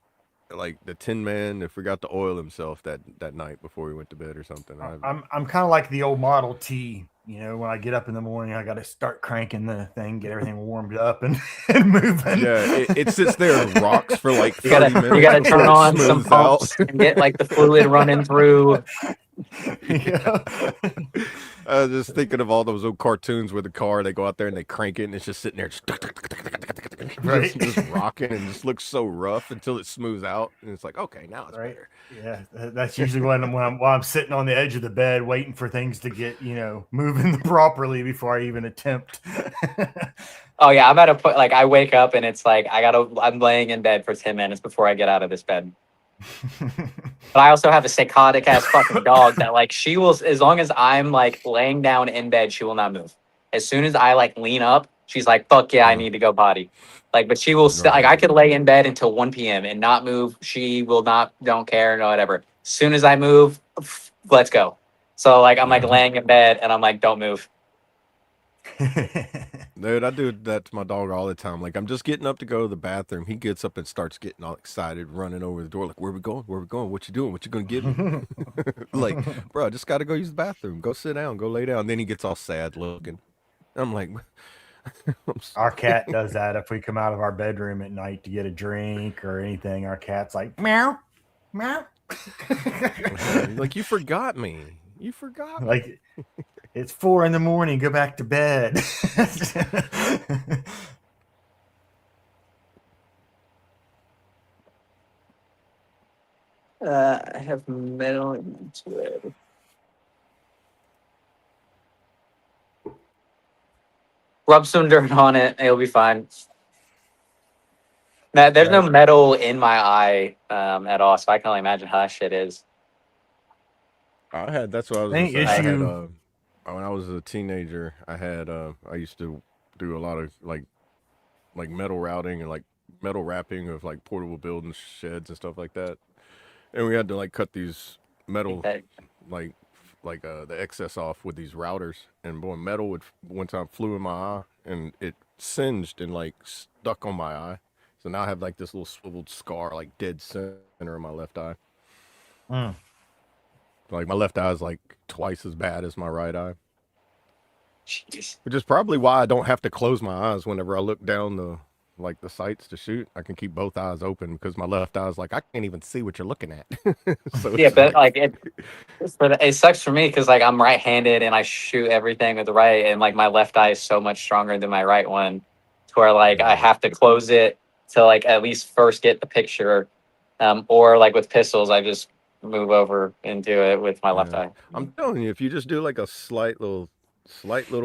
the Tin Man that forgot to oil himself that night before he went to bed or something. I'm kind of like the old Model T. You know, when I get up in the morning, I got to start cranking the thing, get everything warmed up and moving. Yeah, it sits there and rocks for like 30 minutes. You gotta turn on some pumps and get like the fluid running through. Yeah. I was just thinking of all those old cartoons where the car they go out there and they crank it and it's just sitting there Right. just rocking and just looks so rough until it smooths out and it's like okay now it's Right. better. Yeah. That's usually when I'm sitting on the edge of the bed waiting for things to get, moving properly before I even attempt. Oh yeah, I'm at a point like I wake up and it's like I'm laying in bed for 10 minutes before I get out of this bed. But I also have a psychotic ass fucking dog that like she will, as long as I'm like laying down in bed, she will not move. As soon as I like lean up, she's like, fuck yeah, I need to go potty. Like, but she will still like Right. I could lay in bed until 1 p.m. and not move. She will not, don't care, no whatever. As soon as I move, let's go. So like I'm like Yeah. laying in bed and I'm like, don't move. Dude, I do that to my dog all the time. Like I'm just getting up to go to the bathroom. He gets up and starts getting all excited, running over the door, like, where we going? Where we going? What you doing? What you gonna give me? Like, bro, I just gotta go use the bathroom. Go sit down, go lay down. Then he gets all sad looking. I'm like, I'm Our sorry. cat does that if we come out of our bedroom at night to get a drink or anything. Our cat's like, meow, meow. Like you forgot me. You forgot me. Like, it's 4 a.m. Go back to bed. I have metal into it. Rub some dirt on it, it'll be fine. There's no Right. metal in my eye at all, so I can only imagine how that shit is. That's what I was gonna Any say. I Like, had issue? when I was a teenager, I used to do a lot of like metal routing and like metal wrapping of like portable building sheds and stuff like that. And we had to like cut these metal that, like the excess off with these routers. And boy, metal would one time flew in my eye and it singed and like stuck on my eye. So now I have like this little swiveled scar like dead center in my left eye. Mm. Like my left eye is like twice as bad as my right eye. jeez. Which is probably why I don't have to close my eyes whenever I look down the sights to shoot. I can keep both eyes open because my left eye is like I can't even see what you're looking at. So Yeah, it's but like like it sucks for me because like I'm right-handed and I shoot everything with the right, and like my left eye is so much stronger than my right one, to where like I right. have to close it to like at least first get the picture, or like with pistols, I just move over into it with my left Yeah. eye. I'm telling you, if you just do like a slight little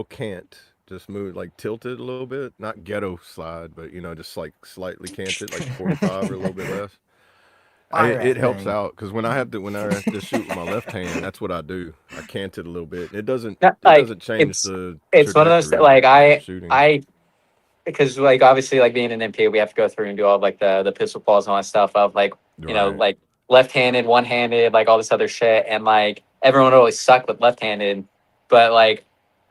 cant, just move like tilt it a little bit, not ghetto slide, but just like slightly cant it, like 45 or a little bit less. Fire It that helps thing. out because when I have to shoot with my left hand, that's what I do. I cant it a little bit. Yeah, It like doesn't change it's the it's one of those trajectory that of like shooting. I because like obviously like being an MP, we have to go through and do all like the pistol pulls and all that stuff of like Right. like left-handed, one-handed, like all this other shit, and like everyone would always suck with left-handed, but like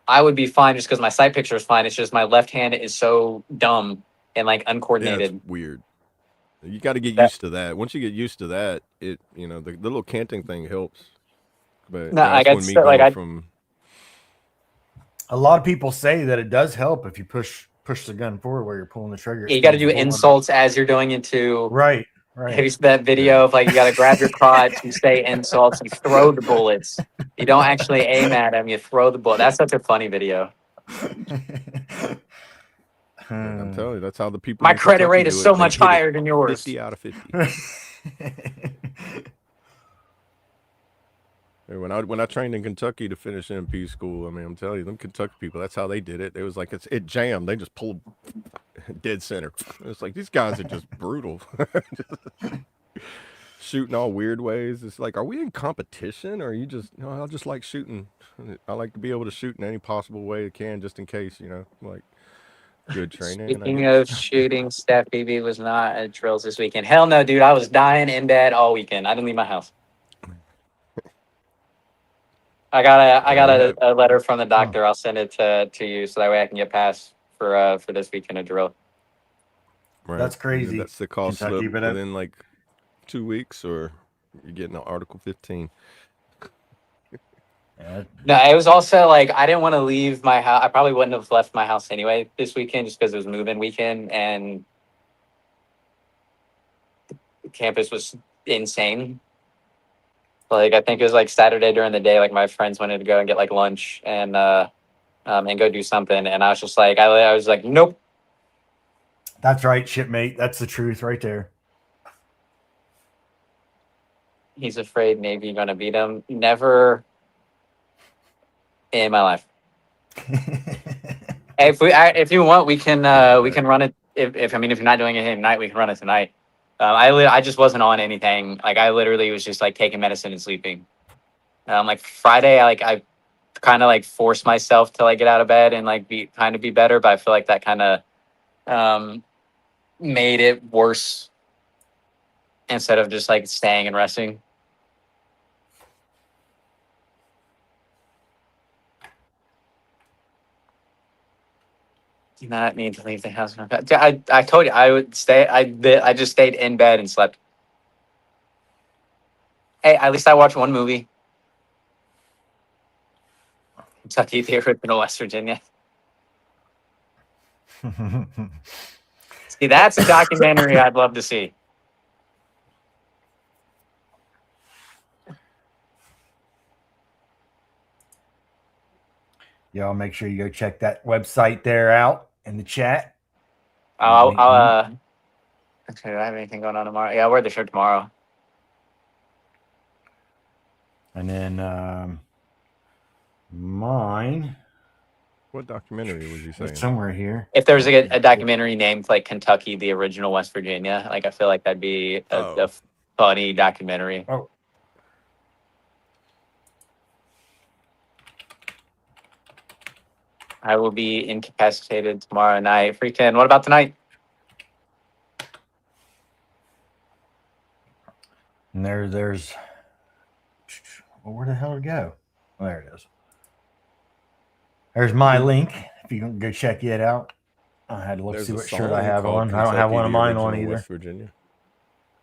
I would be fine just because my sight picture is fine. It's just my left hand is so dumb and like Yeah, it's uncoordinated. weird. You got to get That used to that. Once you get used to that, the little canting thing helps. But no, I that's got when me like going from A lot of people say that it does help if you push the gun forward while you're pulling the trigger. It you got to speeds do the bullet. insults as you're going into. Right. Have Right. you seen that yeah. video of like you got to grab your crotch, you say insults, you throw the bullets. You don't actually aim at them, you throw the bullet. That's such a funny video. But I'm telling you, that's how the people My in credit Kentucky rate is do it. so They much hit it higher than yours. 50 out of 50. And when I trained in Kentucky to finish MP school, I mean, I'm telling you, them Kentucky people, that's how they did it. It was like it jammed. They just pulled dead center. It's like these guys are just brutal. Shooting all weird ways. It's like, are we in competition or are you just, I just like shooting. I like to be able to shoot in any possible way I can just in case, like good training, I Speaking guess. of shooting, Steph BB was not at drills this weekend. Hell no, dude. I was dying in bed all weekend. I didn't leave my house. I got We have, a letter from the doctor. I'll send it to you so that way I can get passed for this weekend of drill. right. That's You get crazy, that sick call slip Kentucky. But within like 2 weeks or you're getting an Article 15. No, it was also like I didn't want to leave my house. I probably wouldn't have left my house anyway this weekend just because it was moving weekend and the campus was insane. Like I think it was like Saturday during the day. Like my friends wanted to go and get like lunch and go do something, and I was just like, I was like, nope. That's right, shipmate. That's the truth right there. He's afraid maybe you're gonna beat him. Never in my life. Hey, if you want, we can run it. If I mean, if you're not doing it tonight, we can run it tonight. I just wasn't on anything. Like I literally was just like taking medicine and sleeping. Like Friday, I kind of like forced myself to like get out of bed and like be better, but I feel like that kind of made it worse instead of just like staying and resting. Do not need to leave the house. I told you I would stay. I just stayed in bed and slept. Hey, at least I watched one movie. Kentucky, the original West Virginia. See, that's a documentary I'd love to see. Y'all make sure you go check that website there out in the chat. I'll actually, do I have anything going on tomorrow? Yeah, I'll wear the shirt tomorrow. And then mine. What documentary was you saying? It's somewhere here. If there was a documentary named like Kentucky, the original West Virginia, like I feel like that'd be a funny documentary. Oh. I will be incapacitated tomorrow night. Freaking, what about tonight? And there's well, where the hell did it go? Oh, there it is. There's my link. If you can go check it out. I had to look There's see a what shirt song I have called on. I don't have Kentucky, one of the mine on original either. West Virginia.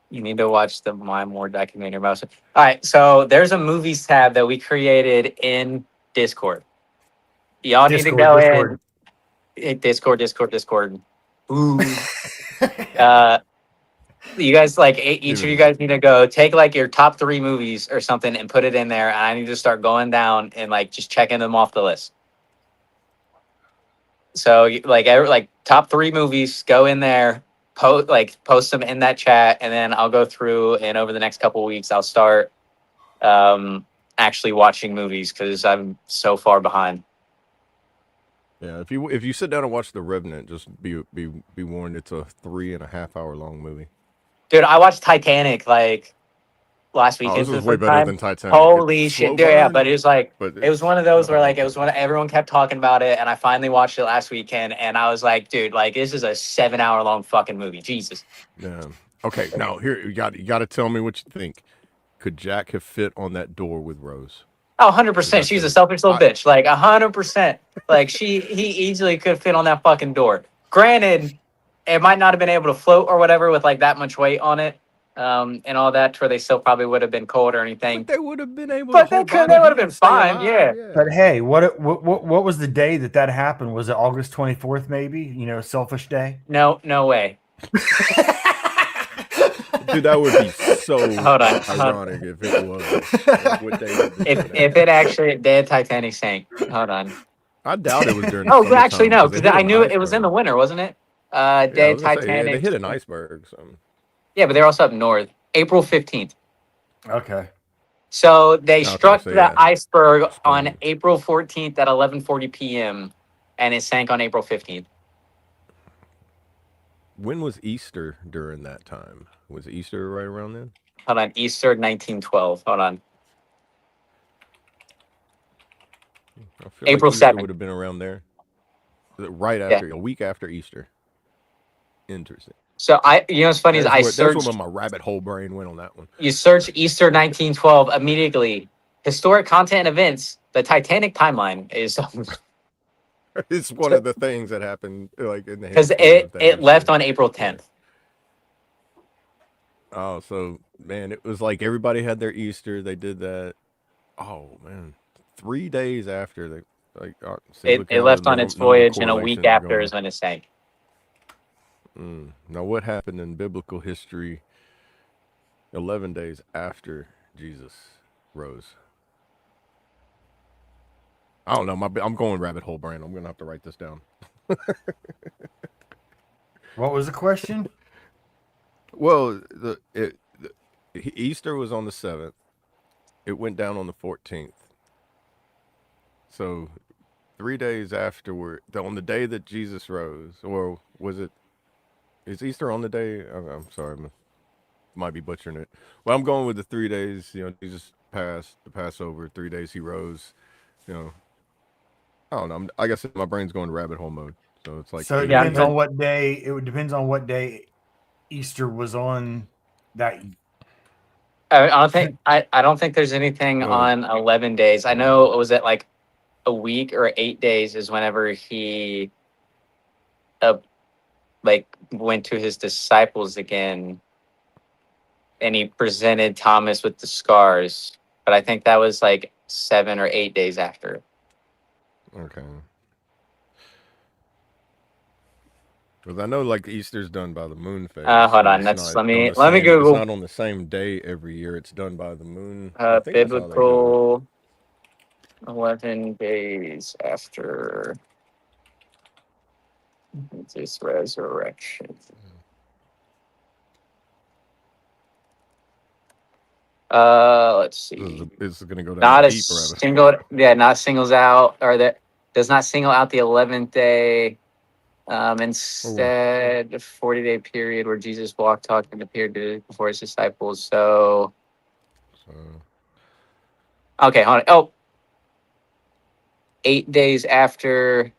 You need to watch the My More documentary about it. All right, so there's a movies tab that we created in Discord. Y'all need to go in. Discord. Ooh. You guys like each of you guys need to go take like your top 3 movies or something and put it in there. And I need to start going down and like just checking them off the list. So like top 3 movies, go in there, post them in that chat, and then I'll go through and over the next couple of weeks I'll start actually watching movies because I'm so far behind. Yeah, if you sit down and watch The Revenant, just be warned, it's a 3.5 hour long movie. Dude, I watched Titanic like last weekend. This was way better than Titanic. Holy shit! Dude, yeah, but it was like it was one of those where like it was everyone kept talking about it, and I finally watched it last weekend, and I was like, dude, like this is a 7-hour long fucking movie. Jesus. Yeah. Okay, now here you got to tell me what you think. Could Jack have fit on that door with Rose? Oh, 100%. She's a selfish little bitch. Like 100%. Like he easily could fit on that fucking door. Granted, it might not have been able to float or whatever with like that much weight on it, and all that, where they still probably would have been cold or anything. But they would have been able. But they would have been fine. Yeah. But hey, what was the day that happened? Was it August 24th? Maybe, you know, Selfish Day. No way. Dude, that would be so ironic if it was. Like, what day would if it actually did Titanic sank. Hold on. I doubt it was during. Oh, actually no, because I knew it was in the winter, wasn't it? Day Titanic. They hit an iceberg. So. Yeah, but they're also up north. April 15th. Okay. So they struck the iceberg on April 14th at 11:40 p.m. and it sank on April 15th. When was Easter during that time? Was Easter right around then? Hold on, Easter 1912. Hold on. I feel April like Easter 7th would have been around there. Right after, a week after Easter. Interesting. So you know what's funny is I searched. That's where my rabbit hole brain went on that one. You search Easter 1912 immediately. Historic content and events. The Titanic timeline is. It's one of the things that happened, like in the because it left on April 10th. Oh, so man, it was like everybody had their Easter. They did that. Oh man, 3 days after they it left on its voyage, and a week after is when it sank. Now, what happened in biblical history 11 days after Jesus rose? I don't know. I'm going rabbit hole brain. I'm gonna have to write this down. What was the question? Well, Easter was on the 7th. It went down on the 14th. So 3 days afterward, on the day that Jesus rose, or was it? Is Easter on the day? I'm sorry, might be butchering it. Well, I'm going with the 3 days. Jesus passed the Passover. 3 days he rose. You know, I don't know. I guess my brain's going rabbit hole mode. So it's like So it 8 Yeah, or depends 9. on what day. It depends on what day Easter was on. That I don't think there's anything Well, on 11 days. I know it was at like a week or 8 days is whenever he uh, like went to his disciples again and he presented Thomas with the scars. But I think that was like 7 or 8 days after. okay. Because I know like Easter's done by the moon phase, Hold and on. it's That's not on the let me same. It's Google not on the same day every year. It's done by the moon. I think that's how they do it. biblical 11 days after his resurrection. Let's see. This is gonna go down a Not a deep rabbit. single, yeah, not singles out, or that does not single out the 11th day. Instead, a 40-day period where Jesus walked, talked, and appeared before his disciples. So, So, okay, hold on. Oh, 8 days after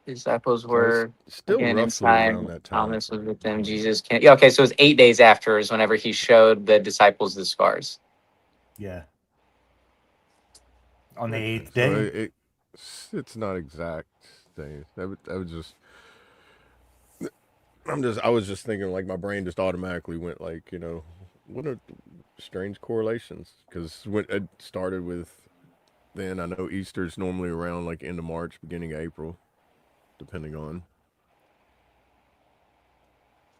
his disciples so it's were still again roughly around inside. that time Thomas was with frame. them. Jesus can't. Yeah, okay, so it's 8 days after is whenever he showed the disciples the scars. yeah, on the Okay, eighth so day. it's not exact days. That would just. I was just thinking like my brain just automatically went like what are strange correlations because when it started with then I know Easter's normally around like end of March, beginning of April, depending on.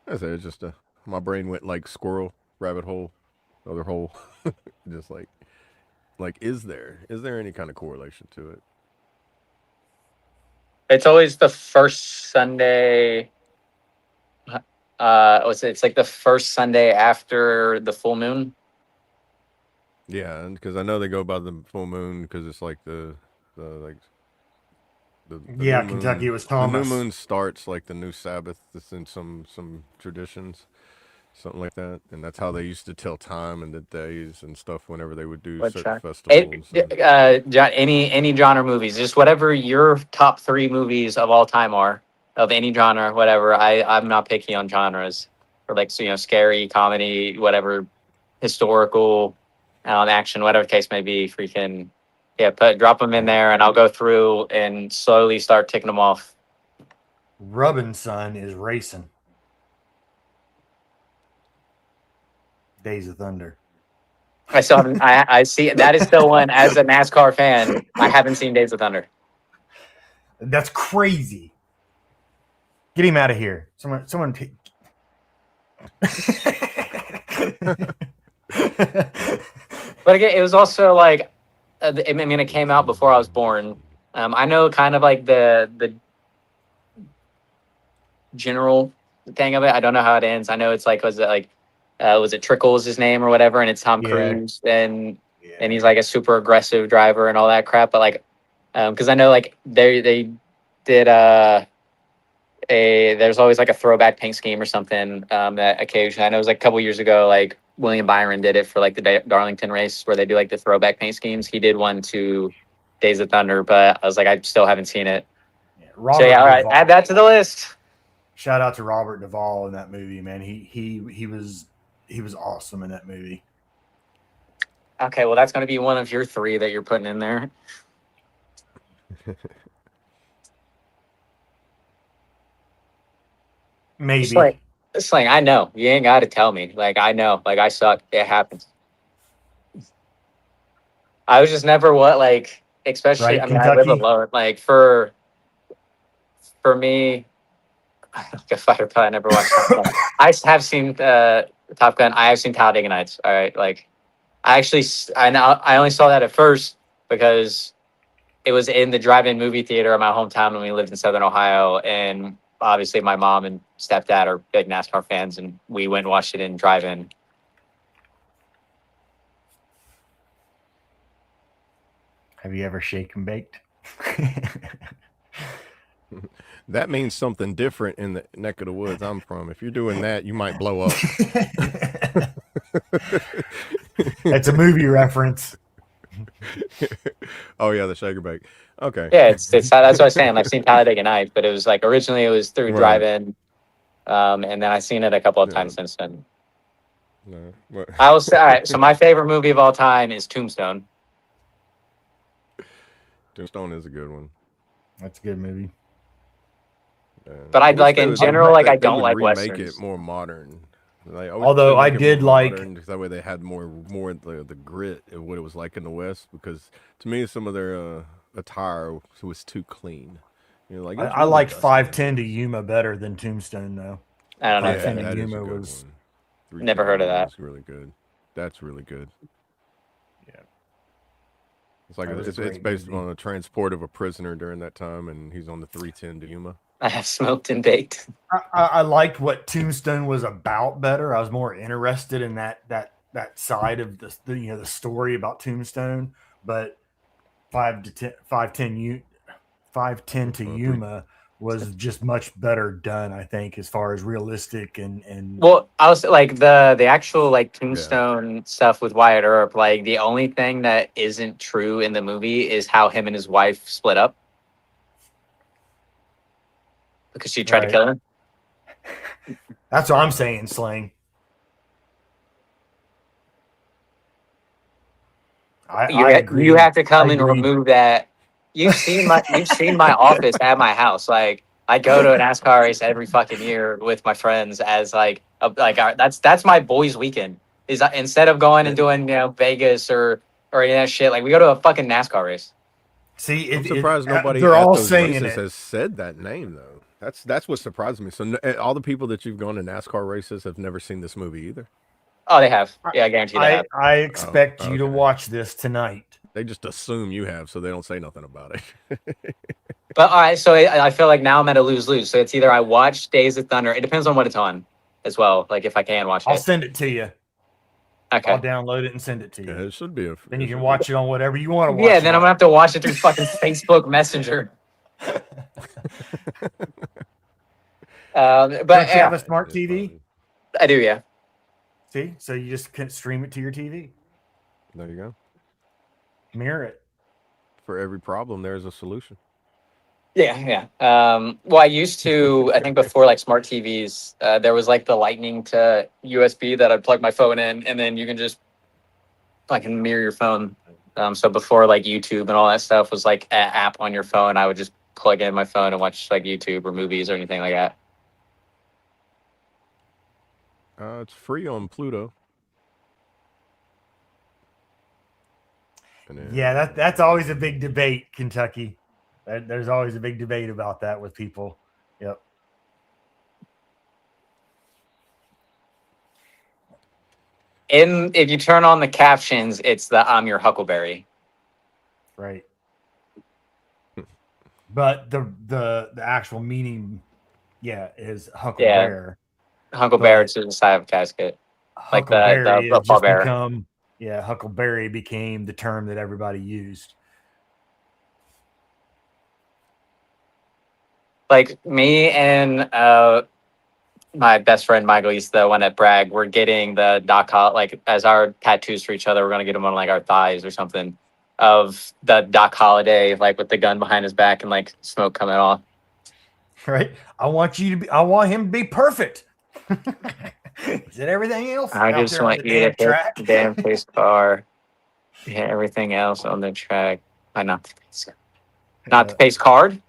I say it's just my brain went like squirrel, rabbit hole, other hole, just like is there any kind of correlation to it? It's always the first Sunday. It's like the first Sunday after the full moon. Yeah, and because I know they go by the full moon because it's like the like the Yeah, new Kentucky. moon. It was The new Thomas. moon starts like the new Sabbath. That's in some traditions, something like that, and that's how they used to tell time and the days and stuff whenever they would do What certain track? festivals and. Any genre movies, just whatever your top three movies of all time are of any genre, whatever. I'm not picky on genres or like scary, comedy, whatever, historical, action, whatever the case may be. Freaking yeah, drop them in there, and I'll go through and slowly start ticking them off. Rubbin' son is racing. Days of Thunder. I still haven't. I see that is still one as a NASCAR fan. I haven't seen Days of Thunder. That's crazy. Get him out of here. Someone. But again, it was also like, I mean, it came out before I was born. I know kind of like the general thing of it. I don't know how it ends. I know it's like was it Trickle's his name or whatever, and it's Tom Yeah. Cruise and Yeah. he's like a super aggressive driver and all that crap. But like, because I know like they did there's always like a throwback paint scheme or something that occasionally I know it was like a couple years ago like William Byron did it for like the Darlington race where they do like the throwback paint schemes. He did one to Days of Thunder, but I was like I still haven't seen it. Robert So yeah, all right, Duvall. add that to the list. Shout out to Robert Duvall in that movie, man. He was awesome in that movie. Okay, well that's going to be one of your three that you're putting in there. Maybe. It's like I know you ain't got to tell me. Like I know, like I suck. It happens. I was just never especially. Right, I mean, I live Kentucky? alone. Like for me, like a fighter pilot. I never watched. I have seen Top Gun. I have seen Talladega Nights. All right, like I only saw that at first because it was in the drive-in movie theater in my hometown when we lived in Southern Ohio, and obviously my mom and stepdad are big NASCAR fans, and we went and watched it in drive-in. Have you ever shake and baked? That means something different in the neck of the woods I'm from. If you're doing that, you might blow up. It's a movie reference. Oh yeah, the shake and bake. Okay. Yeah, it's that's what I was saying. I've seen Talladega Nights, but it was like originally it was through Right. drive-in, and then I've seen it a couple of Yeah. times since then. No, but I will say, all right. So my favorite movie of all time is Tombstone. Tombstone is a good one. That's a good movie. Yeah. But I'd wish like they in would- general, they- like I they don't would like remake westerns. it more modern. Like, I wish Although they'd I make it did more like- modern, 'cause that way they had more the grit of what it was like in the West. Because to me, some of their attire was too clean. You know, like it was I really liked dusty. 510 to Yuma better than Tombstone, though. I don't know. Yeah, 510 to that is a Yuma good was. one. 310 Never heard of that. is really good. That's really good. Yeah. It's like That was a it's great based movie. on a transport of a prisoner during that time, and he's on the 310 to Yuma. I have smoked and baked. I liked what Tombstone was about better. I was more interested in that side of the the story about Tombstone. But 510 to Yuma was just much better done, I think, as far as realistic and Well, I was like the actual like Tombstone stuff with Wyatt Earp. Like the only thing that isn't true in the movie is how him and his wife split up because she tried to Right. kill him. that's what I'm saying, Sling. I agree. You have to come I and agree. remove that. You've seen my office at my house. Like I go to a NASCAR race every fucking year with my friends as that's my boys' weekend. Is instead of going and doing Vegas or any of that shit, like we go to a fucking NASCAR race. See, I'm surprised nobody they're at all those saying races it. has said that name though. That's what surprised me. So all the people that you've gone to NASCAR races have never seen this movie either. Oh, they have. Yeah, I guarantee they have. I expect you to okay. watch this tonight. They just assume you have, so they don't say nothing about it. But all right, so I feel like now I'm at a lose-lose. So it's either I watch Days of Thunder. It depends on what it's on as well. Like if I can watch I'll it. send it to you. Okay. I'll download it and send it to you. Yeah, it should be. Then you can watch it on whatever you want to watch. Yeah, then I'm gonna have to watch it through fucking Facebook Messenger. But Don't you have yeah, a smart It's TV? fun. I do. Yeah. See, so you just can stream it to your TV, There you go. mirror it. For every problem, there's a solution. Yeah. Well, I used to. I think before like smart TVs, there was like the Lightning to USB that I'd plug my phone in, and then you can just fucking mirror your phone. So before like YouTube and all that stuff was like an app on your phone, I would just plug in my phone and watch like YouTube or movies or anything like that. It's free on Pluto. And then, Yeah, that's always a big debate, Kentucky. There's always a big debate about that with people. Yep. If you turn on the captions, it's the "I'm your Huckleberry." Right. But the actual meaning, is Huckleberry. Huckleberry But- to the side of a casket. Like the Huckleberry has just pallbearer. become, Huckleberry became the term that everybody used. Like me and my best friend Michael, he's the one at Bragg. We're getting the Doc Holliday, like as our tattoos for each other. We're gonna get them on like our thighs or something of the Doc Holliday, like with the gun behind his back and like smoke coming off. Right. I want him to be perfect. Is it everything else? I out just there on want the you to damn hit track? the damn pace car. Hit everything else on the track. Not the pace card.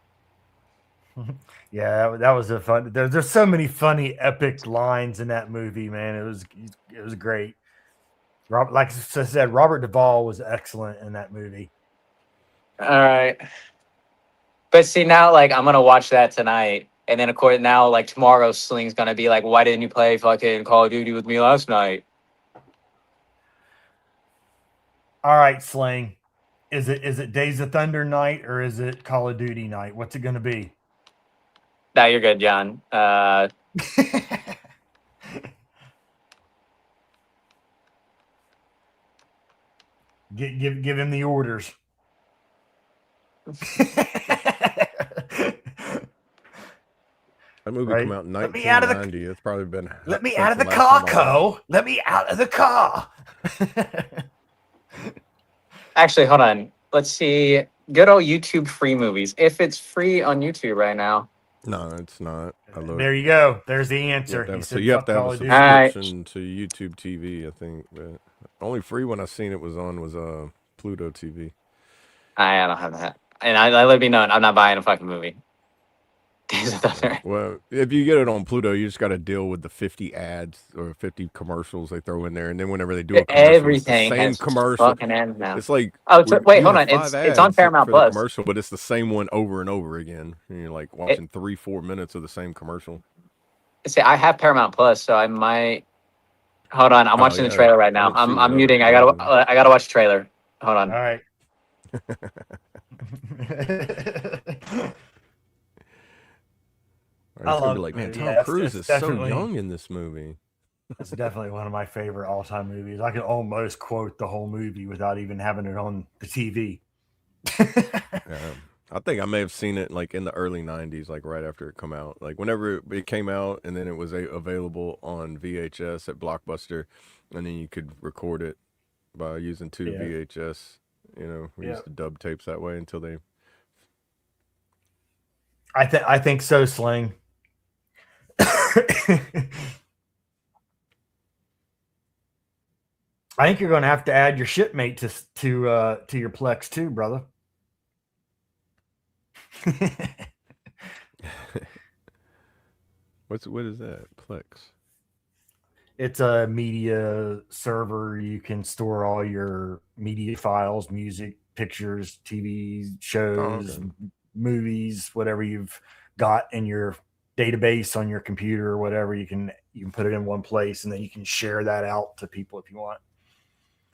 Yeah, that was a fun. There's so many funny, epic lines in that movie, man. It was great. Like I said, Robert Duvall was excellent in that movie. All right. But see now, like I'm gonna watch that tonight, And then of course now like tomorrow Sling's gonna be like, why didn't you play fucking Call of Duty with me last night? All right, Sling. Is it Days of Thunder night or is it Call of Duty night? What's it going to be? Nah, you're good, John. Give him the orders. That movie Right? came out in Let me out of the- 1990. It's probably been. Let me since out of the last car, time I watched Co. Let me out of the car. Actually, hold on. Let's see. Good old YouTube free movies. If it's free on YouTube right now. it. No, it's not. I looked. There you go. There's the You have answer. to He have, so said, you have "Fuck to have Call a of Duty." Alright. subscription to YouTube TV, I think. But only free one I seen it was on was Pluto TV. I don't have that. And I let it be known, I'm not buying a fucking movie. Days of Thunder. Well, if you get it on Pluto, you just got to deal with the 50 ads or 50 commercials they throw in there, and then whenever they do a commercial, it's the Everything same has commercial. fucking ends now. It's like Oh, so, wait, you hold have on. 5 It's on ads Paramount for the Plus. commercial, but it's the same one over and over again. And you're like watching 3-4 minutes of the same commercial. See, I have Paramount Plus, so I might. Hold on, I'm Oh, watching the yeah. trailer right I now. didn't see I'm what other muting. version. I gotta watch the trailer. Hold on. All right. It's gonna love be like, the man, movie. Tom Yeah, Cruise it's is so definitely- young in this movie. It's definitely one of my favorite all-time movies. I can almost quote the whole movie without even having it on the TV. I think I may have seen it like in the early 90s, like right after it come out. Like whenever it came out, and then it was available on VHS at Blockbuster, and then you could record it by using 2 Yeah. VHS. You know, we used to dub tapes that way until they. I think so, Sling. I think you're going to have to add your shipmate to your Plex too, brother. What is that? Plex. It's a media server. You can store all your media files, music, pictures, TV shows, movies, whatever you've got in your database on your computer or whatever. You can put it in one place, and then you can share that out to people if you want.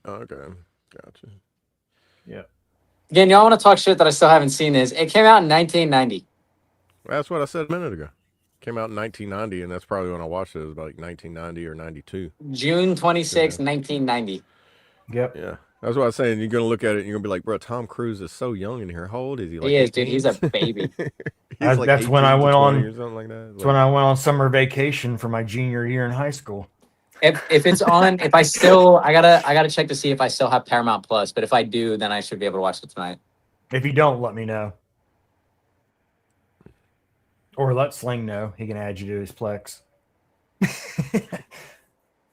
Okay, gotcha. Yeah. Again, y'all want to talk shit that I still haven't seen? Is it came out in 1990? That's what I said a minute ago. Came out in 1990, and that's probably when I watched it. It was about like 1990 or 92. June 26, 1990. Yep. Yeah. That's what I was saying. You're going to look at it and you're going to be like, bro, Tom Cruise is so young in here. How old is he? Like He is, 18? dude. He's a baby. He's like That's when I 18 to went 20 on. or something like that. That's when I went on summer vacation for my junior year in high school. If it's on, if I still, I gotta check to see if I still have Paramount Plus. But if I do, then I should be able to watch it tonight. If you don't, let me know. Or let Sling know. He can add you to his Plex.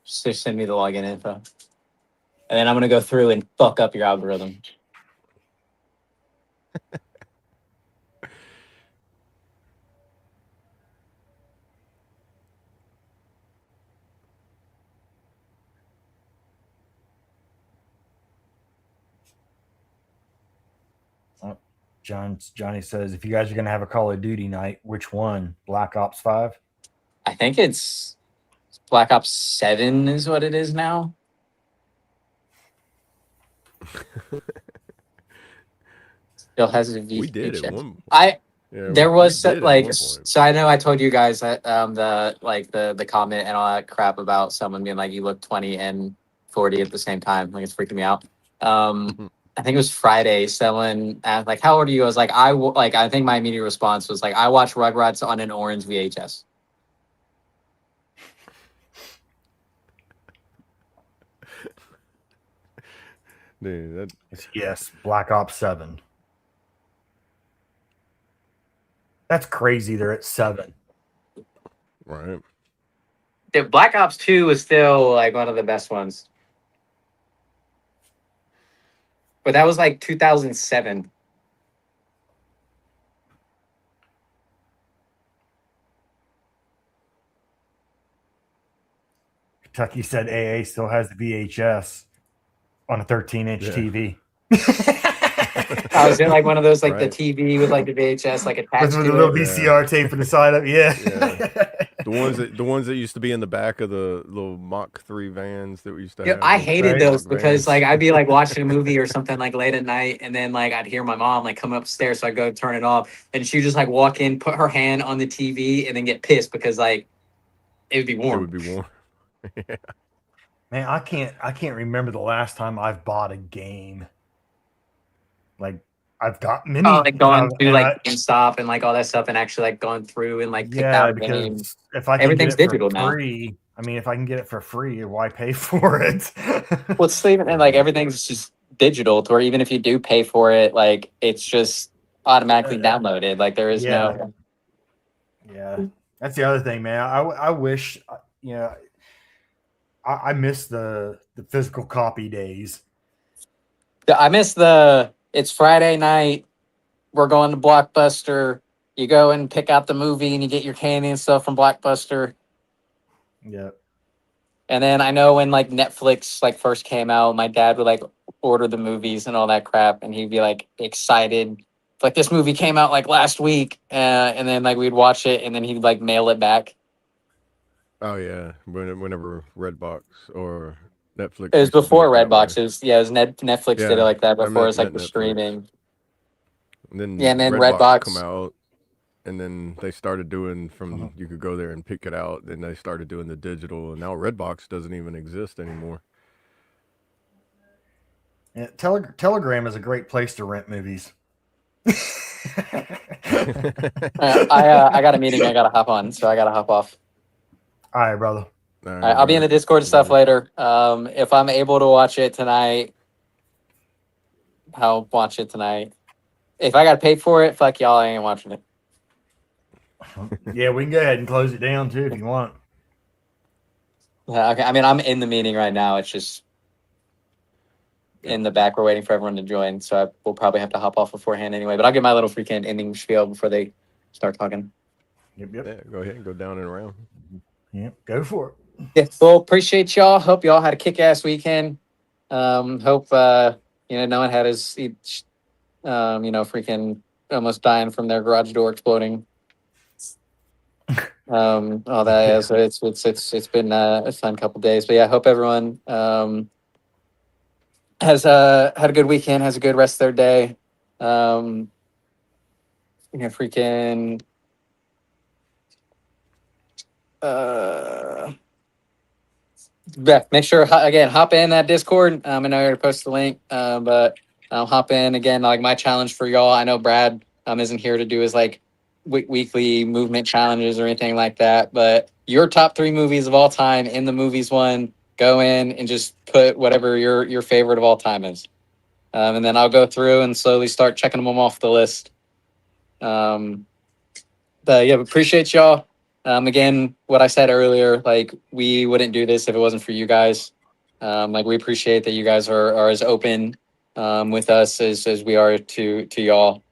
Just send me the login info. And then I'm going to go through and fuck up your algorithm. Johnny says, if you guys are going to have a Call of Duty night, which one? Black Ops 5? I think it's Black Ops 7 is what it is now. Still has a V. We did it one. There was like, so I know I told you guys that the comment and all that crap about someone being like, you look 20 and 40 at the same time. Like, it's freaking me out. I think it was Friday. Someone asked, like, how old are you? I was like, I think my immediate response was like, I watched Rugrats on an orange VHS. Dude, yes, Black Ops 7. That's crazy. They're at 7. Right. Dude, Black Ops 2 was still like one of the best ones. But that was like 2007. Kentucky said AA still has the VHS on a 13-inch TV. I was in like one of those like the Right. TV with like the VHS like attached with the to little it. VCR tape for the side of Yeah. yeah. The ones that used to be in the back of the little Mach 3 vans that we used to Yeah, have. I those hated Right. those Mach because like vans. I'd be like watching a movie or something like late at night, and then like I'd hear my mom like come upstairs, so I'd go turn it off, and she'd just like walk in, put her hand on the TV, and then get pissed because like it would be It warm. would be warm. Man, I can't remember the last time I've bought a game. Like I've got many, Oh, like going to and like I GameStop and like all that stuff, and actually like going through and like picked yeah, out a game. because if I can get Everything's it for digital now. free, I mean, if I can get it for free, why pay for it? Well, it's even and like everything's just digital, to where even if you do pay for it, like it's just automatically downloaded. Like there is Yeah. no. Yeah, that's the other thing, man. I wish, you know, I miss the physical copy days. I miss the. It's Friday night. We're going to Blockbuster. You go and pick out the movie, and you get your candy and stuff from Blockbuster. Yeah. And then I know when like Netflix like first came out, my dad would like order the movies and all that crap, and he'd be like excited. Like this movie came out like last week, and then like we'd watch it, and then he'd like mail it back. Oh yeah, whenever Redbox or Netflix It was used to do before it that way. Redbox. It was Netflix did it Yeah, like that I before. It was like meant the Netflix. streaming. And then Yeah, and then Redbox come Redbox. out, and then they started doing from you could go there and pick it out. Then they started doing the digital, and now Redbox doesn't even exist anymore. Yeah, Telegram is a great place to rent movies. I got a meeting I gotta hop on, so I gotta hop off. All right, brother. All right, I'll be in the Discord and stuff later. If I'm able to watch it tonight, I'll watch it tonight. If I got paid for it, fuck y'all, I ain't watching it. Yeah, we can go ahead and close it down too if you want. Okay, I mean, I'm in the meeting right now. It's just in the back. We're waiting for everyone to join, so we'll probably have to hop off beforehand anyway. But I'll get my little freaking ending spiel before they start talking. Yep. Yeah, go ahead and go down and around. Yep, go for it. Yeah, well, appreciate y'all. Hope y'all had a kick-ass weekend. Hope no one had his freaking almost dying from their garage door exploding. All that. Yeah, so it's been a fun couple days. But yeah, I hope everyone has had a good weekend, has a good rest of their day. Freaking yeah, make sure again hop in that Discord. I know you're gonna post the link, but hop in again. Like my challenge for y'all, I know Brad isn't here to do his like weekly movement challenges or anything like that. But your top 3 movies of all time in the movies one, go in and just put whatever your favorite of all time is, and then I'll go through and slowly start checking them off the list. But yeah, appreciate y'all. Again, what I said earlier, like we wouldn't do this if it wasn't for you guys. Like we appreciate that you guys are as open with us as we are to y'all.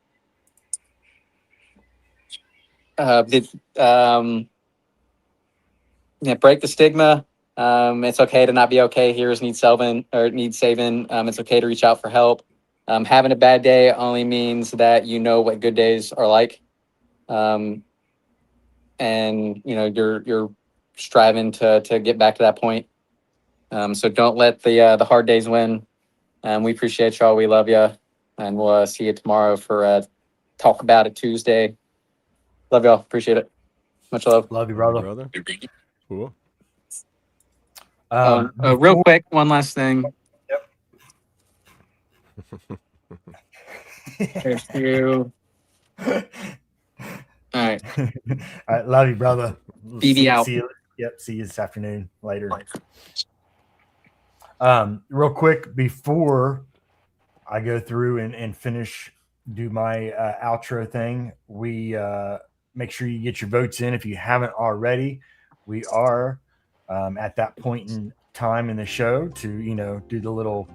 Break the stigma. It's okay to not be okay. Heroes need saving. It's okay to reach out for help. Having a bad day only means that you know what good days are like. And you're striving to get back to that point. So don't let the hard days win. We appreciate y'all. We love you, and we'll see you tomorrow for Talk About It Tuesday. Love y'all. Appreciate it. Much love. Love you, Love you, brother. Cool. Real quick, one last thing. There's you. All right. All right, love you, brother. BB out. See you. Yep, see you this afternoon later. Real quick before I go through and finish, do my outro thing. We make sure you get your votes in if you haven't already. We are at that point in time in the show to do the little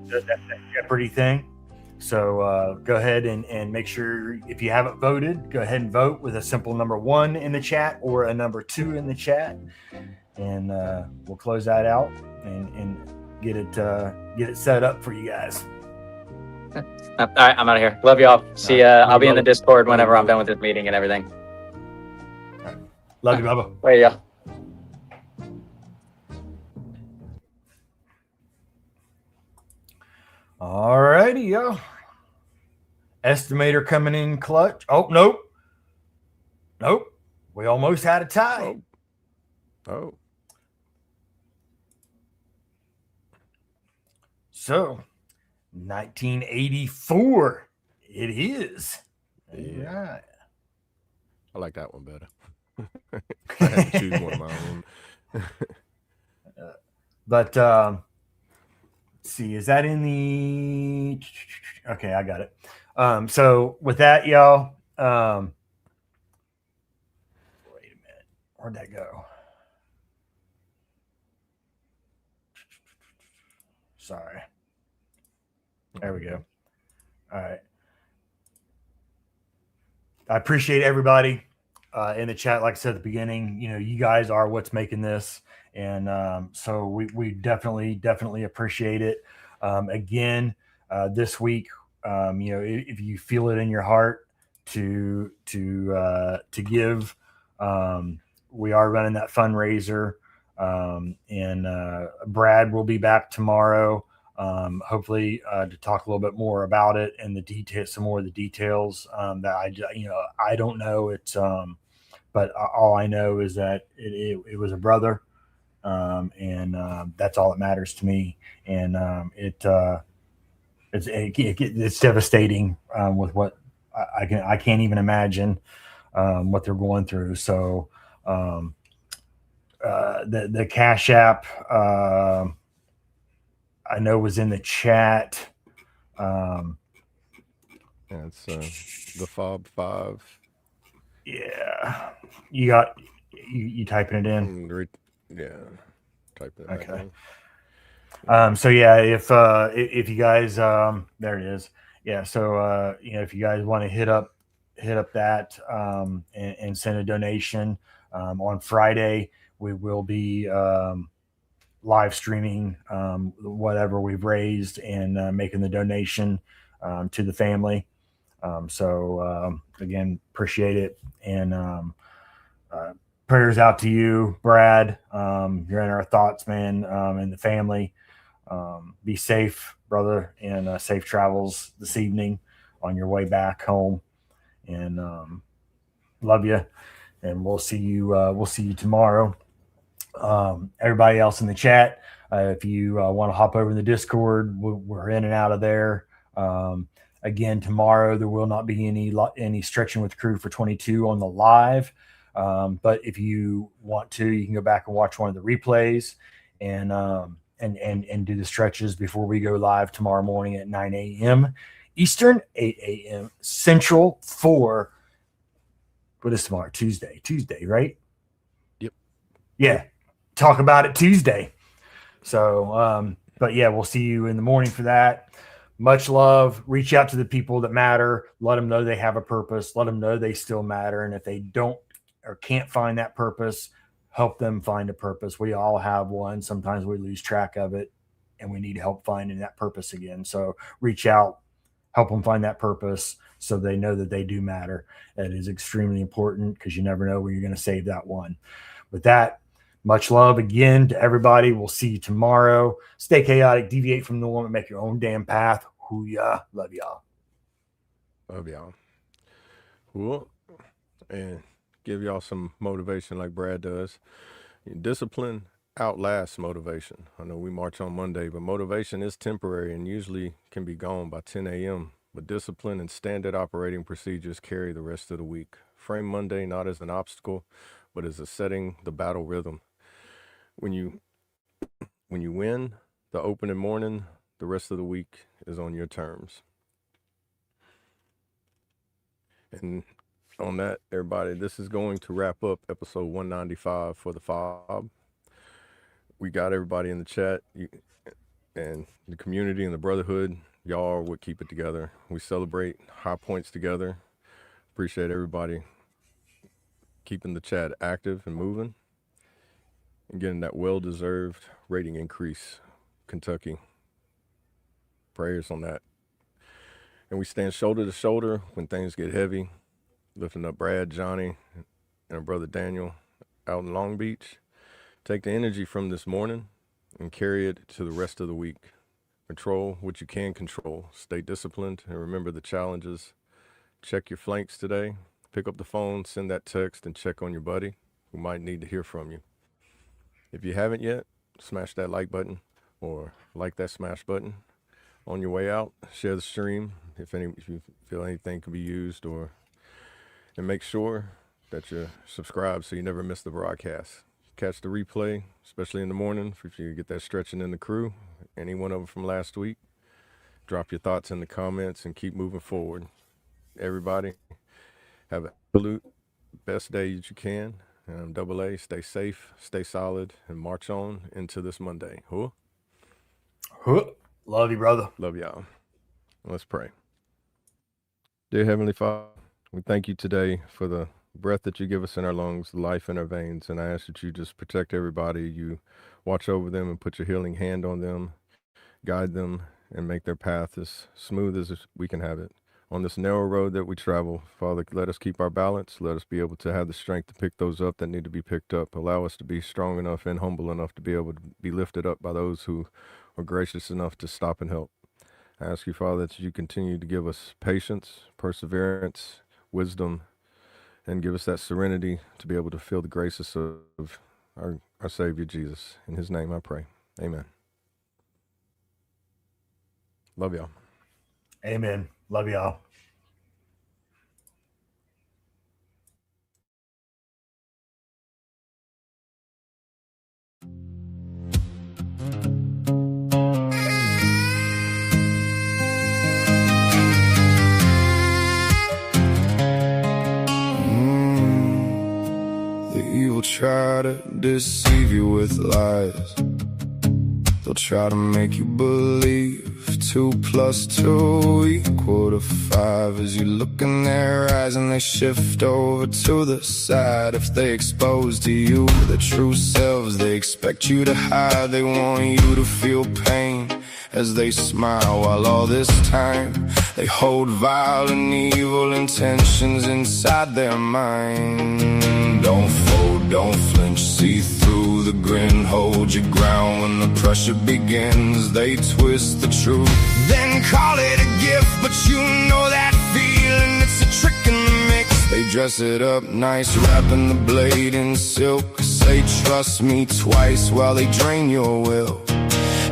that Jeopardy thing. So go ahead and make sure if you haven't voted, go ahead and vote with a simple number 1 in the chat or a number 2 in the chat, and we'll close that out and get it set up for you guys. All right, I'm out of here. Love y'all. See ya. Love I'll you, be in the Bubba. Discord Love you, whenever I'm Bubba. done with this meeting and everything. Love you, Bubba. There you go. All righty, yo. Estimator coming in clutch. Oh, nope. Nope. We almost had a tie. Oh. So, 1984. It is. Yeah. All right. I like that one better. I had to choose one of my own. But let's see, is that in the? Okay, I got it. So with that, y'all. Wait a minute. Where'd that go? Sorry. There we go. All right. I appreciate everybody in the chat. Like I said at the beginning, you guys are what's making this, and so we definitely appreciate it. Again, this week, if you feel it in your heart to give, we are running that fundraiser, and Brad will be back tomorrow. Hopefully to talk a little bit more about it and some more of the details that I don't know. It's but all I know is that it was a brother, and that's all that matters to me. And it's devastating with what I can't even imagine what they're going through. So the Cash App. I know was in the chat. Yeah, it's the F.O.B 5. Yeah, you got you typing it in. Yeah, type it Okay. in. So yeah, if you guys there it is. Yeah. So if you guys want to hit up that and send a donation on Friday, we will be live streaming whatever we've raised and making the donation to the family. So again, appreciate it, and prayers out to you, Brad. You're in our thoughts, man, and the family. Be safe, brother, and safe travels this evening on your way back home. And love you, and we'll see you. We'll see you tomorrow. Everybody else in the chat, if you want to hop over in the Discord, we're in and out of there. Again, tomorrow there will not be any stretching with crew for 22 on the live. But if you want to, you can go back and watch one of the replays and do the stretches before we go live tomorrow morning at 9 a.m. Eastern, 8 a.m. Central for what is tomorrow? Tuesday, right? Yep. Yeah. Talk about it Tuesday. So, but yeah, we'll see you in the morning for that. Much love. Reach out to the people that matter. Let them know they have a purpose. Let them know they still matter. And if they don't or can't find that purpose, help them find a purpose. We all have one. Sometimes we lose track of it and we need help finding that purpose again. So reach out, help them find that purpose so they know that they do matter. That is extremely important because you never know when you're going to save that one. With that, much love again to everybody. We'll see you tomorrow. Stay chaotic, deviate from the norm, and make your own damn path. Hoo-yah. Love y'all. Love y'all. Cool. And give y'all some motivation like Brad does. Discipline outlasts motivation. I know we march on Monday, but motivation is temporary and usually can be gone by 10 a.m. But discipline and standard operating procedures carry the rest of the week. Frame Monday not as an obstacle, but as a setting the battle rhythm. When you win the opening morning, the rest of the week is on your terms. And on that, everybody, this is going to wrap up episode 195 for the F.O.B. We got everybody in the chat and the community and the brotherhood. Y'all are what keep it together. We celebrate high points together. Appreciate everybody keeping the chat active and moving and getting that well-deserved rating increase. Kentucky. Prayers on that. And we stand shoulder to shoulder when things get heavy, lifting up Brad, Johnny, and our brother Daniel out in Long Beach. Take the energy from this morning and carry it to the rest of the week. Control what you can control. Stay disciplined and remember the challenges. Check your flanks today. Pick up the phone, send that text, and check on your buddy who might need to hear from you. If you haven't yet, smash that like button or like that smash button. On your way out, share the stream if you feel anything can be used, and make sure that you're subscribed so you never miss the broadcast. Catch the replay, especially in the morning if you get that stretching in the crew. Any one of them from last week. Drop your thoughts in the comments and keep moving forward. Everybody, have an absolute best day that you can. Double A, stay safe, stay solid, and march on into this Monday. Love you, brother. Love y'all. Let's pray. Dear Heavenly Father, we thank you today for the breath that you give us in our lungs, the life in our veins, and I ask that you just protect everybody. You watch over them and put your healing hand on them, guide them, and make their path as smooth as we can have it. On this narrow road that we travel, Father, let us keep our balance. Let us be able to have the strength to pick those up that need to be picked up. Allow us to be strong enough and humble enough to be able to be lifted up by those who are gracious enough to stop and help. I ask you, Father, that you continue to give us patience, perseverance, wisdom, and give us that serenity to be able to feel the graces of our Savior Jesus. In his name I pray. Amen. Love y'all. Amen. Love y'all. The evil try to deceive you with lies. They'll try to make you believe 2 + 2 = 5 as you look in their eyes and they shift over to the side. If they expose to you their true selves, they expect you to hide. They want you to feel pain as they smile, while all this time they hold vile and evil intentions inside their mind. Don't fold, don't flinch, see through the grin, hold your ground when the pressure begins. They twist the truth, then call it a gift, but you know that feeling, it's a trick in the mix. They dress it up nice, wrapping the blade in silk. Say trust me twice while they drain your will.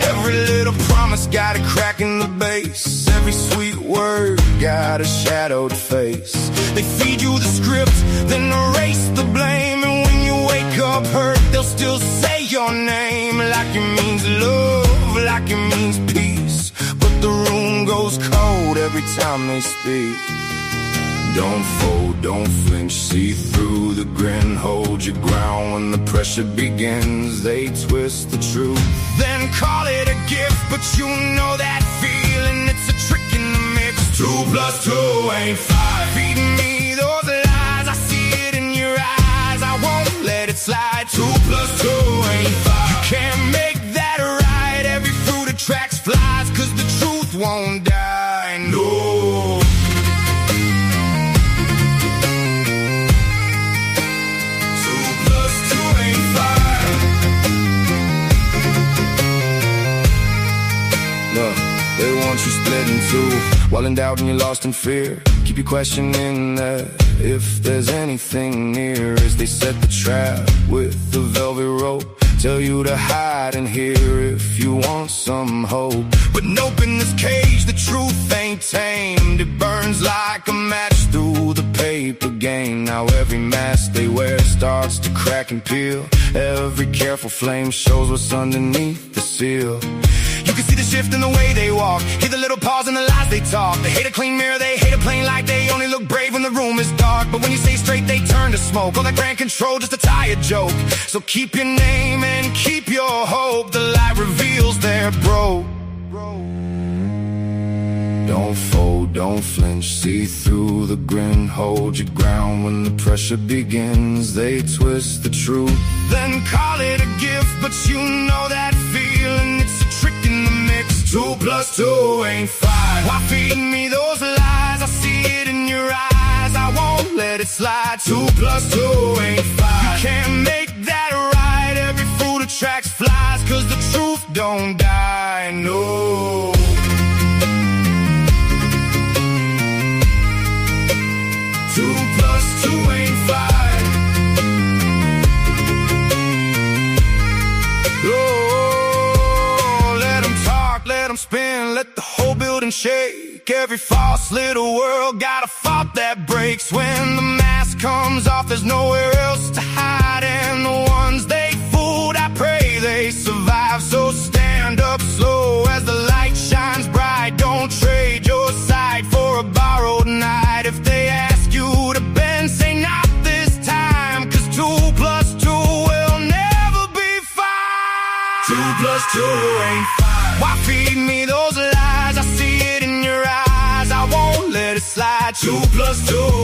Every little promise got a crack in the base. Every sweet word got a shadowed face. They feed you the script, then erase the blame. And when you wake up hurt, they'll still say your name, like it means love, like it means peace. But the room goes cold every time they speak. Don't fold, don't flinch, see through the grin, hold your ground when the pressure begins. They twist the truth, then call it a gift, but you know that feeling, it's a trick in the mix. 2 + 2 ain't 5. Feeding me those lies, I see it in your eyes, I won't let it slide. 2 + 2 ain't 5. You can't make that right, every fruit attracts flies, 'cause the truth won't die, no. They want you split in two, while in doubt and you're lost in fear. Keep you questioning that if there's anything near, as they set the trap with the velvet rope. Tell you to hide in here if you want some hope. But nope, in this cage the truth ain't tamed. It burns like a match through the paper game. Now every mask they wear starts to crack and peel. Every careful flame shows what's underneath the seal. You can see the shift in the way they walk, hear the little pause in the lies they talk. They hate a clean mirror, they hate a plain light. They only look brave when the room is dark, but when you say straight they turn to smoke. All that grand control just a tired joke. So keep your name and keep your hope. The light reveals they're broke. Don't fold, don't flinch, see through the grin, hold your ground when the pressure begins. They twist the truth, then call it a gift, but you know that feeling, it's a trick in the mix. 2 plus 2 ain't 5. Why feed me those lies? I see it in your eyes. I won't let it slide. 2 plus 2 ain't 5. You can't make that right. Every fruit attracts flies, 'cause the truth don't die, no. Two plus two ain't 5. Oh, let them talk, let them spin, let the whole building shake. Every false little world got a fault that breaks. When the mask comes off, there's nowhere else to hide. And the ones they fooled, I pray they survive. So stand up slow as the light shines bright. Don't trade your sight for a borrowed night. If they ask you to bend, say not this time, 'cause 2 plus 2 will never be 5. 2 plus 2 ain't 5. Why feed me those lies? I see it in your eyes. I won't let it slide. 2 plus 2